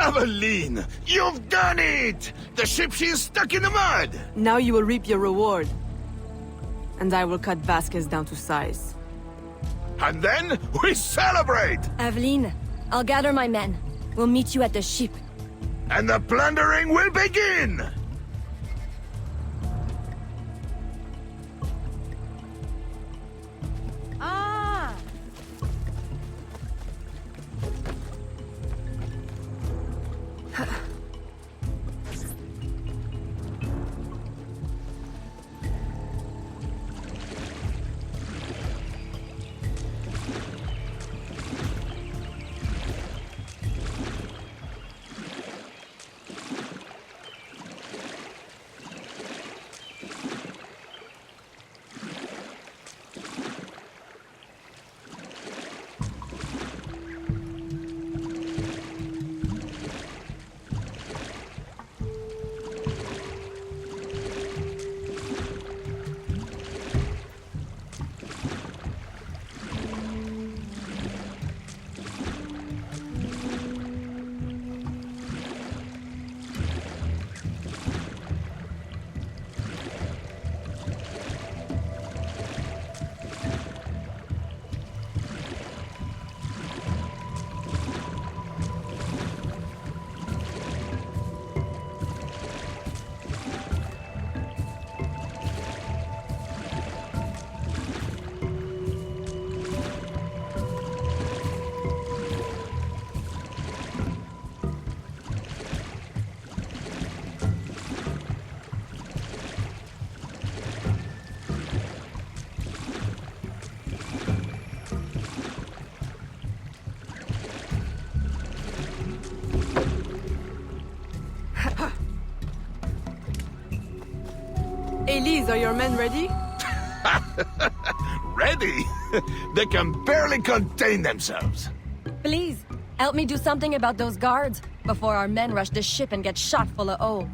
[SPEAKER 11] Aveline, you've done it! The ship, she's stuck in the mud!
[SPEAKER 7] Now you will reap your reward. And I will cut Vasquez down to size.
[SPEAKER 11] And then we celebrate!
[SPEAKER 6] Aveline, I'll gather my men. We'll meet you at the ship.
[SPEAKER 11] And the plundering will begin!
[SPEAKER 6] Ah!
[SPEAKER 7] Elise, are your men ready?
[SPEAKER 11] Ready? They can barely contain themselves.
[SPEAKER 6] Please, help me do something about those guards before our men rush the ship and get shot full of oil.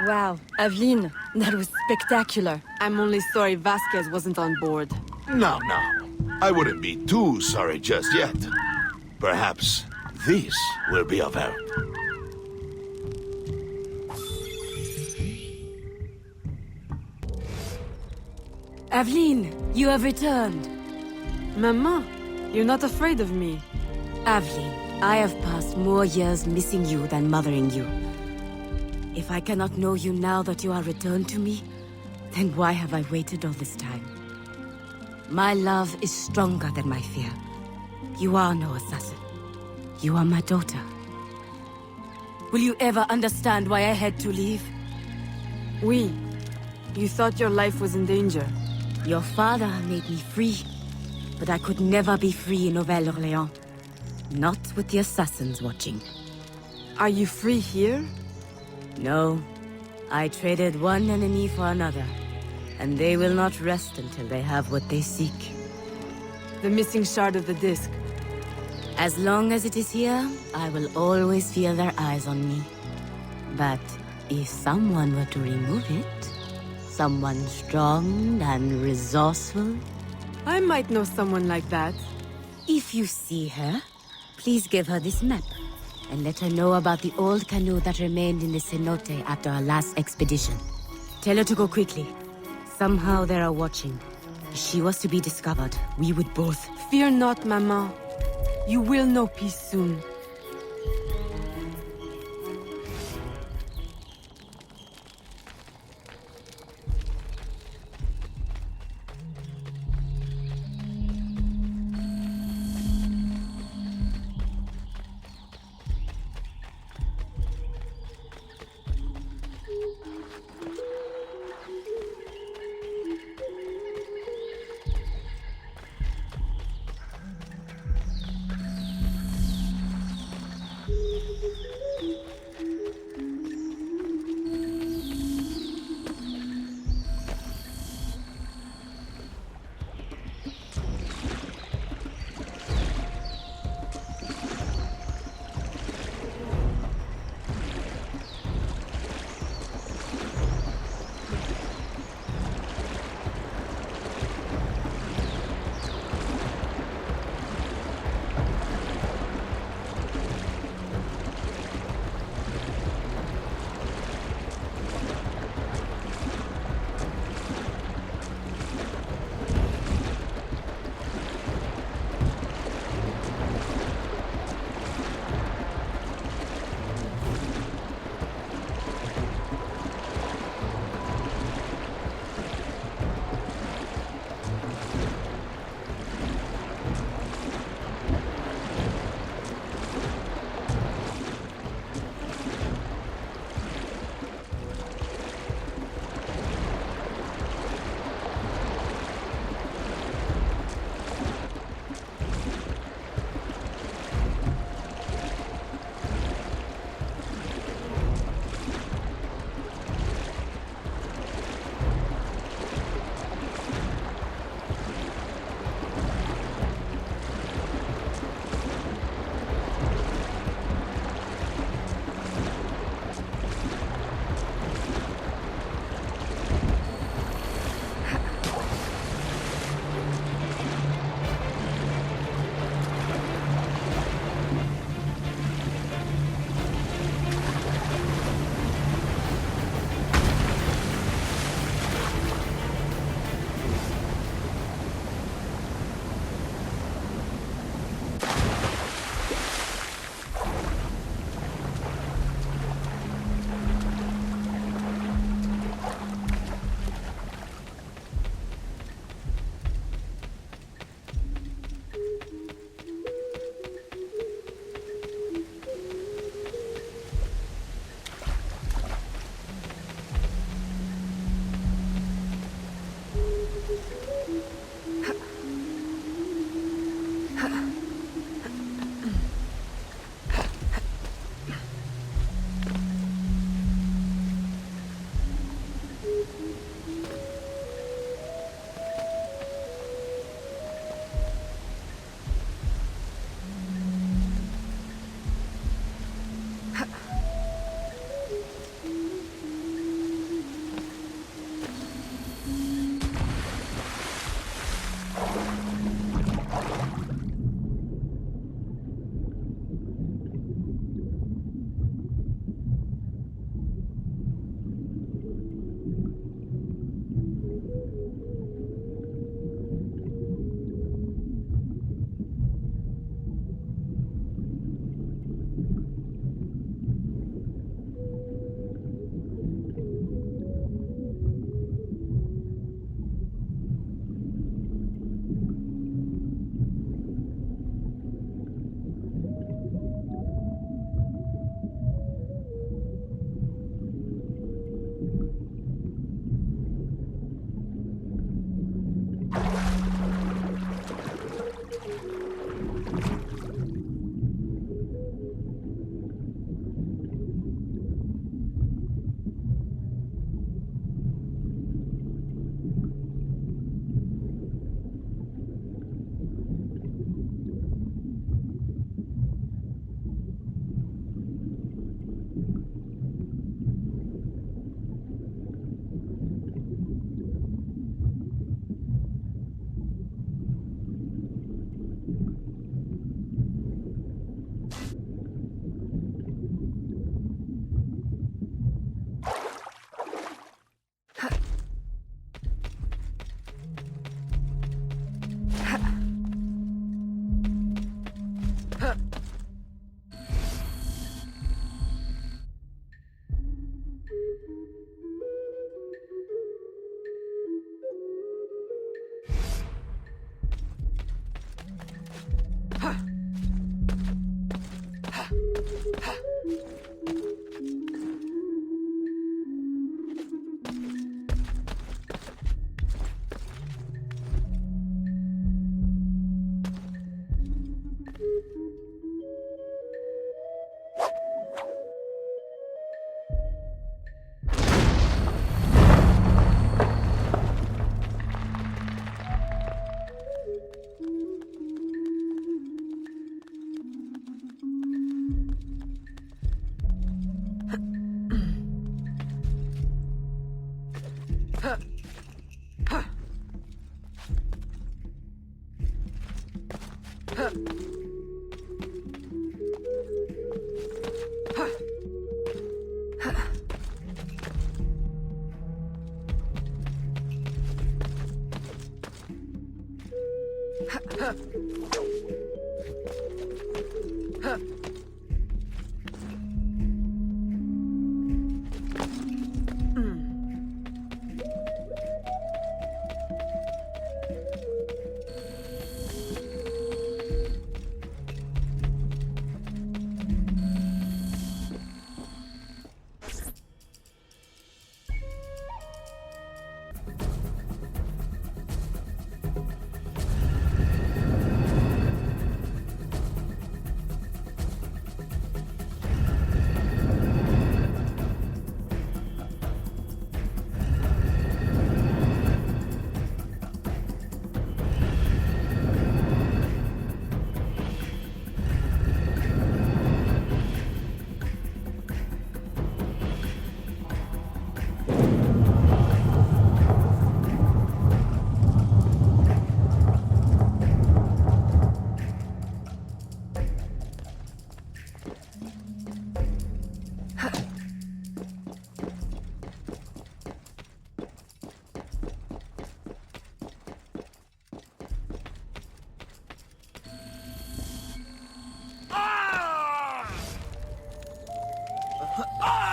[SPEAKER 6] Wow, Aveline, that was spectacular.
[SPEAKER 7] I'm only sorry Vasquez wasn't on board.
[SPEAKER 11] No, no. I wouldn't be too sorry just yet. Perhaps this will be of help.
[SPEAKER 5] Aveline, you have returned.
[SPEAKER 7] Maman, you're not afraid of me.
[SPEAKER 5] Aveline, I have passed more years missing you than mothering you. If I cannot know you now that you are returned to me, then why have I waited all this time? My love is stronger than my fear. You are no assassin. You are my daughter. Will you ever understand why I had to leave?
[SPEAKER 7] Oui. You thought your life was in danger.
[SPEAKER 5] Your father made me free, but I could never be free in Nouvelle-Orléans. Not with the assassins watching.
[SPEAKER 7] Are you free here?
[SPEAKER 5] No. I traded one enemy for another, and they will not rest until they have what they seek.
[SPEAKER 7] The missing shard of the disc.
[SPEAKER 5] As long as it is here, I will always feel their eyes on me. But if someone were to remove it, someone strong and resourceful,
[SPEAKER 7] I might know someone like that.
[SPEAKER 5] If you see her, please give her this map, and let her know about the old canoe that remained in the Cenote after our last expedition. Tell her to go quickly. Somehow they are watching. If she was to be discovered, we would both...
[SPEAKER 7] Fear not, Maman. You will know peace soon.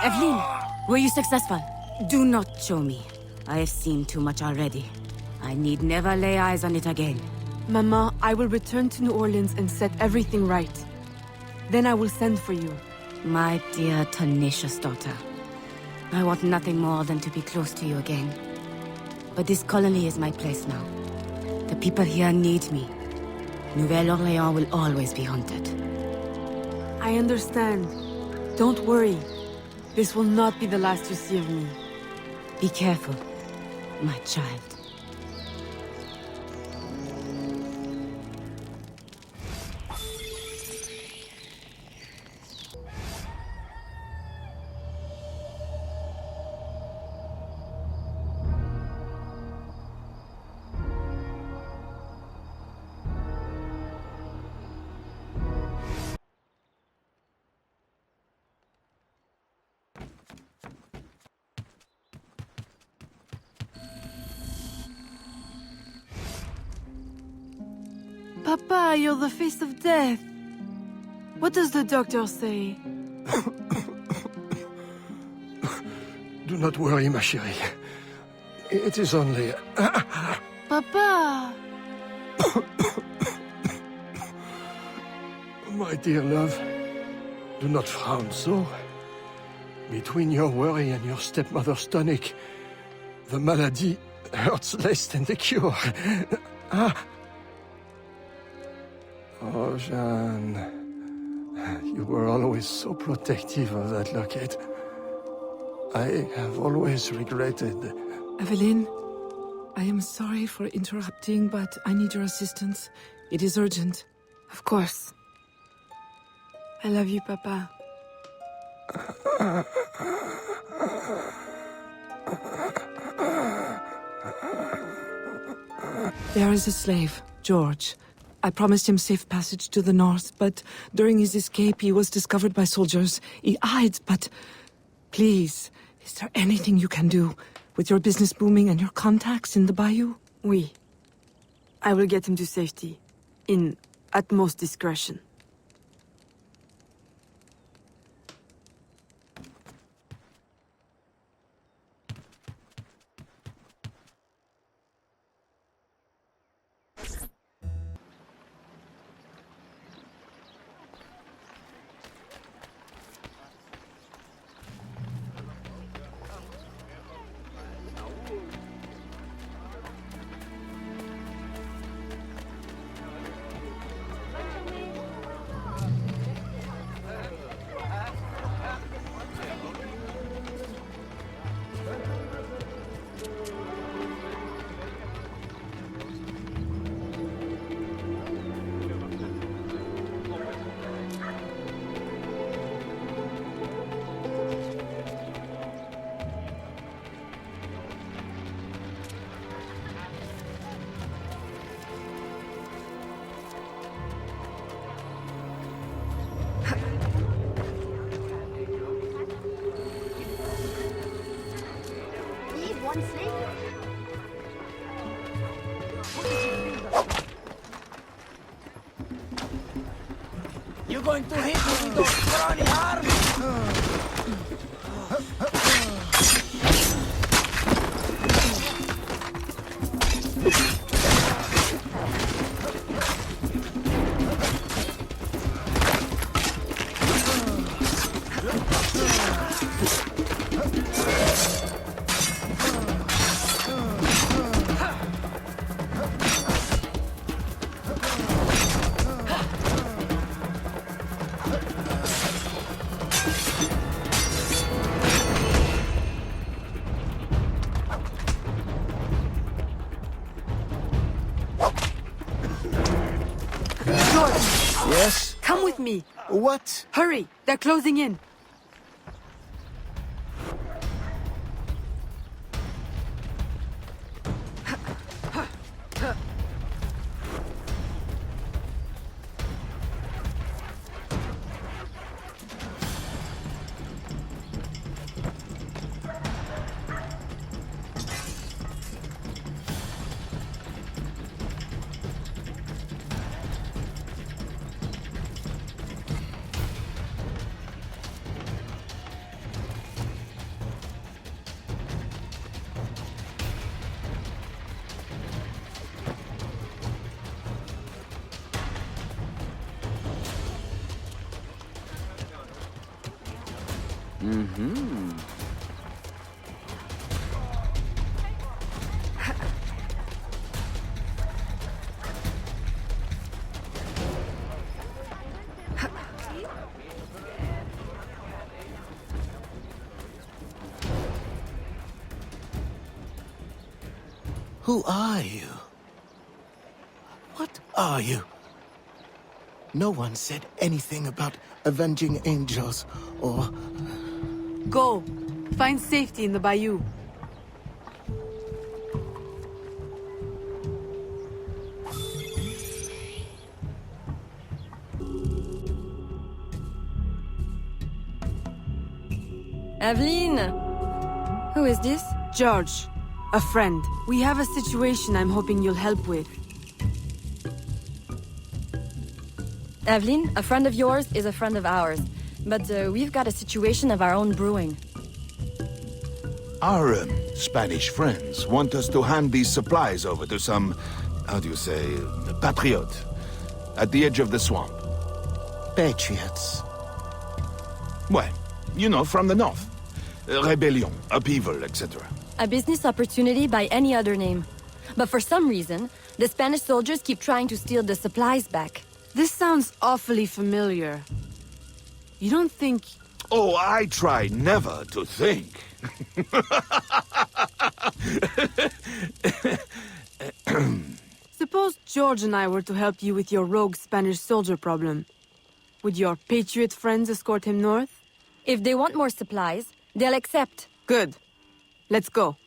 [SPEAKER 5] Evelyn, were you successful? Do not show me. I have seen too much already. I need never lay eyes on it again.
[SPEAKER 7] Mama, I will return to New Orleans and set everything right. Then I will send for you.
[SPEAKER 5] My dear, tenacious daughter. I want nothing more than to be close to you again. But this colony is my place now. The people here need me. Nouvelle-Orléans will always be haunted.
[SPEAKER 7] I understand. Don't worry. This will not be the last you see of me.
[SPEAKER 5] Be careful, my child.
[SPEAKER 7] Papa, you're the face of death. What does the doctor say?
[SPEAKER 1] Do not worry, ma chérie. It is only...
[SPEAKER 7] Papa!
[SPEAKER 1] My dear love, do not frown so. Between your worry and your stepmother's tonic, the malady hurts less than the cure. Oh, Jeanne, you were always so protective of that locket. I have always regretted...
[SPEAKER 3] Evelyn, I am sorry for interrupting, but I need your assistance. It is urgent.
[SPEAKER 7] Of course. I love you, Papa.
[SPEAKER 3] There is a slave, George. I promised him safe passage to the north, but during his escape he was discovered by soldiers. He hides, but... Please, is there anything you can do? With your business booming and your contacts in the bayou?
[SPEAKER 7] Oui. I will get him to safety. In utmost discretion.
[SPEAKER 20] You're going to hit me with those scrawny arms!
[SPEAKER 7] Yes? Come with me.
[SPEAKER 8] What?
[SPEAKER 7] Hurry, they're closing in.
[SPEAKER 16] Mm-hmm.
[SPEAKER 15] Who are you? What are you? No one said anything about avenging angels or...
[SPEAKER 7] Go. Find safety in the bayou.
[SPEAKER 6] Aveline! Who is this?
[SPEAKER 7] George. A friend. We have a situation I'm hoping you'll help with.
[SPEAKER 6] Aveline, a friend of yours is a friend of ours. But we've got a situation of our own brewing.
[SPEAKER 11] Our Spanish friends want us to hand these supplies over to some, how do you say, patriot, at the edge of the swamp.
[SPEAKER 15] Patriots?
[SPEAKER 11] Well, you know, from the north. Rebellion, upheaval, etc.
[SPEAKER 6] A business opportunity by any other name. But for some reason, the Spanish soldiers keep trying to steal the supplies back.
[SPEAKER 7] This sounds awfully familiar. You don't think...
[SPEAKER 11] Oh, I try never to think.
[SPEAKER 7] Suppose George and I were to help you with your rogue Spanish soldier problem. Would your patriot friends escort him north?
[SPEAKER 6] If they want more supplies, they'll accept.
[SPEAKER 7] Good. Let's go.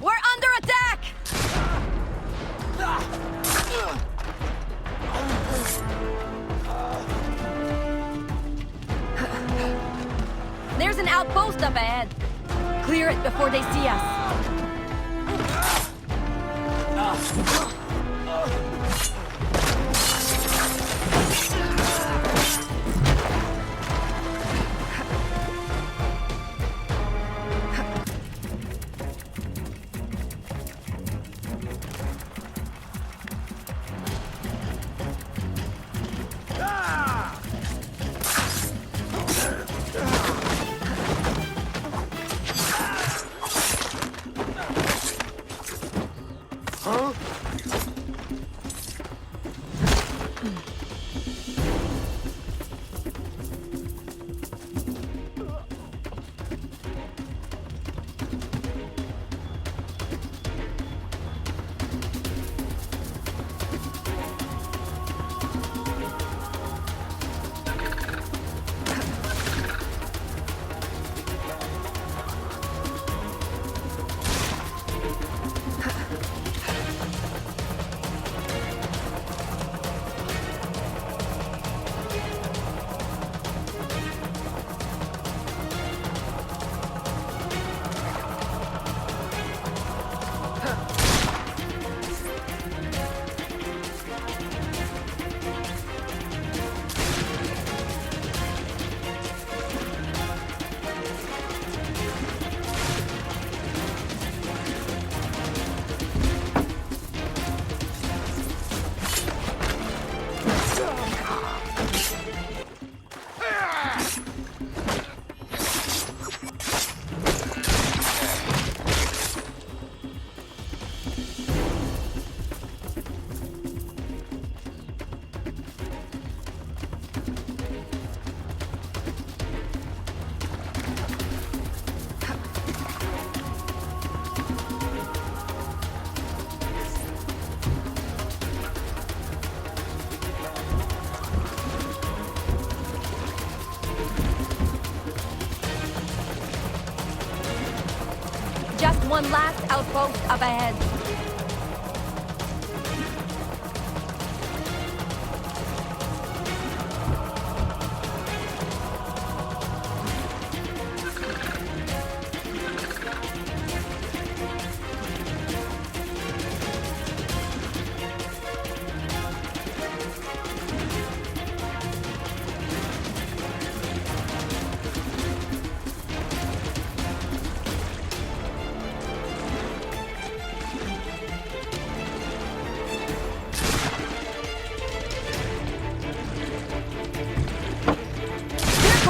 [SPEAKER 6] We're under attack! There's an outpost up ahead. Clear it before they see us. Just one last outpost up ahead.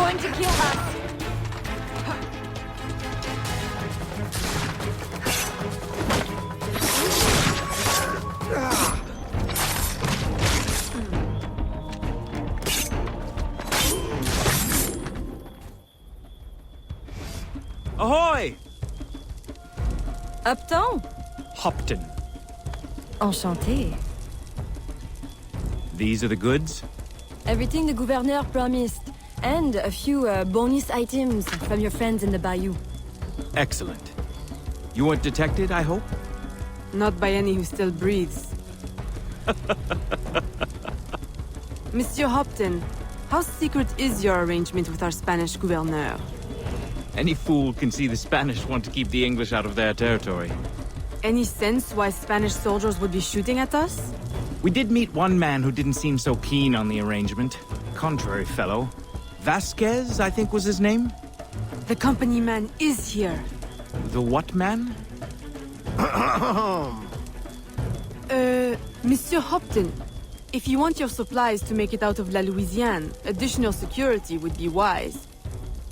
[SPEAKER 6] going to kill us!
[SPEAKER 4] Ahoy!
[SPEAKER 6] Upton?
[SPEAKER 4] Hopton.
[SPEAKER 6] Enchanté.
[SPEAKER 4] These are the goods?
[SPEAKER 6] Everything the gouverneur promised. And a few bonus items from your friends in the bayou.
[SPEAKER 4] Excellent. You weren't detected, I hope?
[SPEAKER 7] Not by any who still breathes. Monsieur Hopton, how secret is your arrangement with our Spanish gouverneur?
[SPEAKER 4] Any fool can see the Spanish want to keep the English out of their territory.
[SPEAKER 7] Any sense why Spanish soldiers would be shooting at us?
[SPEAKER 4] We did meet one man who didn't seem so keen on the arrangement. Contrary fellow. Vasquez, I think was his name?
[SPEAKER 7] The company man is here.
[SPEAKER 4] The what man?
[SPEAKER 7] Monsieur Hopton, if you want your supplies to make it out of La Louisiane, additional security would be wise.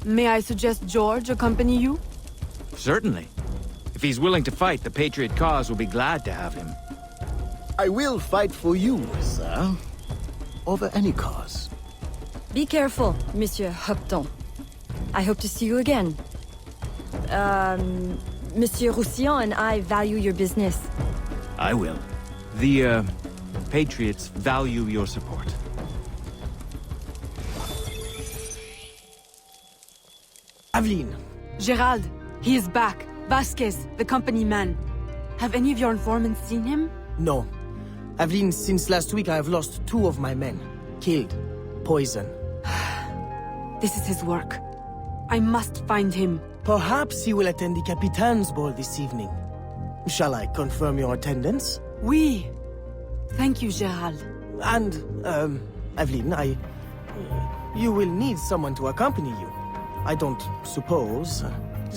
[SPEAKER 7] May I suggest George accompany you?
[SPEAKER 4] Certainly. If he's willing to fight, the Patriot cause will be glad to have him.
[SPEAKER 13] I will fight for you, sir. Over any cause.
[SPEAKER 6] Be careful, Monsieur Hopton. I hope to see you again. Monsieur Roussillon and I value your business.
[SPEAKER 4] I will. The, Patriots value your support.
[SPEAKER 8] Aveline.
[SPEAKER 7] Gerald, he is back. Vasquez, the company man. Have any of your informants seen him?
[SPEAKER 8] No. Aveline, since last week I have lost 2 of my men. Killed. Poison.
[SPEAKER 7] This is his work. I must find him.
[SPEAKER 8] Perhaps he will attend the Capitain's Ball this evening. Shall I confirm your attendance?
[SPEAKER 7] Oui. Thank you, Gerald.
[SPEAKER 8] And, Aveline, you will need someone to accompany you. I don't suppose...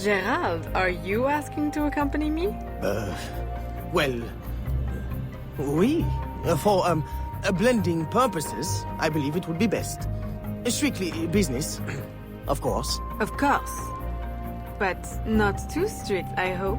[SPEAKER 7] Gerald, are you asking to accompany me?
[SPEAKER 8] Well... Oui. For, blending purposes, I believe it would be best. Strictly business, of course.
[SPEAKER 7] Of course. But not too strict, I hope.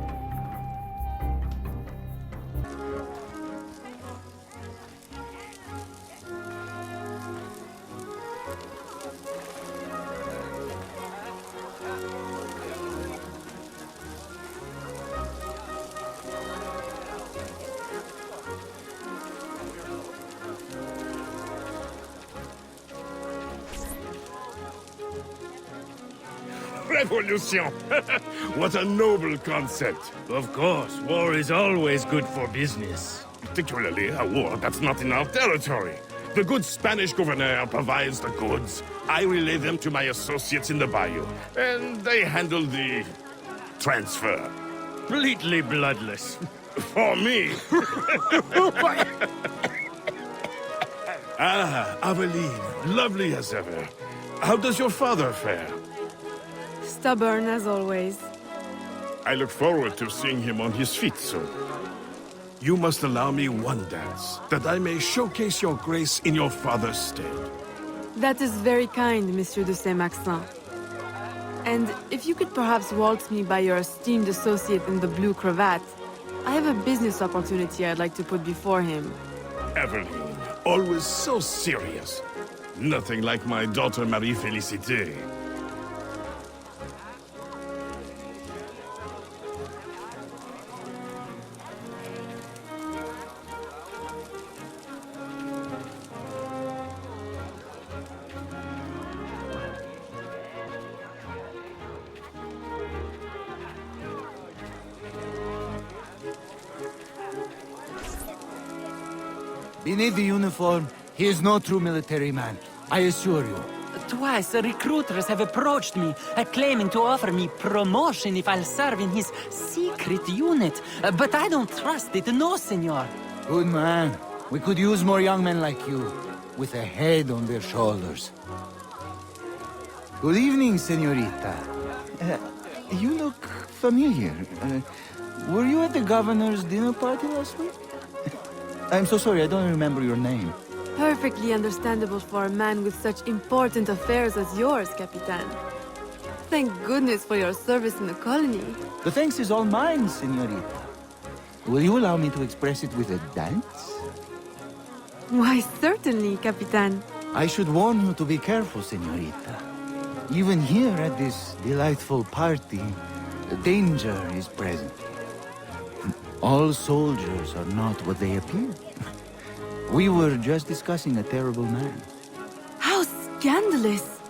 [SPEAKER 18] Revolution! What a noble concept.
[SPEAKER 10] Of course, war is always good for business.
[SPEAKER 18] Particularly a war that's not in our territory. The good Spanish governor provides the goods. I relay them to my associates in the bayou, and they handle the transfer.
[SPEAKER 10] Completely bloodless.
[SPEAKER 18] For me. Aveline, lovely as ever. How does your father fare?
[SPEAKER 7] Stubborn as always.
[SPEAKER 18] I look forward to seeing him on his feet soon. You must allow me one dance, that I may showcase your grace in your father's stead.
[SPEAKER 7] That is very kind, Monsieur de Saint-Maxin. And if you could perhaps waltz me by your esteemed associate in the blue cravat, I have a business opportunity I'd like to put before him.
[SPEAKER 18] Evelyn, always so serious. Nothing like my daughter Marie-Félicité.
[SPEAKER 19] Beneath the uniform, he is no true military man, I assure you.
[SPEAKER 14] Twice, recruiters have approached me, claiming to offer me promotion if I'll serve in his secret unit. But I don't trust it, no, senor.
[SPEAKER 19] Good man. We could use more young men like you, with a head on their shoulders. Good evening, senorita. You look familiar. Were you at the governor's dinner party last week? I'm so sorry, I don't remember your name.
[SPEAKER 7] Perfectly understandable for a man with such important affairs as yours, Capitan. Thank goodness for your service in the colony.
[SPEAKER 19] The thanks is all mine, señorita. Will you allow me to express it with a dance?
[SPEAKER 7] Why, certainly, Capitan.
[SPEAKER 19] I should warn you to be careful, señorita. Even here at this delightful party, danger is present. All soldiers are not what they appear. We were just discussing a terrible man.
[SPEAKER 7] How scandalous!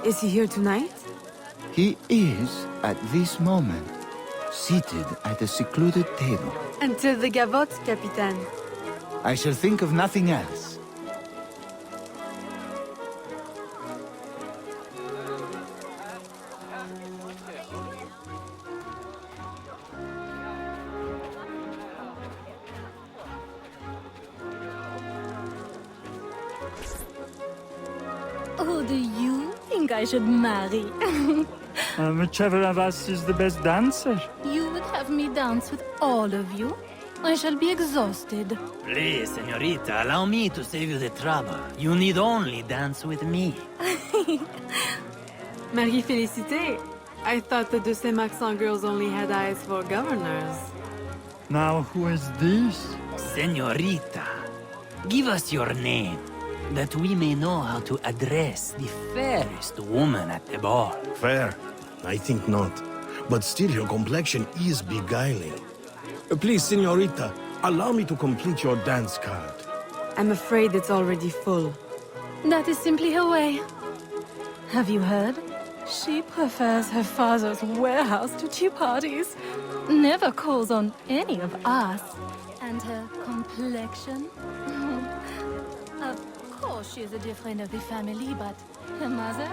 [SPEAKER 7] Is he here tonight?
[SPEAKER 19] He is, at this moment, seated at a secluded table.
[SPEAKER 7] Until the gavotte, Capitan.
[SPEAKER 19] I shall think of nothing else.
[SPEAKER 6] Who do you think I should marry?
[SPEAKER 9] Whichever of us is the best dancer.
[SPEAKER 2] You would have me dance with all of you? I shall be exhausted.
[SPEAKER 14] Please, señorita, allow me to save you the trouble. You need only dance with me.
[SPEAKER 7] Marie-Félicité. I thought the de Saint-Maxent girls only had eyes for governors.
[SPEAKER 9] Now who is this?
[SPEAKER 14] Señorita, give us your name, that we may know how to address the fairest woman at the ball.
[SPEAKER 10] Fair? I think not. But still, your complexion is beguiling. Please, señorita, allow me to complete your dance card.
[SPEAKER 7] I'm afraid it's already full.
[SPEAKER 2] That is simply her way. Have you heard? She prefers her father's warehouse to tea parties. Never calls on any of us. And her complexion? Of course she is a different of the family, but her mother?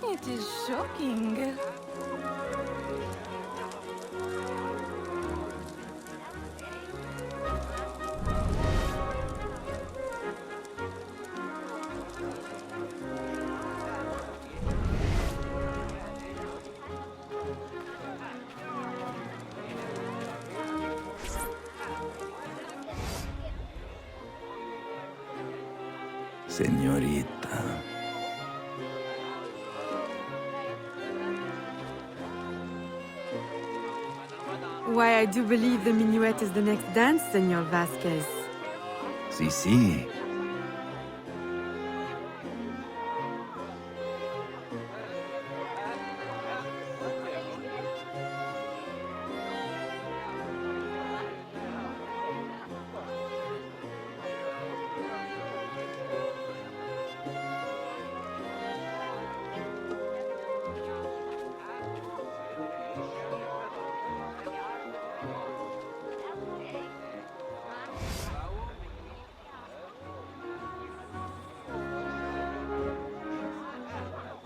[SPEAKER 2] It is shocking.
[SPEAKER 19] Señorita.
[SPEAKER 7] Why, I do believe the minuet is the next dance, Senor Vasquez.
[SPEAKER 19] Sí, sí.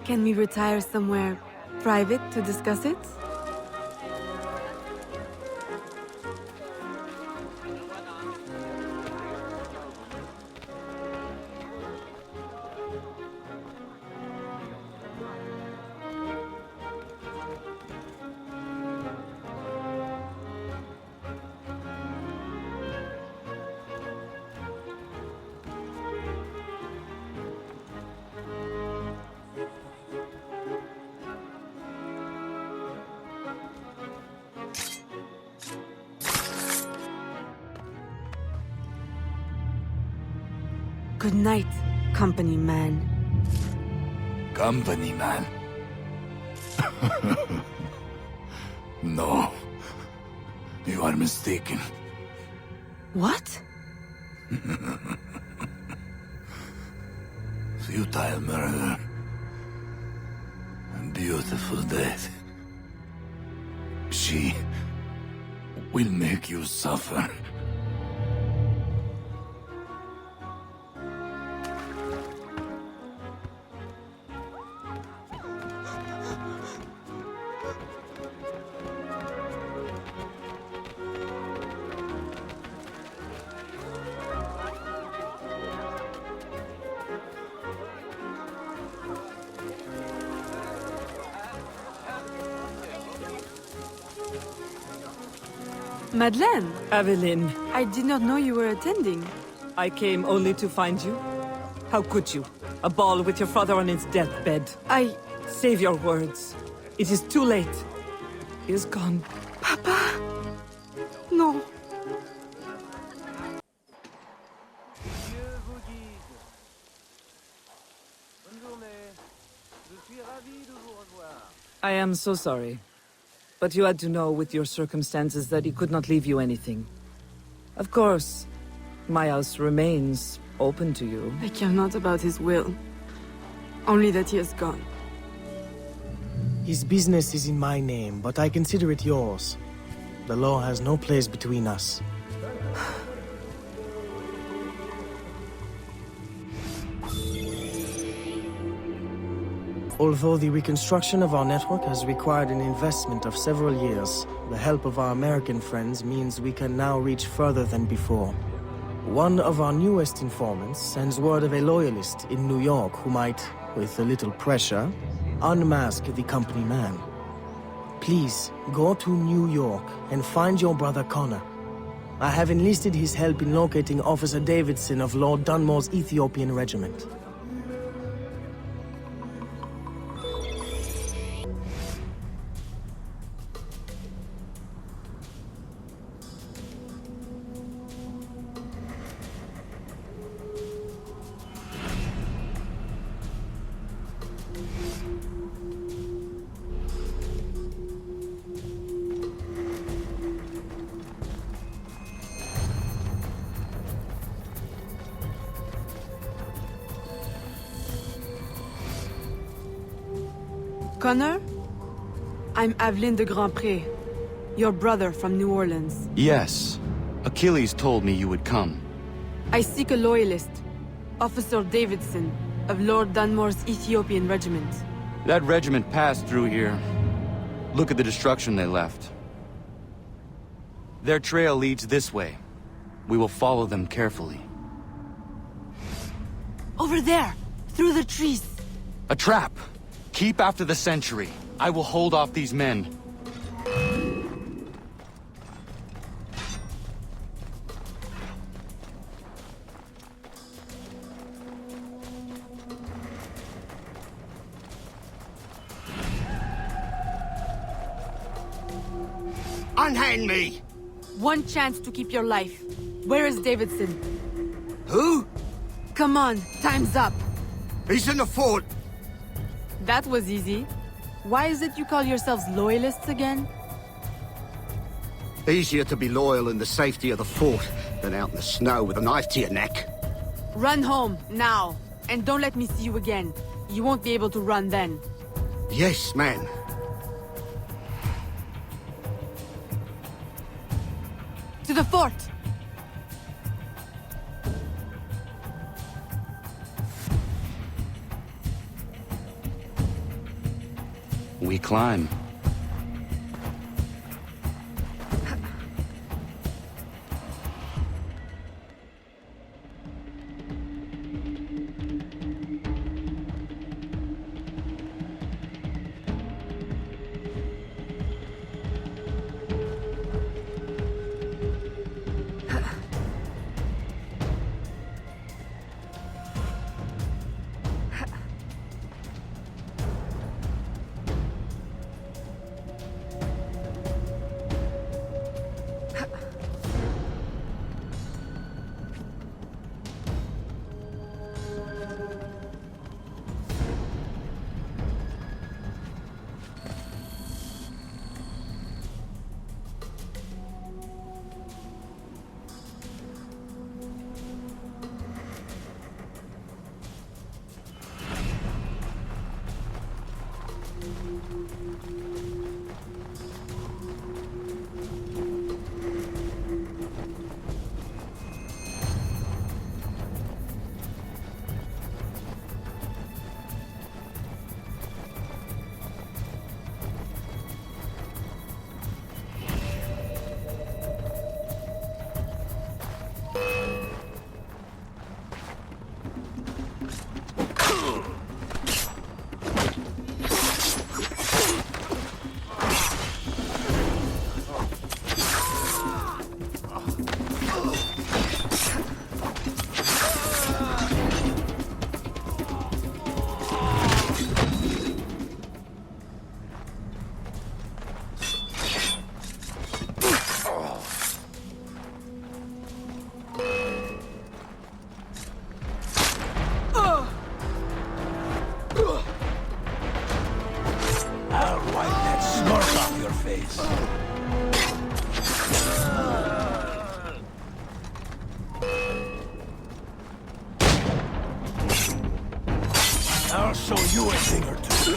[SPEAKER 7] Can we retire somewhere private to discuss it? Good night, company man.
[SPEAKER 19] Company man? No. You are mistaken.
[SPEAKER 7] What?
[SPEAKER 19] Futile murder. A beautiful death. She will make you suffer.
[SPEAKER 7] Madeleine!
[SPEAKER 3] Evelyn.
[SPEAKER 7] I did not know you were attending.
[SPEAKER 3] I came only to find you? How could you? A ball with your father on his deathbed. Save your words. It is too late. He is gone.
[SPEAKER 7] Papa! No.
[SPEAKER 3] I am so sorry. But you had to know with your circumstances that he could not leave you anything. Of course, my house remains open to you.
[SPEAKER 7] I care not about his will. Only that he is gone.
[SPEAKER 8] His business is in my name, but I consider it yours. The law has no place between us. Although the reconstruction of our network has required an investment of several years, the help of our American friends means we can now reach further than before. One of our newest informants sends word of a loyalist in New York who might, with a little pressure, unmask the company man. Please, go to New York and find your brother Connor. I have enlisted his help in locating Officer Davidson of Lord Dunmore's Ethiopian regiment.
[SPEAKER 7] Connor? I'm Aveline de Grandpré, your brother from New Orleans.
[SPEAKER 12] Yes. Achilles told me you would come.
[SPEAKER 7] I seek a loyalist, Officer Davidson, of Lord Dunmore's Ethiopian regiment.
[SPEAKER 12] That regiment passed through here. Look at the destruction they left. Their trail leads this way. We will follow them carefully.
[SPEAKER 5] Over there! Through the trees!
[SPEAKER 12] A trap! Keep after the sentry. I will hold off these men.
[SPEAKER 21] Unhand me!
[SPEAKER 7] One chance to keep your life. Where is Davidson?
[SPEAKER 21] Who?
[SPEAKER 7] Come on, time's up.
[SPEAKER 21] He's in the fort.
[SPEAKER 7] That was easy. Why is it you call yourselves loyalists again?
[SPEAKER 13] Easier to be loyal in the safety of the fort than out in the snow with a knife to your neck.
[SPEAKER 7] Run home, now. And don't let me see you again. You won't be able to run then.
[SPEAKER 13] Yes, man.
[SPEAKER 7] To the fort!
[SPEAKER 12] We climb.
[SPEAKER 13] face. I'll show you a thing or two.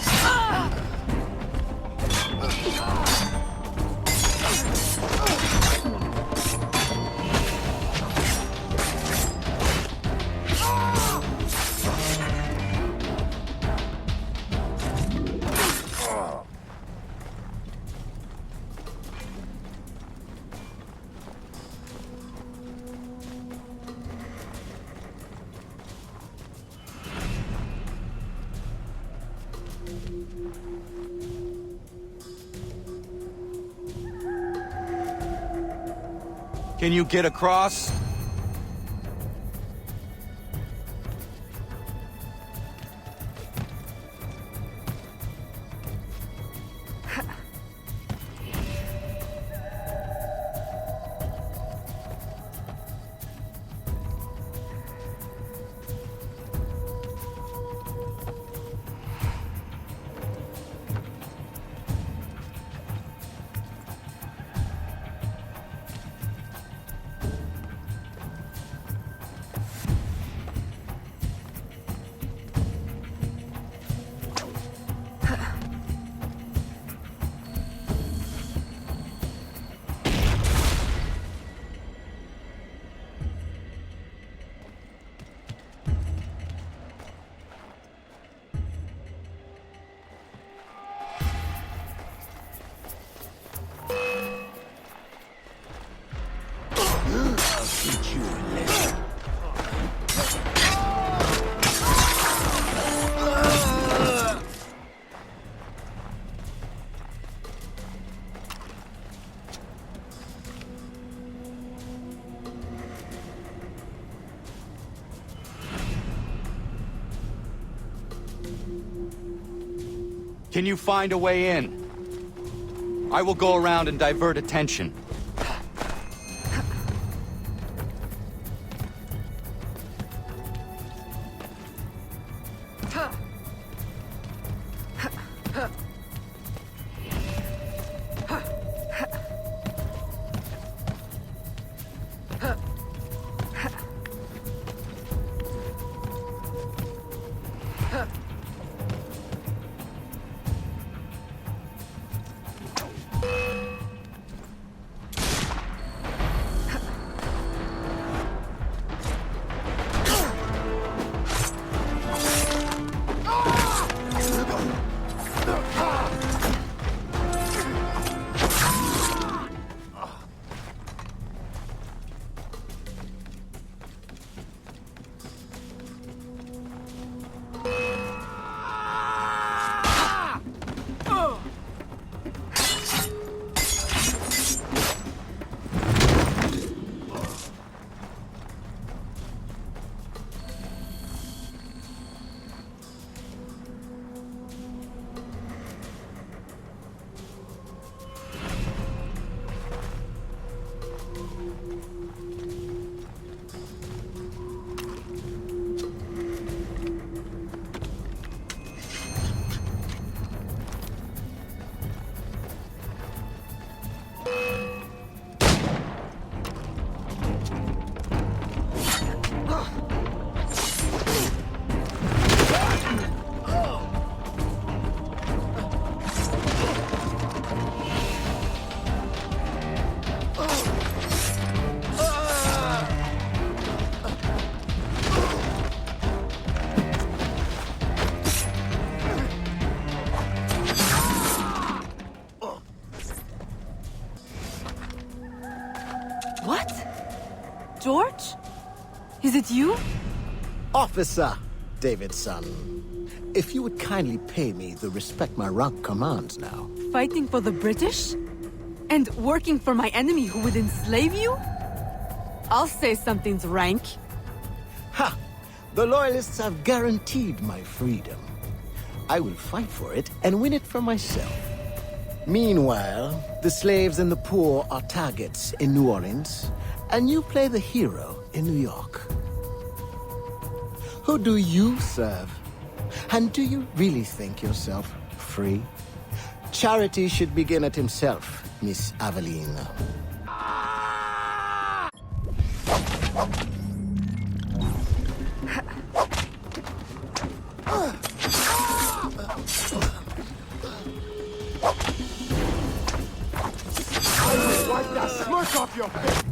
[SPEAKER 12] Can you get across? Can you find a way in? I will go around and divert attention.
[SPEAKER 7] George? Is it you?
[SPEAKER 13] Officer Davidson, if you would kindly pay me the respect my rank commands now.
[SPEAKER 7] Fighting for the British? And working for my enemy who would enslave you? I'll say something's rank.
[SPEAKER 13] Ha! The Loyalists have guaranteed my freedom. I will fight for it and win it for myself. Meanwhile, the slaves and the poor are targets in New Orleans, and you play the hero in New York. Who do you serve? And do you really think yourself free? charity should begin at himself, Miss Aveline.
[SPEAKER 1] Wipe that smirk off your face!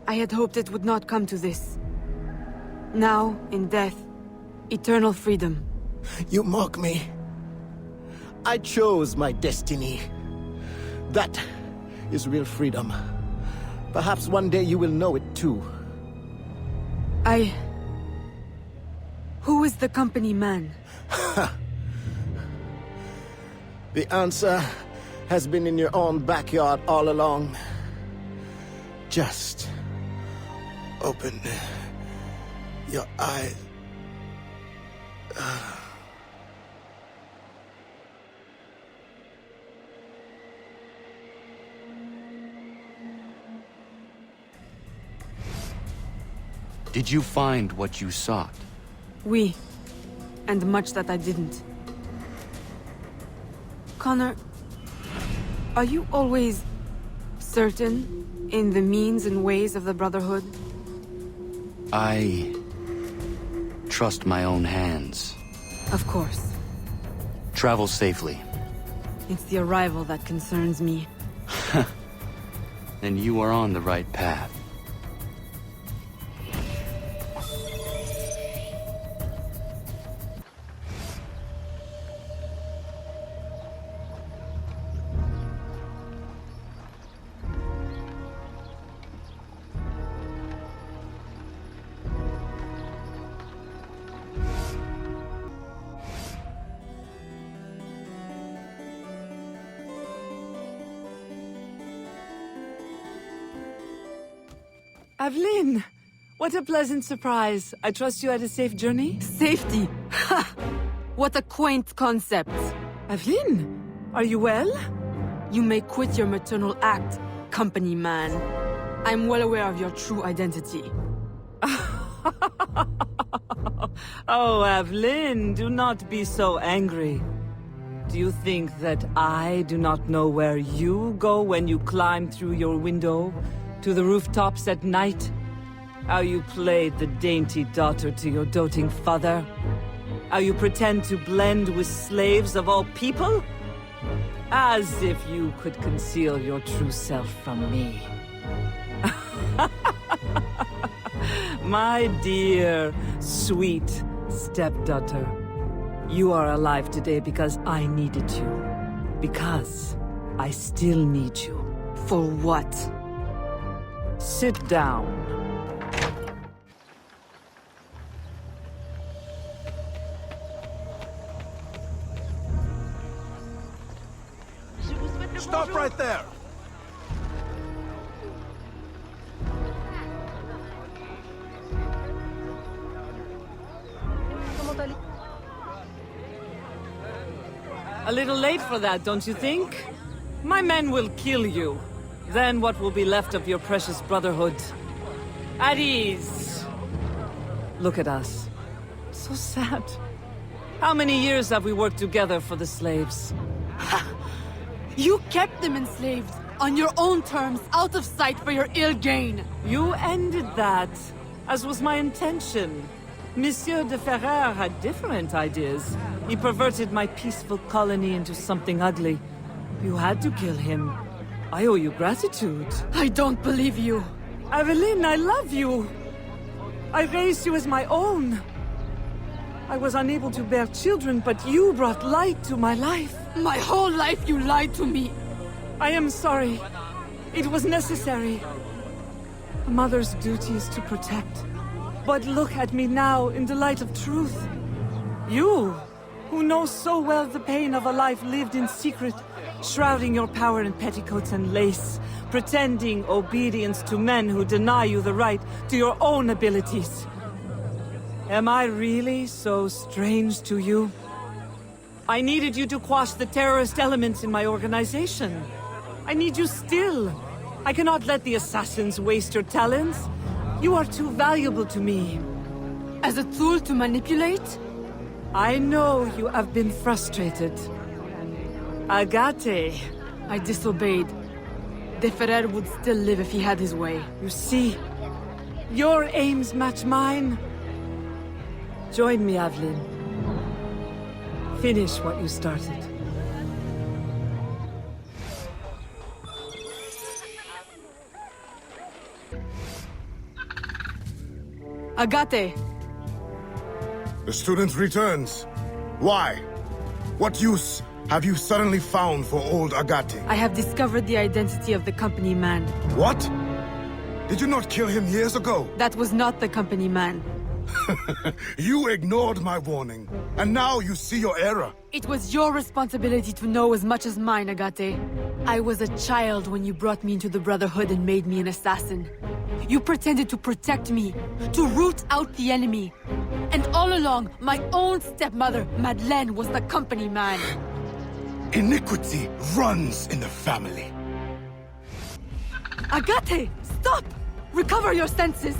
[SPEAKER 7] I had hoped it would not come to this. Now, in death, eternal freedom.
[SPEAKER 13] You mock me. I chose my destiny. That is real freedom. Perhaps one day you will know it too.
[SPEAKER 7] Who is the company man?
[SPEAKER 13] The answer has been in your own backyard all along. Just open your eyes.
[SPEAKER 12] Did you find what you sought?
[SPEAKER 7] Oui. And much that I didn't. Connor, are you always certain in the means and ways of the Brotherhood?
[SPEAKER 12] I trust my own hands.
[SPEAKER 7] Of course.
[SPEAKER 12] Travel safely.
[SPEAKER 7] It's the arrival that concerns me.
[SPEAKER 12] Then you are on the right path.
[SPEAKER 3] Aveline! What a pleasant surprise. I trust you had a safe journey?
[SPEAKER 7] Safety? Ha! What a quaint concept.
[SPEAKER 3] Aveline, are you well?
[SPEAKER 7] You may quit your maternal act, company man. I'm well aware of your true identity.
[SPEAKER 3] Oh, Aveline, do not be so angry. Do you think that I do not know where you go when you climb through your window to the rooftops at night? How you played the dainty daughter to your doting father? How you pretend to blend with slaves of all people? As if you could conceal your true self from me. My dear, sweet stepdaughter, you are alive today because I needed you. Because I still need you.
[SPEAKER 7] For what?
[SPEAKER 3] Sit down.
[SPEAKER 1] Stop right there!
[SPEAKER 3] A little late for that, don't you think? My men will kill you. Then what will be left of your precious brotherhood? At ease. Look at us. So sad. How many years have we worked together for the slaves?
[SPEAKER 7] You kept them enslaved, on your own terms, out of sight for your ill gain.
[SPEAKER 3] You ended that, as was my intention. Monsieur de Ferrer had different ideas. He perverted my peaceful colony into something ugly. You had to kill him. I owe you gratitude.
[SPEAKER 7] I don't believe you.
[SPEAKER 3] Aveline, I love you. I raised you as my own. I was unable to bear children, but you brought light to my life.
[SPEAKER 7] My whole life you lied to me.
[SPEAKER 3] I am sorry. It was necessary. A mother's duty is to protect. But look at me now in the light of truth. You, who know so well the pain of a life lived in secret, shrouding your power in petticoats and lace, pretending obedience to men who deny you the right to your own abilities. Am I really so strange to you? I needed you to quash the terrorist elements in my organization. I need you still. I cannot let the assassins waste your talents. You are too valuable to me.
[SPEAKER 7] As a tool to manipulate?
[SPEAKER 3] I know you have been frustrated. Agate.
[SPEAKER 7] I disobeyed. De Ferrer would still live if he had his way.
[SPEAKER 3] You see, your aims match mine. Join me, Aveline. Finish what you started.
[SPEAKER 7] Agate!
[SPEAKER 17] The student returns. Why? What use have you suddenly found for old Agate?
[SPEAKER 7] I have discovered the identity of the company man.
[SPEAKER 17] What? Did you not kill him years ago?
[SPEAKER 7] That was not the company man.
[SPEAKER 17] You ignored my warning, and now you see your error.
[SPEAKER 7] It was your responsibility to know as much as mine, Agate. I was a child when you brought me into the Brotherhood and made me an assassin. You pretended to protect me, to root out the enemy. And all along, my own stepmother, Madeleine, was the company man.
[SPEAKER 17] Iniquity runs in the family.
[SPEAKER 7] Agate, stop! Recover your senses!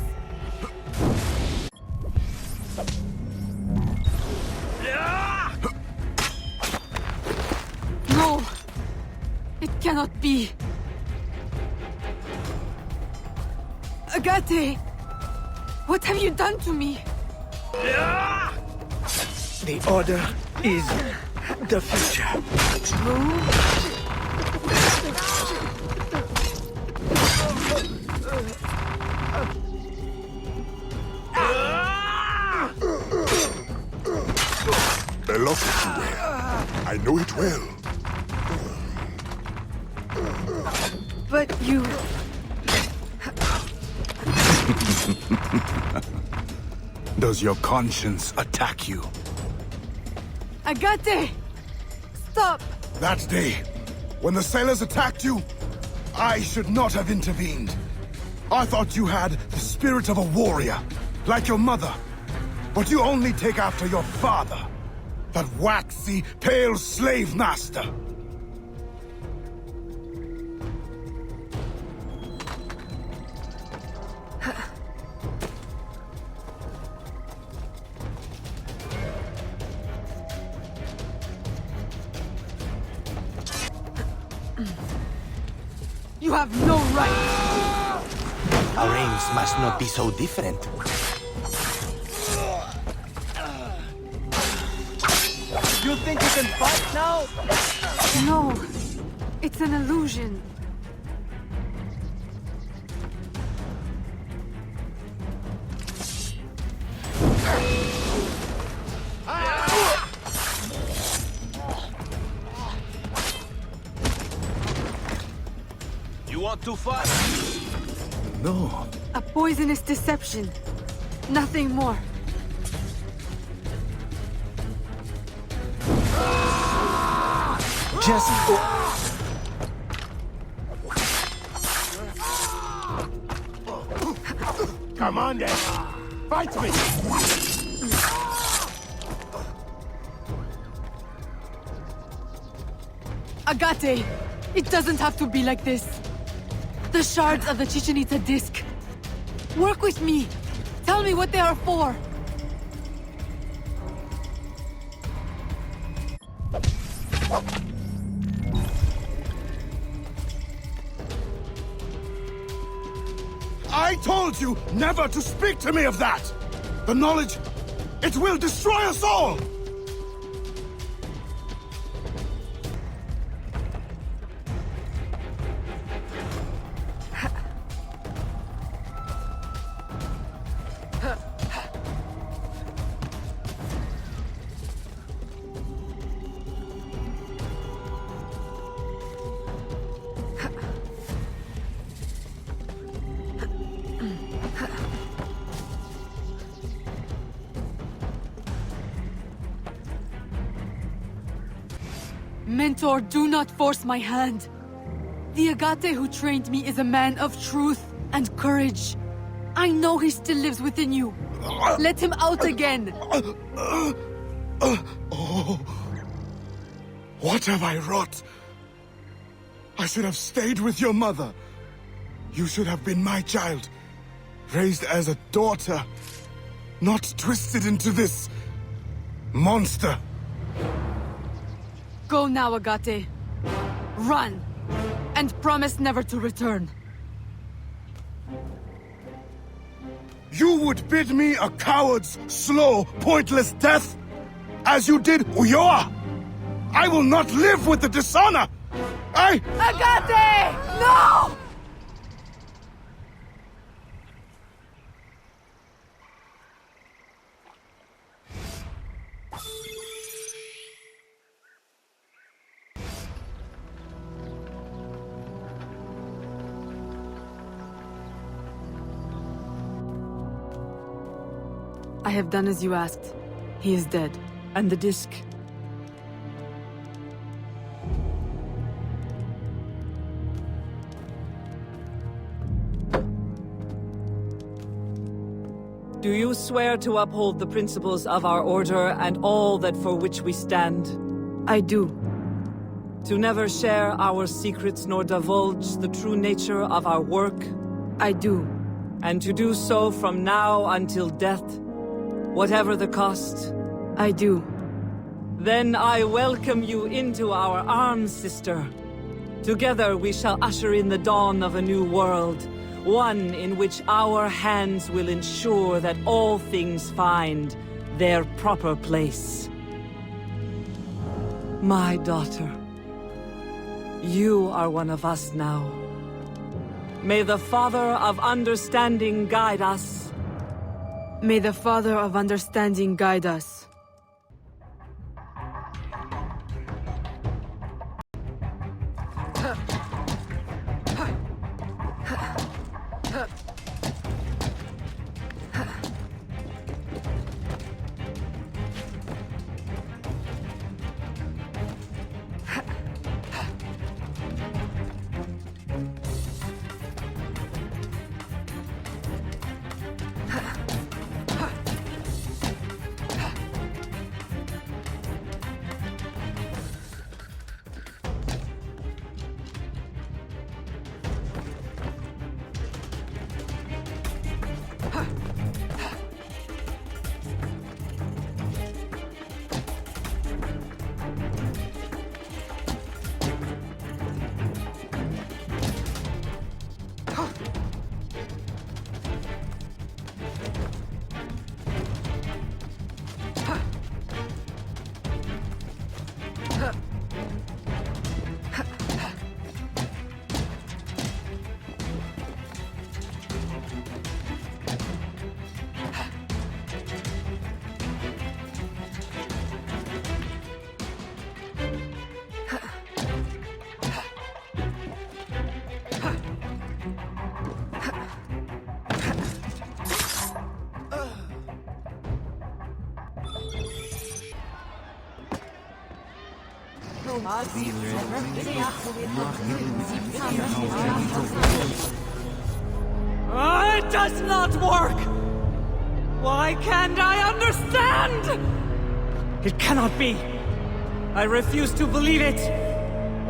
[SPEAKER 7] No! It cannot be! Agate! What have you done to me?
[SPEAKER 21] The Order is the future.
[SPEAKER 1] The locket you wear. I know it well.
[SPEAKER 7] But you...
[SPEAKER 17] Does your conscience attack you?
[SPEAKER 7] Agate! Stop!
[SPEAKER 17] That day, when the sailors attacked you, I should not have intervened. I thought you had the spirit of a warrior, like your mother. But you only take after your father, that waxy, pale slave master.
[SPEAKER 7] You have no right!
[SPEAKER 15] Our aims must not be so different.
[SPEAKER 20] You think you can fight now?
[SPEAKER 7] No. It's an illusion.
[SPEAKER 20] You want to fight?
[SPEAKER 17] No.
[SPEAKER 7] A poisonous deception. Nothing more.
[SPEAKER 15] Just...
[SPEAKER 17] Come on then! Fight me!
[SPEAKER 7] Agate! It doesn't have to be like this. The shards of the Chichen Itza disc. Work with me. Tell me what they are for.
[SPEAKER 17] I told you never to speak to me of that! The knowledge, it will destroy us all!
[SPEAKER 7] Mentor, do not force my hand. The Agate who trained me is a man of truth and courage. I know he still lives within you. Let him out again.
[SPEAKER 17] Oh, what have I wrought? I should have stayed with your mother. You should have been my child, raised as a daughter, not twisted into this monster.
[SPEAKER 7] Go now, Agate. Run, and promise never to return.
[SPEAKER 17] You would bid me a coward's slow, pointless death? As you did Ulloa? I will not live with the dishonor!
[SPEAKER 7] Agate! No! I have done as you asked. He is dead.
[SPEAKER 3] And the disc? Do you swear to uphold the principles of our order and all that for which we stand?
[SPEAKER 7] I do.
[SPEAKER 3] To never share our secrets nor divulge the true nature of our work?
[SPEAKER 7] I do.
[SPEAKER 3] And to do so from now until death? Whatever the cost?
[SPEAKER 7] I do.
[SPEAKER 3] Then I welcome you into our arms, sister. Together we shall usher in the dawn of a new world, one in which our hands will ensure that all things find their proper place. My daughter, you are one of us now. May the Father of Understanding guide us.
[SPEAKER 7] May the Father of Understanding guide us.
[SPEAKER 3] It does not work! Why can't I understand? It cannot be. I refuse to believe it.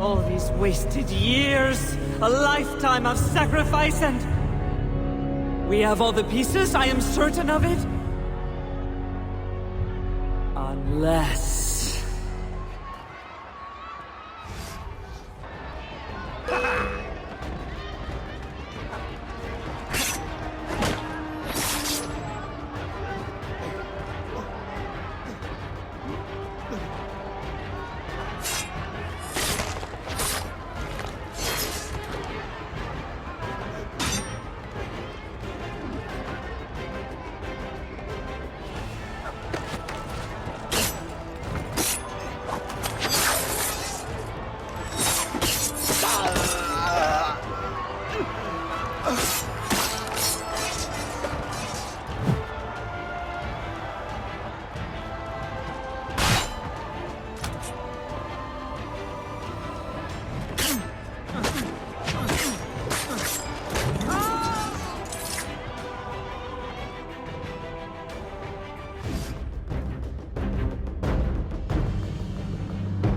[SPEAKER 3] All these wasted years, a lifetime of sacrifice, and... we have all the pieces, I am certain of it. Unless...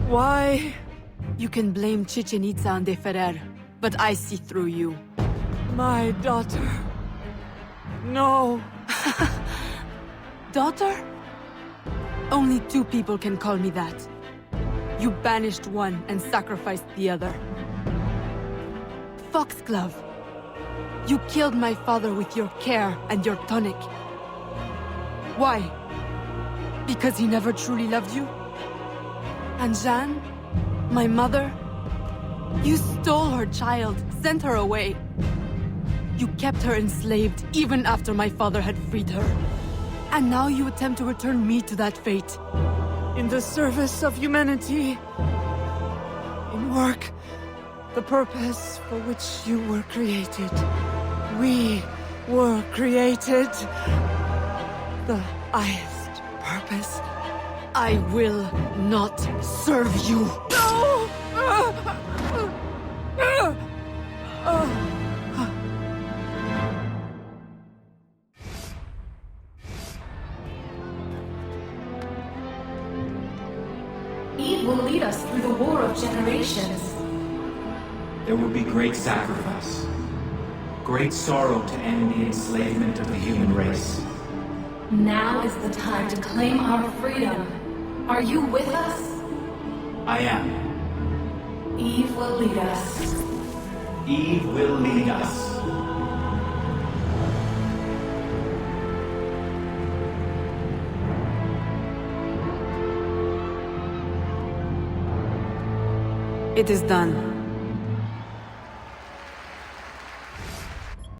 [SPEAKER 7] Why? You can blame Chichen Itza and De Ferrer, but I see through you.
[SPEAKER 3] My daughter... No!
[SPEAKER 7] Daughter? Only two people can call me that. You banished one and sacrificed the other. Foxglove. You killed my father with your care and your tonic. Why? Because he never truly loved you? And Jeanne? My mother? You stole her child, sent her away. You kept her enslaved even after my father had freed her. And now you attempt to return me to that fate.
[SPEAKER 3] In the service of humanity. In work. The purpose for which you were created. We were created. The highest purpose.
[SPEAKER 7] I will not serve you.
[SPEAKER 3] No!
[SPEAKER 2] Eve will lead us through the war of generations.
[SPEAKER 16] There will be great sacrifice. Great sorrow to end the enslavement of the human race.
[SPEAKER 2] Now is the time to claim our freedom. Are you with us?
[SPEAKER 16] I am.
[SPEAKER 2] Eve will lead us.
[SPEAKER 16] Eve will lead us.
[SPEAKER 7] It is done.